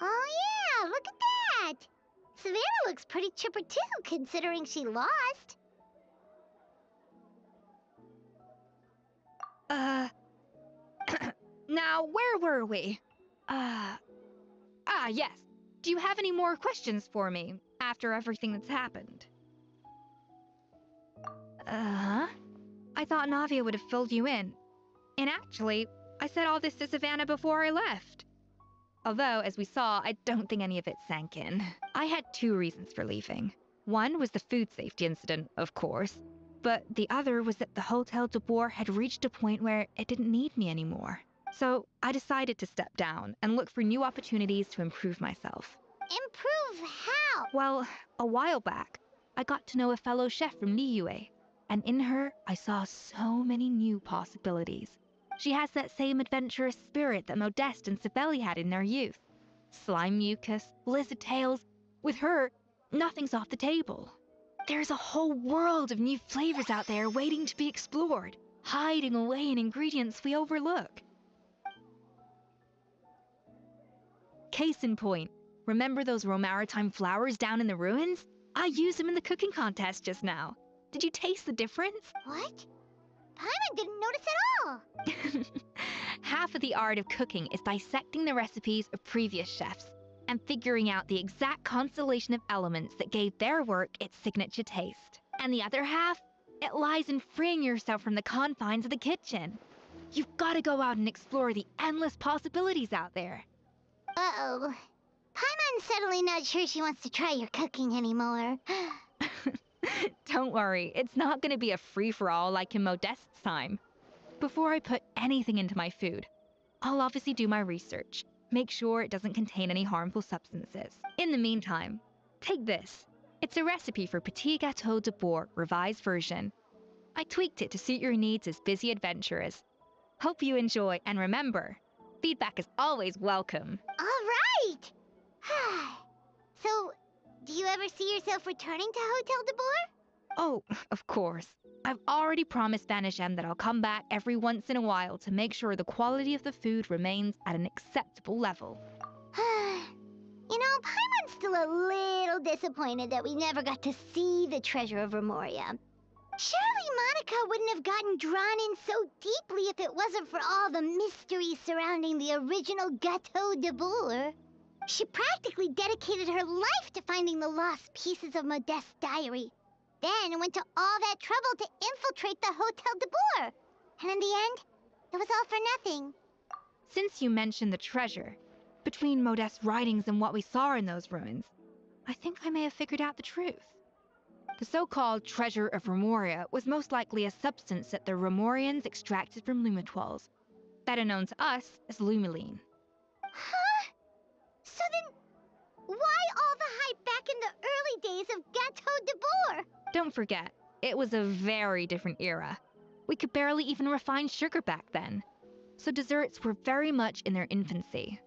Oh yeah, look at that! Savannah looks pretty chipper too, considering she lost. Now, where were we? Yes. Do you have any more questions for me after everything that's happened? I thought Navia would have filled you in. And actually, I said all this to Savannah before I left. Although, as we saw, I don't think any of it sank in. I had two reasons for leaving. One was the food safety incident, of course. But the other was that the Hôtel de Bord had reached a point where it didn't need me anymore. So I decided to step down and look for new opportunities to improve myself. Improve how? Well, a while back, I got to know a fellow chef from Liyue, and in her, I saw so many new possibilities. She has that same adventurous spirit that Modeste and 𝐏𝐵 had in their youth. Slime mucus, lizard tails. With her, nothing's off the table. There's a whole world of new flavors out there waiting to be explored, hiding away in ingredients we overlook. Case in point, remember those Romaritime flowers down in the ruins? I used them in the cooking contest just now. Did you taste the difference? What? Paimon didn't notice at all. Half of the art of cooking is dissecting the recipes of previous chefs and figuring out the exact constellation of elements that gave their work its signature taste. And the other half, it lies in freeing yourself from the confines of the kitchen. You've got to go out and explore the endless possibilities out there. Uh-oh. Paimon's suddenly not sure she wants to try your cooking anymore. Don't worry, it's not going to be a free-for-all like in Modeste's time. Before I put anything into my food, I'll obviously do my research, make sure it doesn't contain any harmful substances. In the meantime, take this. It's a recipe for Petit Gâteau de Bourg revised version. I tweaked it to suit your needs as busy adventurers. Hope you enjoy, and remember, feedback is always welcome. All right! So, do you ever see yourself returning to Hotel de Bourg? Oh, of course. I've already promised Vanisham that I'll come back every once in a while to make sure the quality of the food remains at an acceptable level. You know, Paimon's still a little disappointed that we never got to see the treasure of Remoria. Surely Monica wouldn't have gotten drawn in so deeply if it wasn't for all the mystery surrounding the original Gâteau de Bourg. She practically dedicated her life to finding the lost pieces of Modeste's diary. Then went to all that trouble to infiltrate the Hotel de Bourg. And in the end, it was all for nothing. Since you mentioned the treasure, between Modeste's writings and what we saw in those ruins, I think I may have figured out the truth. The so-called treasure of Remoria was most likely a substance that the Remorians extracted from lumitoiles, better known to us as lumiline. Huh? So then, why all the hype back in the early days of Gâteau de Bourg? Don't forget, it was a very different era. We could barely even refine sugar back then, so desserts were very much in their infancy.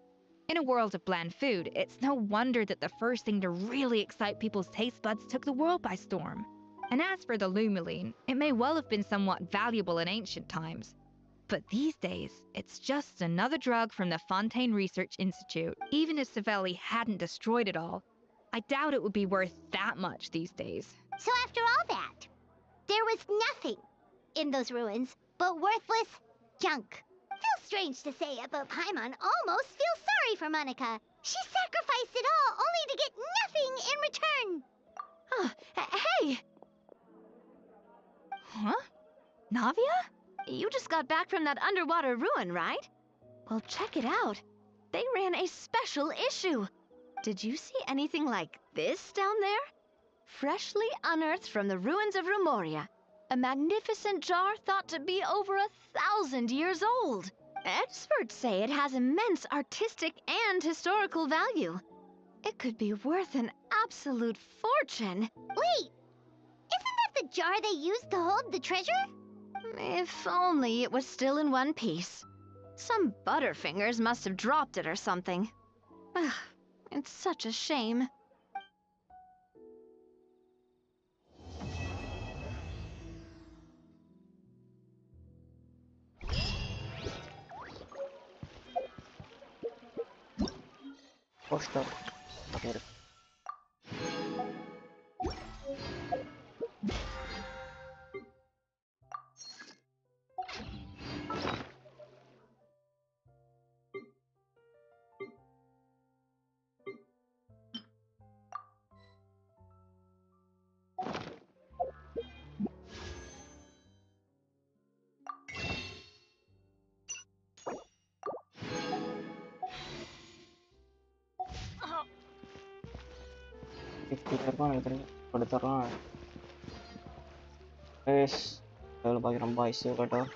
In a world of bland food, it's no wonder that the first thing to really excite people's taste buds took the world by storm. And as for the lumiline, it may well have been somewhat valuable in ancient times. But these days, it's just another drug from the Fontaine Research Institute. Even if 𝐶𝐵 hadn't destroyed it all, I doubt it would be worth that much these days. So after all that, there was nothing in those ruins but worthless junk. Feels strange to say it, but Paimon almost feels sorry for Monica. She sacrificed it all only to get nothing in return. Hey! Huh? Navia? You just got back from that underwater ruin, right? Well, check it out. They ran a special issue. Did you see anything like this down there? Freshly unearthed from the ruins of Remoria. A magnificent jar thought to be over 1,000 years old. Experts say it has immense artistic and historical value. It could be worth an absolute fortune. Wait! Isn't that the jar they used to hold the treasure? If only it was still in one piece. Some butterfingers must have dropped it or something. It's such a shame. Poster. Here. Guys, kalau pakai rampai sih kata.